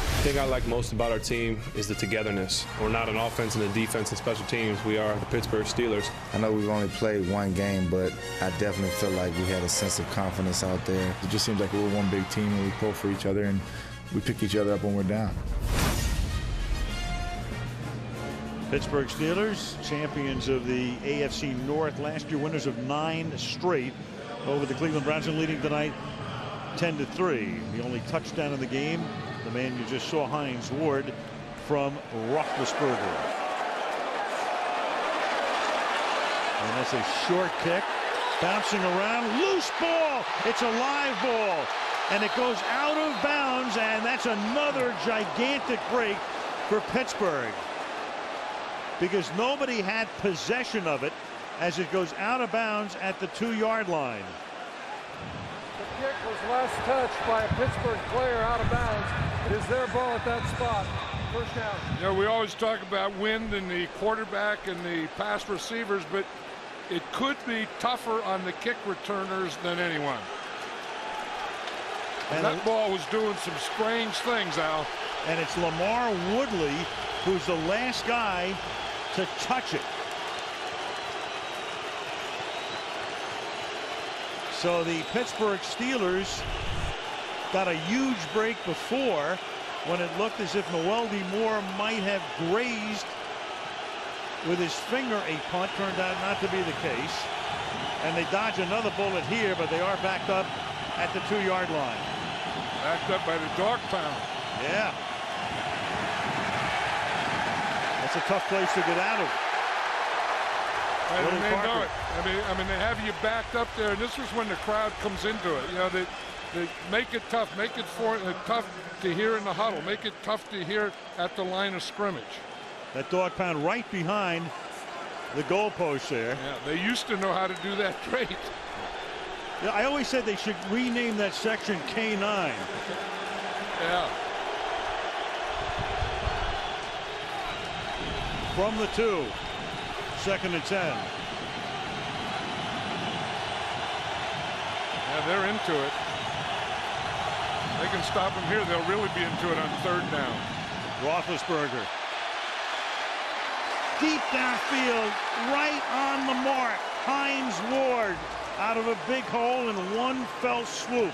[SPEAKER 18] The thing I like most about our team is the togetherness. We're not an offense and a defense and special teams. We are the Pittsburgh Steelers.
[SPEAKER 11] I know we've only played 1 game, but I definitely feel like we had a sense of confidence out there.
[SPEAKER 17] It just seems like we're one big team and we pull for each other, and we pick each other up when we're down.
[SPEAKER 1] Pittsburgh Steelers, champions of the AFC North last year, winners of 9 straight over the Cleveland Browns, and leading tonight 10-3. The only touchdown in the game, the man you just saw, Hines Ward, from Roethlisberger. And that's a short kick, bouncing around, loose ball. It's a live ball, and it goes out of bounds, and that's another gigantic break for Pittsburgh, because nobody had possession of it as it goes out of bounds at the 2-yard line.
[SPEAKER 19] The kick was last touched by a Pittsburgh player out of bounds. It is their ball at that spot. First down.
[SPEAKER 6] You know, we always talk about wind and the quarterback and the pass receivers, but it could be tougher on the kick returners than anyone. And that ball was doing some strange things, Al.
[SPEAKER 1] And it's Lamar Woodley who's the last guy to touch it. So the Pittsburgh Steelers got a huge break before, when it looked as if Noeldi Moore might have grazed with his finger a punt. Turned out not to be the case, and they dodge another bullet here, but they are backed up at the 2-yard line.
[SPEAKER 6] Backed up by the dog pound.
[SPEAKER 1] Yeah. That's a tough place to get out of.
[SPEAKER 6] And they know it. I mean, they have you backed up there, and this was when the crowd comes into it. You know, they make it tough, make it tough to hear in the huddle, make it tough to hear at the line of scrimmage.
[SPEAKER 1] That dog pound right behind the goalpost there.
[SPEAKER 6] Yeah, they used to know how to do that great.
[SPEAKER 1] Yeah, I always said they should rename that section K9.
[SPEAKER 6] Yeah.
[SPEAKER 1] From the 2, 2nd and 10.
[SPEAKER 6] Yeah, they're into it. They can stop them here. They'll really be into it on 3rd down.
[SPEAKER 1] Roethlisberger. Deep downfield, right on the mark. Hines Ward out of a big hole in one fell swoop.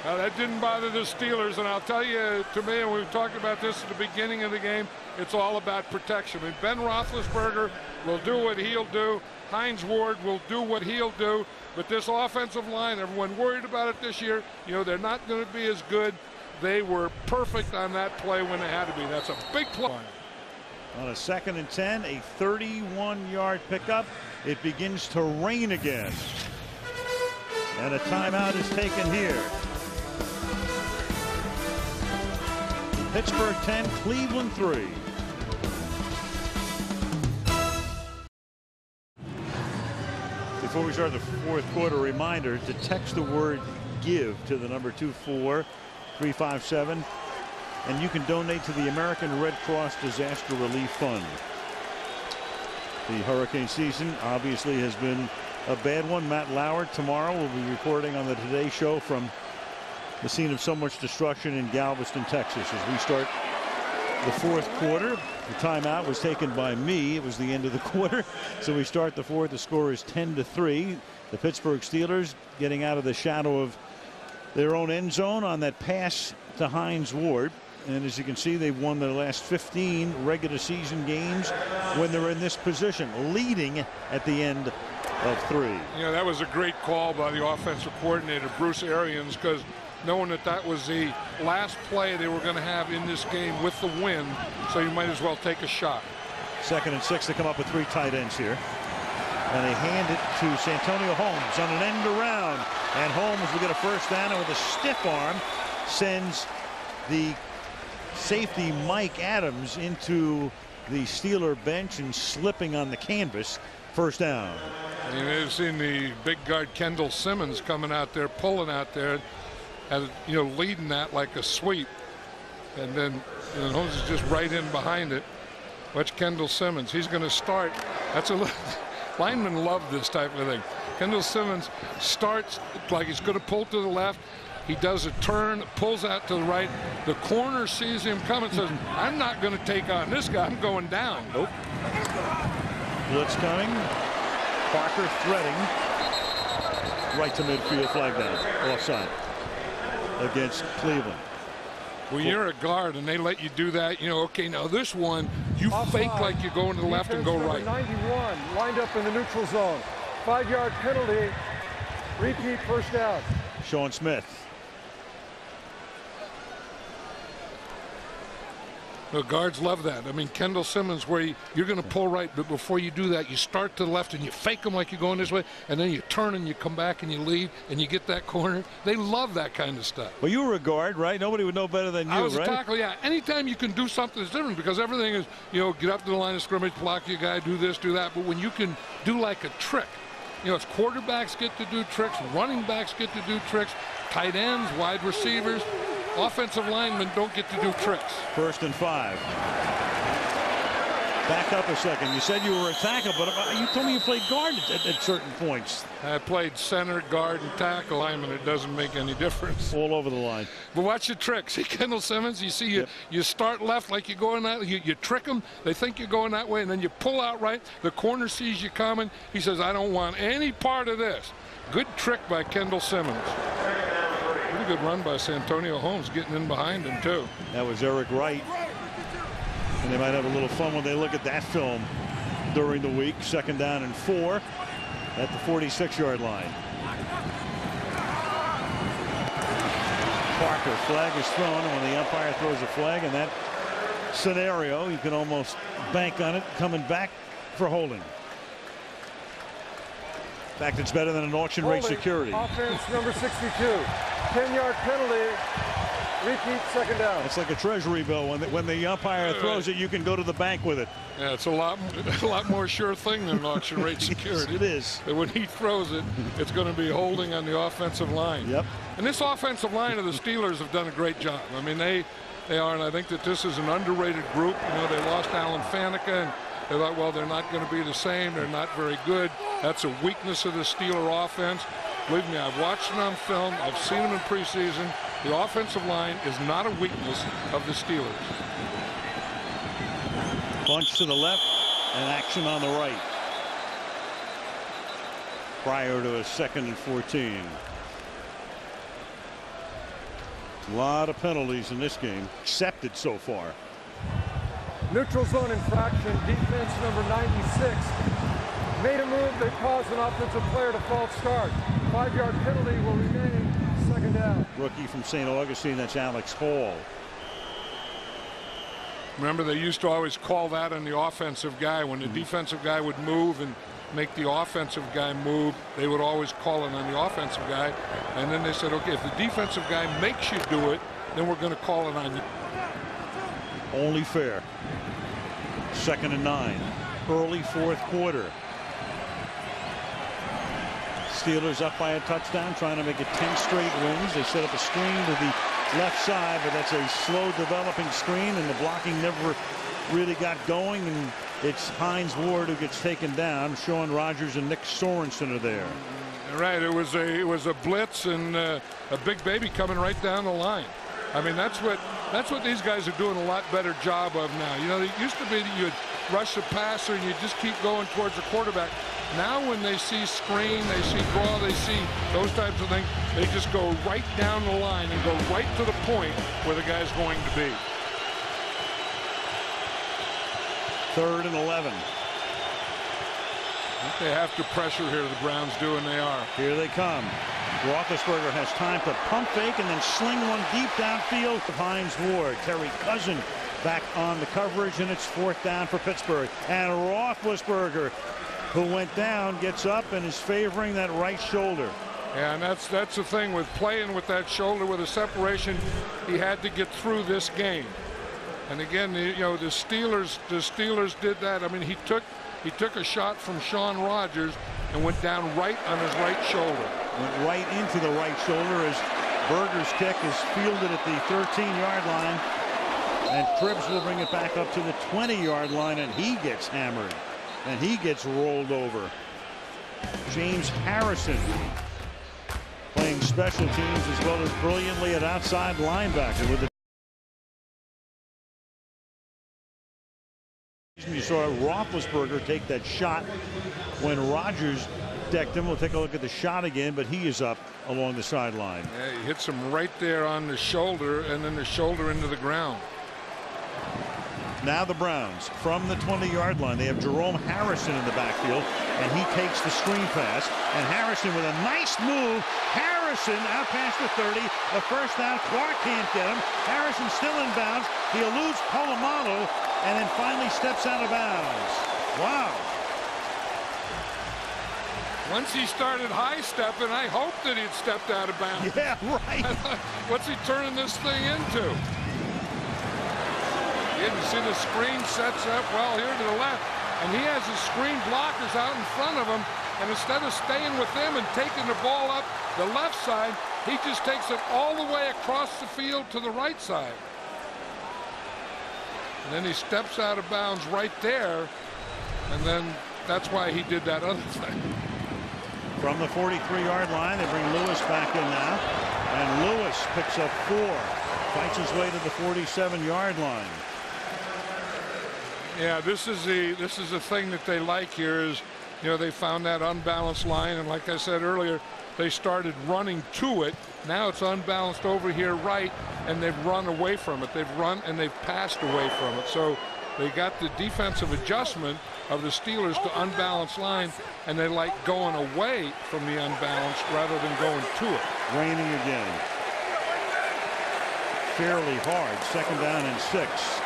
[SPEAKER 6] Now, that didn't bother the Steelers, and I'll tell you, to me, and we've talked about this at the beginning of the game, it's all about protection. I mean, Ben Roethlisberger will do what he'll do. Hines Ward will do what he'll do. But this offensive line, everyone worried about it this year. You know, they're not going to be as good. They were perfect on that play when they had to be. That's a big play.
[SPEAKER 1] On a 2nd and 10, a 31-yard pickup. It begins to rain again. And a timeout is taken here. Pittsburgh 10, Cleveland 3. Before we start the 4th quarter, reminder to text the word GIVE to the number 24357, and you can donate to the American Red Cross Disaster Relief Fund. The hurricane season obviously has been a bad one. Matt Lauer tomorrow will be reporting on the Today Show from the scene of so much destruction in Galveston, Texas, as we start the 4th quarter. The timeout was taken by me. It was the end of the quarter, so we start the 4th. The score is 10-3. The Pittsburgh Steelers getting out of the shadow of their own end zone on that pass to Hines Ward. And as you can see, they've won their last 15 regular season games when they're in this position, leading at the end of 3.
[SPEAKER 6] Yeah, that was a great call by the offensive coordinator, Bruce Arians, because knowing that that was the last play they were going to have in this game with the win, so you might as well take a shot.
[SPEAKER 1] 2nd and 6. They come up with 3 tight ends here, and they hand it to Santonio Holmes on an end around, and Holmes will get a 1st down, and with a stiff arm sends the safety Mike Adams into the Steeler bench and slipping on the canvas. 1st down.
[SPEAKER 6] And you've seen the big guard Kendall Simmons coming out there, pulling out there, and, you know, leading that like a sweep. And then Holmes is just right in behind it. Watch Kendall Simmons. He's going to start. That's a linemen love this type of thing. Kendall Simmons starts like he's going to pull to the left. He does a turn, pulls out to the right. The corner sees him coming, says, I'm not going to take on this guy. I'm going down.
[SPEAKER 1] Nope. Blitz coming. Parker threading right to midfield, flag down. Offside against Cleveland.
[SPEAKER 6] When you're a guard and they let you do that, you know, okay, now this one, you fake like you're going to the left and go right.
[SPEAKER 19] 91 lined up in the neutral zone. 5-yard penalty. Repeat first down.
[SPEAKER 1] Sean Smith.
[SPEAKER 6] The guards love that. I mean, Kendall Simmons, where you're going to pull right, but before you do that, you start to the left and you fake them like you're going this way, and then you turn and you come back and you lead and you get that corner. They love that kind of stuff.
[SPEAKER 1] Well, you were a guard, right? Nobody would know better than you,
[SPEAKER 6] I was
[SPEAKER 1] right?
[SPEAKER 6] a tackle, yeah. Anytime you can do something that's different, because everything is, you know, get up to the line of scrimmage, block your guy, do this, do that. But when you can do like a trick, you know, it's quarterbacks get to do tricks, running backs get to do tricks, tight ends, wide receivers. Offensive linemen don't get to do tricks.
[SPEAKER 1] 1st and 5. Back up a second. You said you were a tackle, but you told me you played guard at certain points.
[SPEAKER 6] I played center, guard, and tackle. Lineman, it doesn't make any difference.
[SPEAKER 1] All over the line.
[SPEAKER 6] But watch the tricks. See Kendall Simmons, you see you start left like you're going that, you trick them. They think you're going that way, and then you pull out right. The corner sees you coming. He says, I don't want any part of this. Good trick by Kendall Simmons. Pretty good run by Santonio Holmes, getting in behind him, too.
[SPEAKER 1] That was Eric Wright. And they might have a little fun when they look at that film during the week. 2nd down and 4 at the 46-yard line. Parker, flag is thrown, and when the umpire throws a flag in that scenario, you can almost bank on it coming back for holding. In fact, it's better than an auction rate security.
[SPEAKER 19] Offense number 62. 10-yard penalty. Repeat 2nd down.
[SPEAKER 1] It's like a treasury bill. When the umpire throws it, you can go to the bank with it.
[SPEAKER 6] Yeah, it's a lot more sure thing than an auction rate security.
[SPEAKER 1] It is.
[SPEAKER 6] But when he throws it, it's going to be holding on the offensive line.
[SPEAKER 1] Yep.
[SPEAKER 6] And this offensive line of the Steelers have done a great job. I mean, they are, and I think that this is an underrated group. You know, they lost Alan Faneca, and they thought, well, they're not going to be the same. They're not very good. That's a weakness of the Steeler offense. Believe me, I've watched them on film. I've seen them in preseason. The offensive line is not a weakness of the Steelers.
[SPEAKER 1] Bunch to the left and action on the right. Prior to a 2nd and 14. A lot of penalties in this game, accepted so far.
[SPEAKER 19] Neutral zone infraction. Defense number 96 made a move that caused an offensive player to false start. 5-yard penalty will remain. 2nd down.
[SPEAKER 1] Rookie from St. Augustine, that's Alex Hall.
[SPEAKER 6] Remember, they used to always call that on the offensive guy. When the defensive guy would move and make the offensive guy move, they would always call it on the offensive guy. And then they said, okay, if the defensive guy makes you do it, then we're going to call it on you.
[SPEAKER 1] Only fair. 2nd and 9. Early 4th quarter. Steelers up by a touchdown, trying to make it 10 straight wins. They set up a screen to the left side, but that's a slow developing screen, and the blocking never really got going, and it's Hines Ward who gets taken down. Sean Rogers and Nick Sorensen are there.
[SPEAKER 6] Right, it was a blitz and a big baby coming right down the line. I mean, that's what these guys are doing a lot better job of now. You know, it used to be that you'd rush the passer and you just keep going towards the quarterback. Now when they see screen, they see draw, they see those types of things, they just go right down the line and go right to the point where the guy's going to be.
[SPEAKER 1] 3rd and 11.
[SPEAKER 6] They have to pressure here, the Browns do, and they are.
[SPEAKER 1] Here they come. Roethlisberger has time to pump fake and then sling one deep downfield to Hines Ward. Terry Cousin back on the coverage, and it's 4th down for Pittsburgh. And Roethlisberger, who went down, gets up and is favoring that right shoulder.
[SPEAKER 6] Yeah, and that's the thing with playing with that shoulder with a separation. He had to get through this game. And again, you know, the Steelers did that. I mean, he took a shot from Sean Rogers and went down right on his right shoulder.
[SPEAKER 1] Went right into the right shoulder as Berger's kick is fielded at the 13-yard line. And Cribbs will bring it back up to the 20-yard line, and he gets hammered. And he gets rolled over. James Harrison playing special teams as well as brilliantly at outside linebacker with the. You saw Roethlisberger take that shot when Rodgers decked him. We'll take a look at the shot again, but he is up along the sideline.
[SPEAKER 6] Yeah, he hits him right there on the shoulder, and then the shoulder into the ground.
[SPEAKER 1] Now the Browns from the 20-yard line. They have Jerome Harrison in the backfield, and he takes the screen pass. And Harrison with a nice move. Harrison out past the 30. The first down. Clark can't get him. Harrison still in bounds. He eludes Polamalu and then finally steps out of bounds. Wow.
[SPEAKER 6] Once he started high-stepping, I hoped that he'd stepped out of bounds.
[SPEAKER 1] Yeah, right.
[SPEAKER 6] What's he turning this thing into? You see the screen sets up well here to the left, and he has his screen blockers out in front of him, and instead of staying with them and taking the ball up the left side, he just takes it all the way across the field to the right side. And then he steps out of bounds right there, and then that's why he did that other thing.
[SPEAKER 1] From the 43-yard line, they bring Lewis back in now, and Lewis picks up 4, fights his way to the 47-yard line.
[SPEAKER 6] Yeah, this is the thing that they like here is, you know, they found that unbalanced line, and like I said earlier, they started running to it. Now it's unbalanced over here right, and they've run away from it. They've run and they've passed away from it. So they got the defensive adjustment of the Steelers to unbalanced line, and they like going away from the unbalanced rather than going to it.
[SPEAKER 1] Raining again. Fairly hard. 2nd down and 6.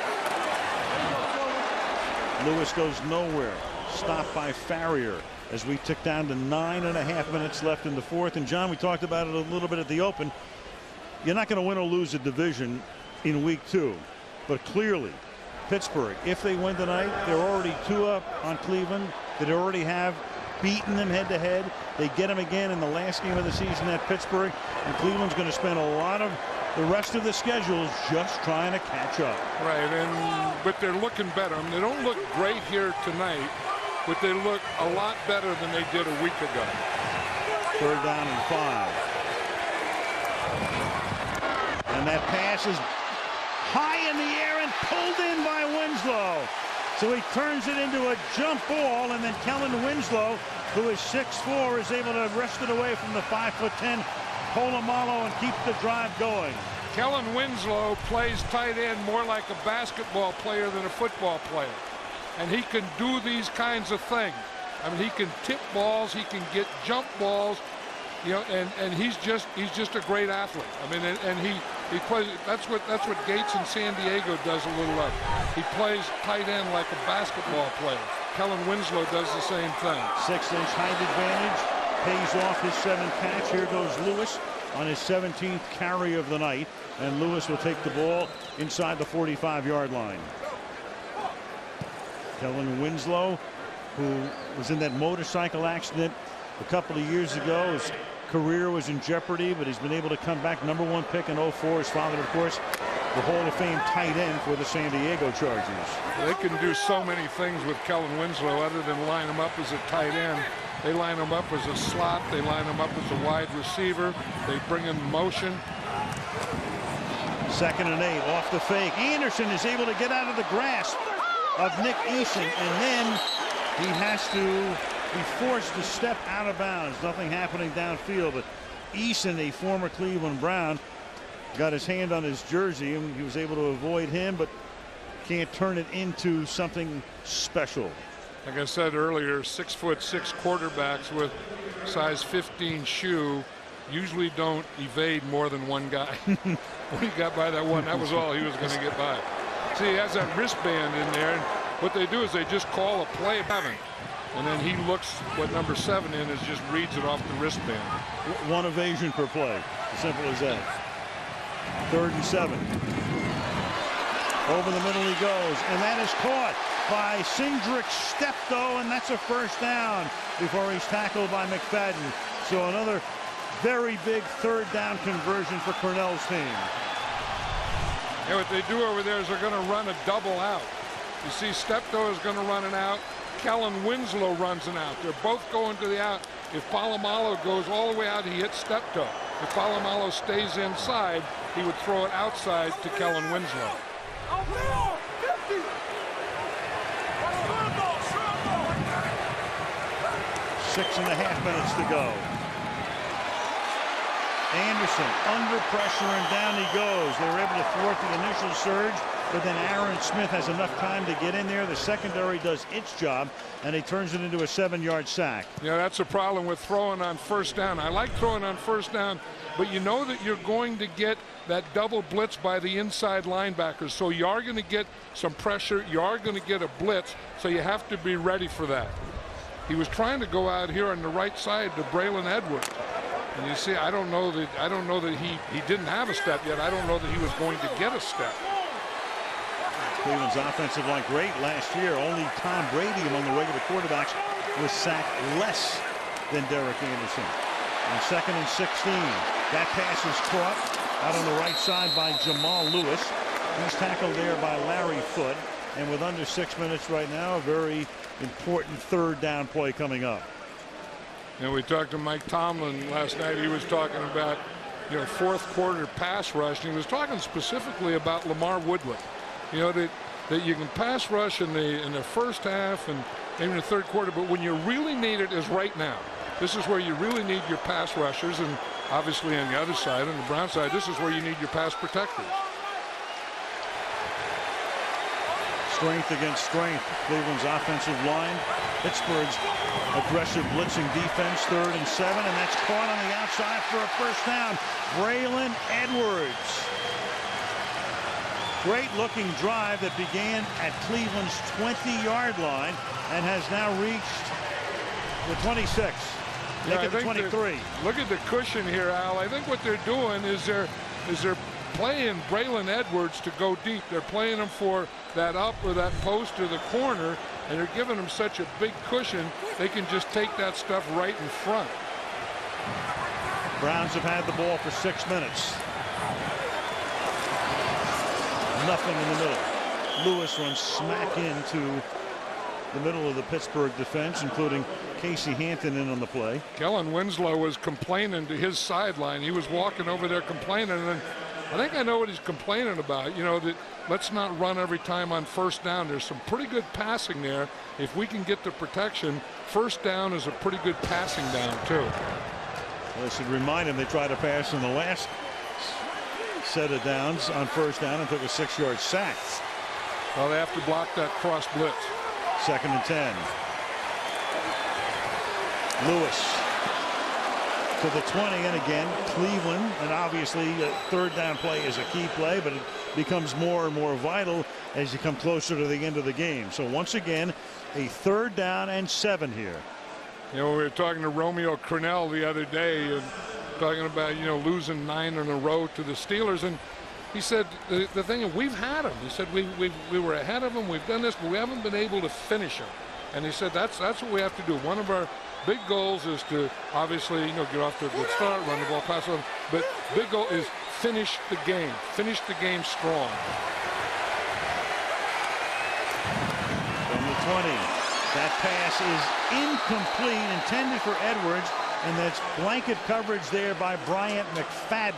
[SPEAKER 1] Lewis goes nowhere. Stopped by Farrier as we tick down to 9.5 minutes left in the 4th. And John, we talked about it a little bit at the open. You're not going to win or lose a division in week 2, but clearly Pittsburgh, if they win tonight, they're already 2 up on Cleveland. They already have beaten them head to head. They get them again in the last game of the season at Pittsburgh, and Cleveland's going to spend a lot of the rest of the schedule just trying to catch up.
[SPEAKER 6] Right, but they're looking better. I mean, they don't look great here tonight, but they look a lot better than they did a week ago.
[SPEAKER 1] 3rd down and 5. And that pass is high in the air and pulled in by Winslow. So he turns it into a jump ball, and then Kellen Winslow, who is 6'4", is able to wrest it away from the 5'10" Polamalu and keep the drive going.
[SPEAKER 6] Kellen Winslow plays tight end more like a basketball player than a football player. And he can do these kinds of things. I mean, he can tip balls, he can get jump balls, you know, and he's just a great athlete. I mean, and he plays, that's what Gates in San Diego does a little of. He plays tight end like a basketball player. Kellen Winslow does the same thing.
[SPEAKER 1] 6-inch height advantage. Pays off his 7th catch. Here goes Lewis on his 17th carry of the night, and Lewis will take the ball inside the 45-yard line. Kellen Winslow, who was in that motorcycle accident a couple of years ago. His career was in jeopardy, but he's been able to come back. #1 pick in 04. His father, of course, the Hall of Fame tight end for the San Diego Chargers.
[SPEAKER 6] They can do so many things with Kellen Winslow other than line him up as a tight end. They line him up as a slot. They line him up as a wide receiver. They bring him motion.
[SPEAKER 1] 2nd and 8 off the fake. Anderson is able to get out of the grasp of Nick Eason, and then he has to be forced to step out of bounds. Nothing happening downfield, but Eason, a former Cleveland Brown, got his hand on his jersey, and he was able to avoid him, but can't turn it into something special.
[SPEAKER 6] Like I said earlier, 6'6" quarterbacks with size 15 shoe usually don't evade more than one guy. When he got by that one, that was all he was going to get by. See, he has that wristband in there, and what they do is they just call a play 7, and then he looks what number 7 is, just reads it off the wristband.
[SPEAKER 1] 1 evasion per play. As simple as that. 3rd and 7. Over the middle he goes, and that is caught by Cindric Steptoe, and that's a 1st down before he's tackled by McFadden. So another very big 3rd down conversion for Cornell's team.
[SPEAKER 6] Yeah, what they do over there is they're going to run a double out. You see Steptoe is going to run an out. Kellen Winslow runs an out. They're both going to the out. If Polamalu goes all the way out, he hits Steptoe. If Polamalu stays inside, he would throw it outside to Kellen Winslow.
[SPEAKER 1] 6.5 minutes to go. Anderson under pressure, and down he goes. They were able to thwart the initial surge, but then Aaron Smith has enough time to get in there. The secondary does its job, and he turns it into a 7-yard sack.
[SPEAKER 6] Yeah, that's a problem with throwing on first down. I like throwing on first down, but you know that you're going to get that double blitz by the inside linebackers. So you are going to get some pressure. You are going to get a blitz, so you have to be ready for that. He was trying to go out here on the right side to Braylon Edwards. And you see, I don't know that he didn't have a step yet. I don't know that he was going to get a step.
[SPEAKER 1] Cleveland's offensive line great last year. Only Tom Brady among the regular quarterbacks was sacked less than Derek Anderson. On 2nd and 16, that pass is caught out on the right side by Jamal Lewis. He's tackled there by Larry Foote. And with under 6 minutes right now, a very important 3rd down play coming up.
[SPEAKER 6] And we talked to Mike Tomlin last night. He was talking about, 4th quarter pass rush. And he was talking specifically about LaMarr Woodley. That you can pass rush in the first half and maybe in the 3rd quarter, but when you really need it is right now. This is where you really need your pass rushers, and obviously on the other side, on the Brown side, this is where you need your pass protectors.
[SPEAKER 1] Strength against strength. Cleveland's offensive line. Pittsburgh's aggressive blitzing defense. 3rd and 7, and that's caught on the outside for a first down. Braylon Edwards. Great looking drive that began at Cleveland's 20-yard line and has now reached the 26. Look at the 23.
[SPEAKER 6] Look at the cushion here, Al. I think what they're doing is they're playing Braylon Edwards to go deep. They're playing him for that up or that post or the corner, and they're giving him such a big cushion they can just take that stuff right in front.
[SPEAKER 1] Browns have had the ball for 6 minutes. Nothing in the middle. Lewis runs smack into the middle of the Pittsburgh defense, including Casey Hampton in on the play.
[SPEAKER 6] Kellen Winslow was complaining to his sideline. He was walking over there complaining, and I think I know what he's complaining about. That let's not run every time on first down. There's some pretty good passing there. If we can get the protection, first down is a pretty good passing down too.
[SPEAKER 1] Well, I should remind him they tried to pass in the last set of downs on first down and took a 6-yard sack.
[SPEAKER 6] Well, they have to block that cross blitz.
[SPEAKER 1] 2nd and 10. Lewis to the 20, and again Cleveland, and obviously a 3rd down play is a key play, but it becomes more and more vital as you come closer to the end of the game. So once again, a 3rd down and 7 here.
[SPEAKER 6] We were talking to Romeo Crennel the other day and talking about losing 9 in a row to the Steelers, and he said the thing, we've had them. He said we were ahead of them, we've done this, but we haven't been able to finish them. And he said that's what we have to do. One of our big goals is to obviously get off to a good start, run the ball, pass on, but big goal is finish the game strong.
[SPEAKER 1] From the 20, that pass is incomplete, intended for Edwards, and that's blanket coverage there by Bryant McFadden,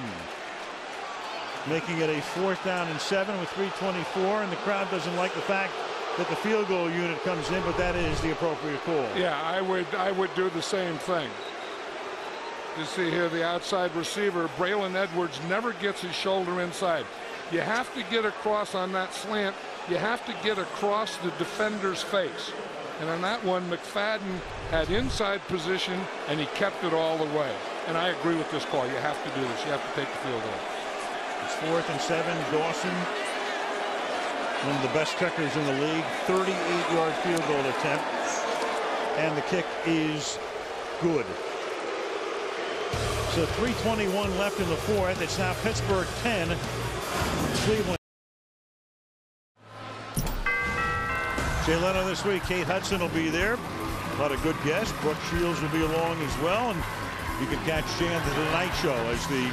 [SPEAKER 1] making it a 4th down and 7 with 3:24, and the crowd doesn't like the fact that the field goal unit comes in, but that is the appropriate call.
[SPEAKER 6] Yeah, I would do the same thing. You see here the outside receiver, Braylon Edwards, never gets his shoulder inside. You have to get across on that slant. You have to get across the defender's face. And on that one, McFadden had inside position, and he kept it all the way. And I agree with this call. You have to do this. You have to take the field goal.
[SPEAKER 1] It's 4th and 7. Dawson, one of the best kickers in the league, 38-yard field goal attempt, and the kick is good. So 3:21 left in the 4th. It's now Pittsburgh 10, Cleveland. Jay Leno this week. Kate Hudson will be there. A lot of good guests. Brooke Shields will be along as well, and you can catch Jay on the Tonight Show as the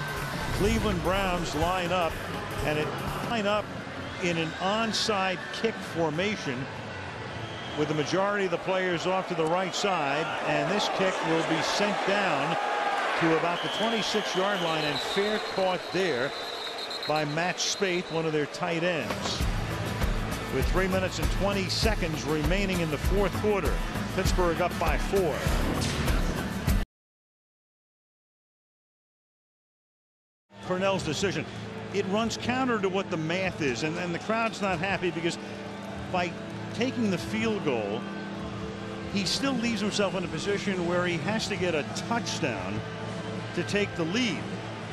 [SPEAKER 1] Cleveland Browns line up, and it line up in an onside kick formation with the majority of the players off to the right side, and this kick will be sent down to about the 26-yard line, and fair caught there by Matt Spaeth, one of their tight ends. With 3 minutes and 20 seconds remaining in the 4th quarter, Pittsburgh up by 4. Cornell's decision. It runs counter to what the math is, and the crowd's not happy because by taking the field goal, he still leaves himself in a position where he has to get a touchdown to take the lead.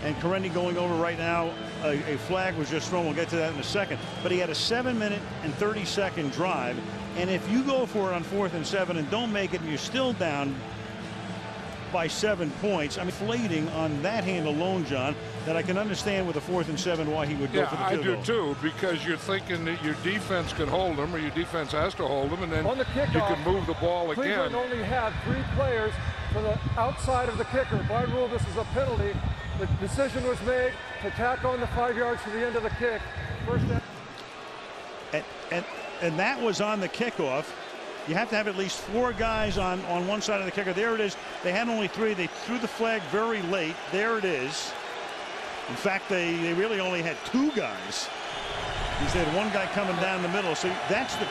[SPEAKER 1] And Correndi going over right now, a flag was just thrown. We'll get to that in a second. But he had a 7-minute and 30-second drive. And if you go for it on 4th and 7 and don't make it, and you're still down by 7 points, I'm inflating on that hand alone, John, that I can understand with a 4th and 7 why he would go for the field goal.
[SPEAKER 6] I do too, because you're thinking that your defense can hold him, or your defense has to hold him, and then
[SPEAKER 19] on the kickoff,
[SPEAKER 6] you can move the ball
[SPEAKER 19] Cleveland
[SPEAKER 6] again.
[SPEAKER 19] only had 3 players to the outside of the kicker. By rule, this is a penalty. The decision was made to tack on the 5 yards to the end of the kick. First down.
[SPEAKER 1] And that was on the kickoff. You have to have at least 4 guys on one side of the kicker. There it is. They had only 3. They threw the flag very late. There it is. In fact, they really only had 2 guys. They had 1 guy coming down the middle. So that's the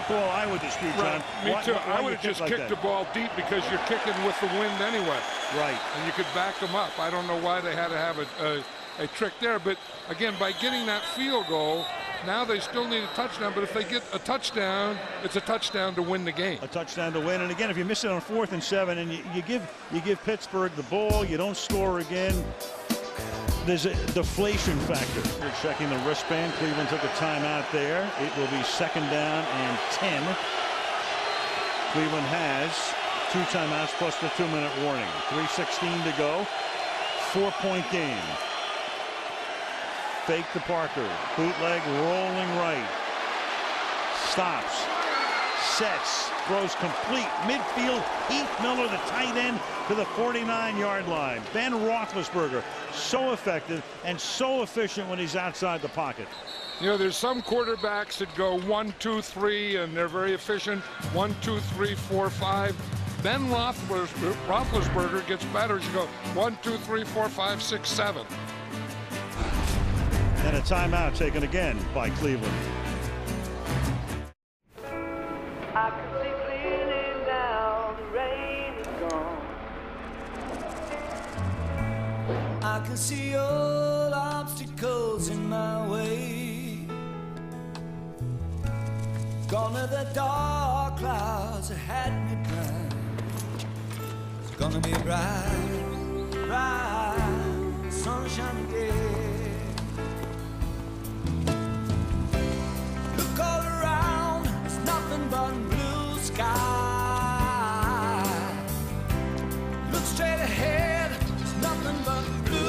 [SPEAKER 1] call I would dispute, John.
[SPEAKER 6] Right. Me too. I would have just kicked the ball deep because you're kicking with the wind anyway.
[SPEAKER 1] Right.
[SPEAKER 6] And you could back them up. I don't know why they had to have a trick there. But again, by getting that field goal, now they still need a touchdown. But if they get a touchdown, it's a touchdown to win the game.
[SPEAKER 1] A touchdown to win. And again, if you miss it on 4th and 7 and you give Pittsburgh the ball, you don't score again, there's a deflation factor. They're checking the wristband. Cleveland took a timeout there. It will be 2nd down and 10. Cleveland has 2 timeouts plus the 2-minute warning. 3:16 to go. 4-point game. Fake to Parker. Bootleg rolling right. Stops. Sets. Throws complete. Midfield. Heath Miller, the tight end, to the 49-yard line. Ben Roethlisberger, so effective and so efficient when he's outside the pocket.
[SPEAKER 6] You know, there's some quarterbacks that go 1, 2, 3, and they're very efficient. 1, 2, 3, 4, 5. Ben Roethlisberger gets better as you go 1, 2, 3, 4, 5, 6, 7.
[SPEAKER 1] And a timeout taken again by Cleveland.
[SPEAKER 5] I can see clearly now, the rain is gone. I can see all obstacles in my way. Gone are the dark clouds that had me blind. It's gonna be a bright, bright, sunshiny day. Look all around, it's nothing but blue sky. Look straight ahead, it's nothing but blue.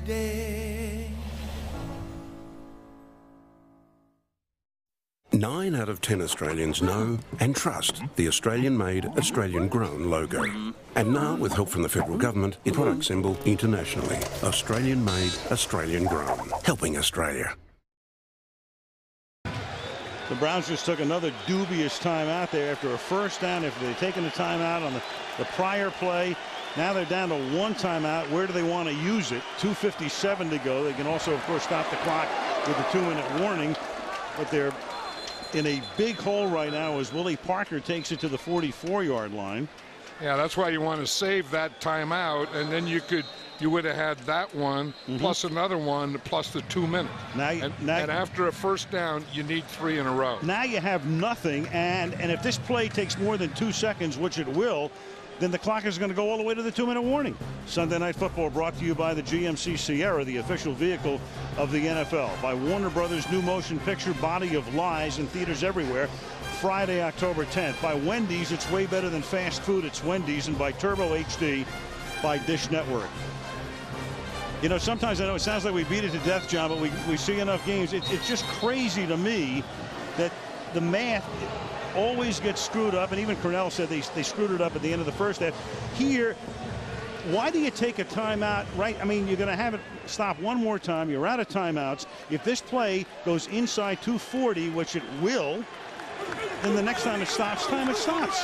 [SPEAKER 14] Day. 9 out of 10 Australians know and trust the Australian-made, Australian-grown logo. And now, with help from the federal government, its product symbol internationally. Australian-made, Australian-grown. Helping Australia.
[SPEAKER 1] The Browns just took another dubious time out there after a first down. After they'd taken a timeout on the prior play, now they're down to 1 timeout. Where do they want to use it? 2:57 to go. They can also, of course, stop the clock with the 2-minute warning. But they're in a big hole right now as Willie Parker takes it to the 44-yard line.
[SPEAKER 6] Yeah, that's why you want to save that timeout, and then you would have had that one plus another one plus the 2 minutes. And after a first down, you need 3 in a row. Now
[SPEAKER 1] you have nothing, and if this play takes more than 2 seconds, which it will, then the clock is going to go all the way to the 2-minute warning. Sunday Night Football brought to you by the GMC Sierra, the official vehicle of the NFL, by Warner Brothers' new motion picture Body of Lies in theaters everywhere, Friday, October 10th. By Wendy's, it's way better than fast food, it's Wendy's, and by Turbo HD by Dish Network. You know, sometimes I know it sounds like we beat it to death, John, but we see enough games. It's just crazy to me that the math always gets screwed up, and even Cornell said they screwed it up at the end of the first half. Here, why do you take a timeout, right? I mean, you're going to have it stop one more time. You're out of timeouts. If this play goes inside 240, which it will, then the next time it stops, it stops.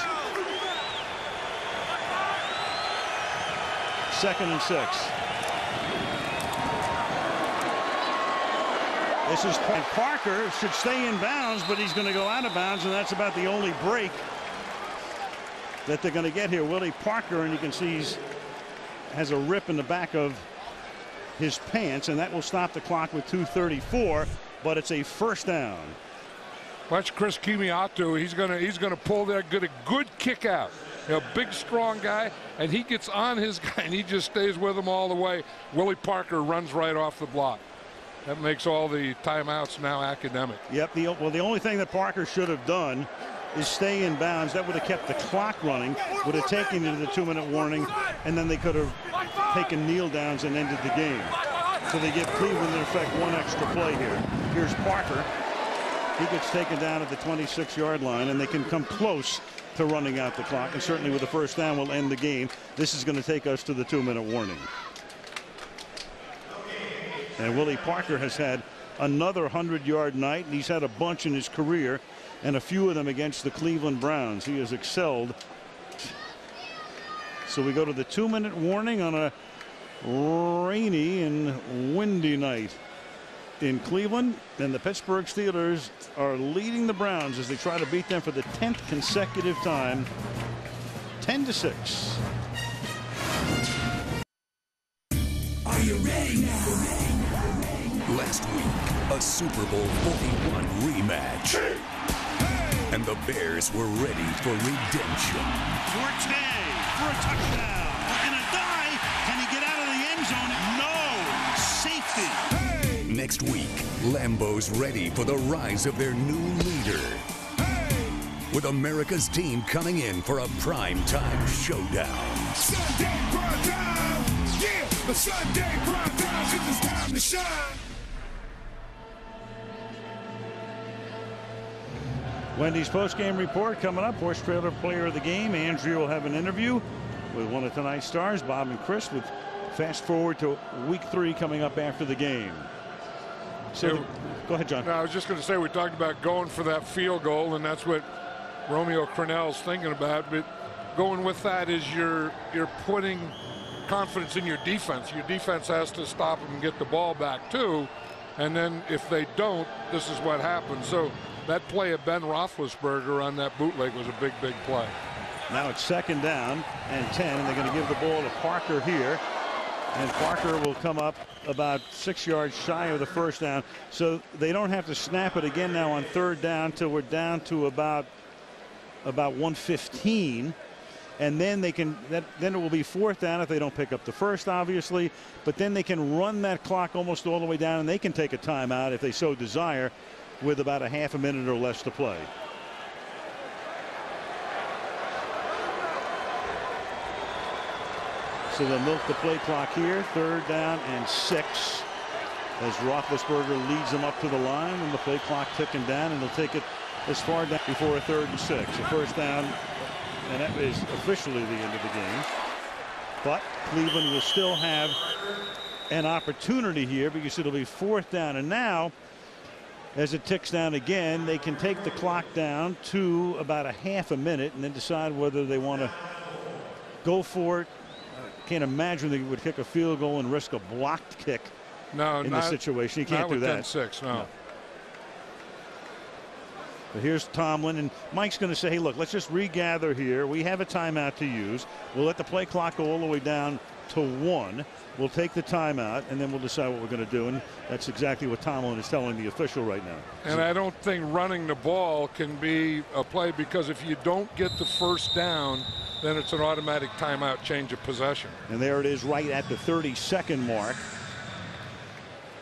[SPEAKER 1] 2nd and 6. This is Parker should stay in bounds, but he's going to go out of bounds, and that's about the only break that they're going to get here. Willie Parker, and you can see he has a rip in the back of his pants, and that will stop the clock with 2:34, but it's a first down.
[SPEAKER 6] Watch Chris Kimiatu. He's gonna pull that get a good kick out. You know, big strong guy, and he gets on his guy and he just stays with him all the way. Willie Parker runs right off the block. That makes all the timeouts now academic.
[SPEAKER 1] Yep. The only thing that Parker should have done is stay in bounds. That would have kept the clock running, would have taken you to the 2-minute warning, and then they could have taken kneel downs and ended the game. So they give Cleveland, in effect, one extra play here. Here's Parker. He gets taken down at the 26-yard line, and they can come close to running out the clock, and certainly with the first down will end the game. This is going to take us to the 2-minute warning. And Willie Parker has had another 100-yard night, and he's had a bunch in his career, and a few of them against the Cleveland Browns. He has excelled. So we go to the 2-minute warning on a rainy and windy night in Cleveland, and the Pittsburgh Steelers are leading the Browns as they try to beat them for the 10th consecutive time, 10-6.
[SPEAKER 7] Are you ready now? Last week, a Super Bowl 41 rematch. And the Bears were ready for redemption.
[SPEAKER 1] Forte for a touchdown. Looking to die. Can he get out of the end zone? No. Safety.
[SPEAKER 7] Next week, Lambeau's ready for the rise of their new leader. With America's team coming in for a primetime showdown.
[SPEAKER 2] Sunday prime time. Yeah, the Sunday prime time. It's time to shine.
[SPEAKER 1] Wendy's post-game report coming up. Horse Trailer Player of the Game. Andrea will have an interview with one of tonight's stars, Bob and Chris, with fast forward to week 3 coming up after the game. So go ahead, John.
[SPEAKER 6] No, I was just going to say, we talked about going for that field goal, and that's what Romeo Crennel's thinking about. But going with that is you're putting confidence in your defense. Your defense has to stop them and get the ball back too. And then if they don't, this is what happens. So that play of Ben Roethlisberger on that bootleg was a big, big play.
[SPEAKER 1] Now it's 2nd down and 10, and they're going to give the ball to Parker here. And Parker will come up about 6 yards shy of the first down. So they don't have to snap it again now on 3rd down till we're down to about 1:15. And then they can then it will be 4th down if they don't pick up the first, obviously. But then they can run that clock almost all the way down, and they can take a timeout if they so desire with about a half a minute or less to play. So they'll milk the play clock here. 3rd down and 6 as Roethlisberger leads them up to the line, and the play clock ticking down, and they'll take it as far down before a 3rd and 6. A first down, and that is officially the end of the game. But Cleveland will still have an opportunity here because it'll be 4th down. And now, as it ticks down again, they can take the clock down to about a half a minute and then decide whether they want to go for it. Can't imagine they would kick a field goal and risk a blocked kick in this situation. You can't do that.
[SPEAKER 6] 10-6, no.
[SPEAKER 1] But here's Tomlin, and Mike's going to say, hey, look, let's just regather here. We have a timeout to use. We'll let the play clock go all the way down to 1. We'll take the timeout, and then we'll decide what we're going to do. And that's exactly what Tomlin is telling the official right now.
[SPEAKER 6] And I don't think running the ball can be a play, because if you don't get the first down, then it's an automatic timeout, change of possession.
[SPEAKER 1] And there it is right at the 30-second mark.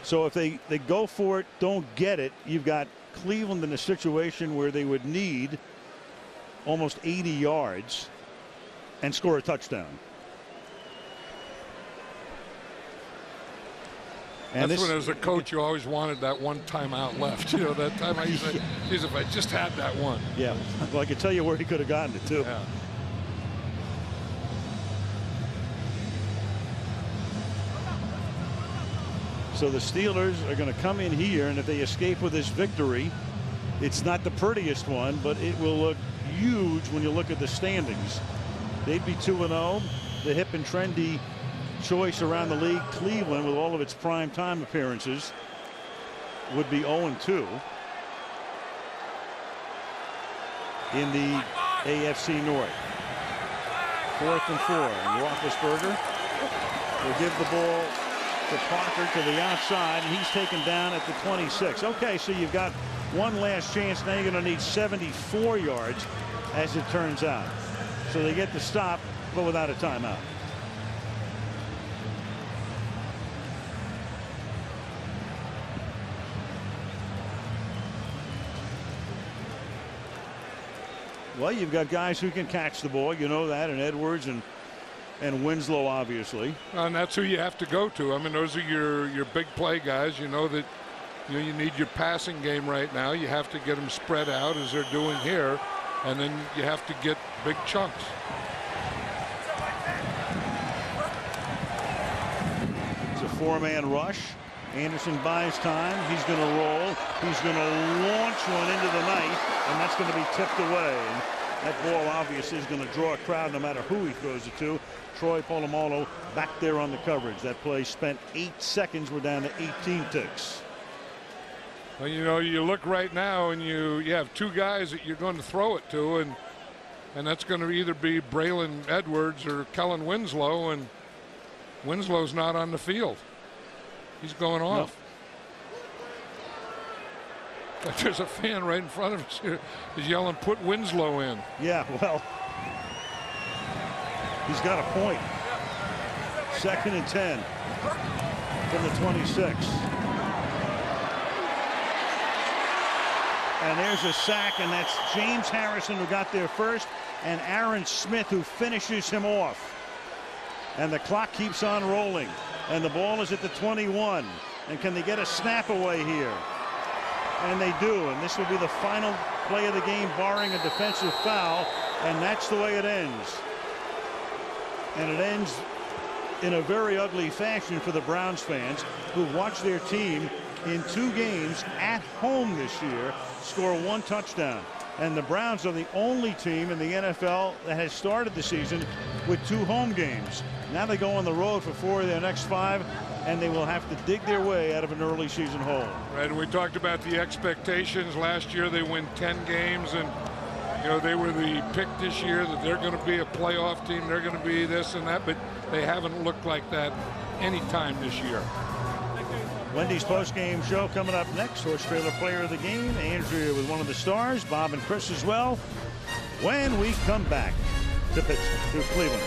[SPEAKER 1] So if they go for it, don't get it, you've got Cleveland in a situation where they would need almost 80 yards and score a touchdown. And
[SPEAKER 6] that's when, as a coach, you always wanted that one timeout left. You know, that time you say, geez, if I just had that one.
[SPEAKER 1] Yeah. Well, I can tell you where he could have gotten it, too.
[SPEAKER 6] Yeah.
[SPEAKER 1] So the Steelers are going to come in here, and if they escape with this victory, it's not the prettiest one, but it will look huge when you look at the standings. They'd be 2-0. The hip and trendy choice around the league, Cleveland, with all of its prime time appearances, would be 0-2 in the AFC North. 4th and 4, and Roethlisberger will give the ball to Parker to the outside, and he's taken down at the 26. Okay, so you've got one last chance. Now you're going to need 74 yards, as it turns out. So they get the stop, but without a timeout. Well, you've got guys who can catch the ball, you know that, and Edwards and Winslow, obviously.
[SPEAKER 6] And that's who you have to go to. I mean, those are your big play guys. You know that you need your passing game right now. You have to get them spread out as they're doing here, and then you have to get big chunks.
[SPEAKER 1] It's a 4-man rush. Anderson buys time. He's going to roll. He's going to launch one into the night, and that's going to be tipped away. And that ball obviously is going to draw a crowd no matter who he throws it to. Troy Polamalu back there on the coverage. That play spent 8 seconds. We're down to 18 ticks.
[SPEAKER 6] Well, you know, you look right now and you have two guys that you're going to throw it to, and that's going to either be Braylon Edwards or Kellen Winslow, and Winslow's not on the field. He's going off. Nope. There's a fan right in front of us here. He's yelling, "Put Winslow in."
[SPEAKER 1] Yeah, well, he's got a point. 2nd and 10 from the 26. And there's a sack, and that's James Harrison who got there first, and Aaron Smith who finishes him off. And the clock keeps on rolling. And the ball is at the 21. And can they get a snap away here? And they do. And this will be the final play of the game, barring a defensive foul. And that's the way it ends. And it ends in a very ugly fashion for the Browns fans, who watched their team in 2 games at home this year score 1 touchdown. And the Browns are the only team in the NFL that has started the season with 2 home games. Now they go on the road for 4 of their next 5, and they will have to dig their way out of an early season hole.
[SPEAKER 6] Right, and we talked about the expectations. Last year they win 10 games, and you know they were the pick this year that they're going to be a playoff team. They're going to be this and that, but they haven't looked like that any time this year.
[SPEAKER 1] Wendy's post-game show coming up next. Horse Trailer Player of the Game, Andrea with one of the stars, Bob and Chris as well, when we come back to Pittsburgh, to Cleveland.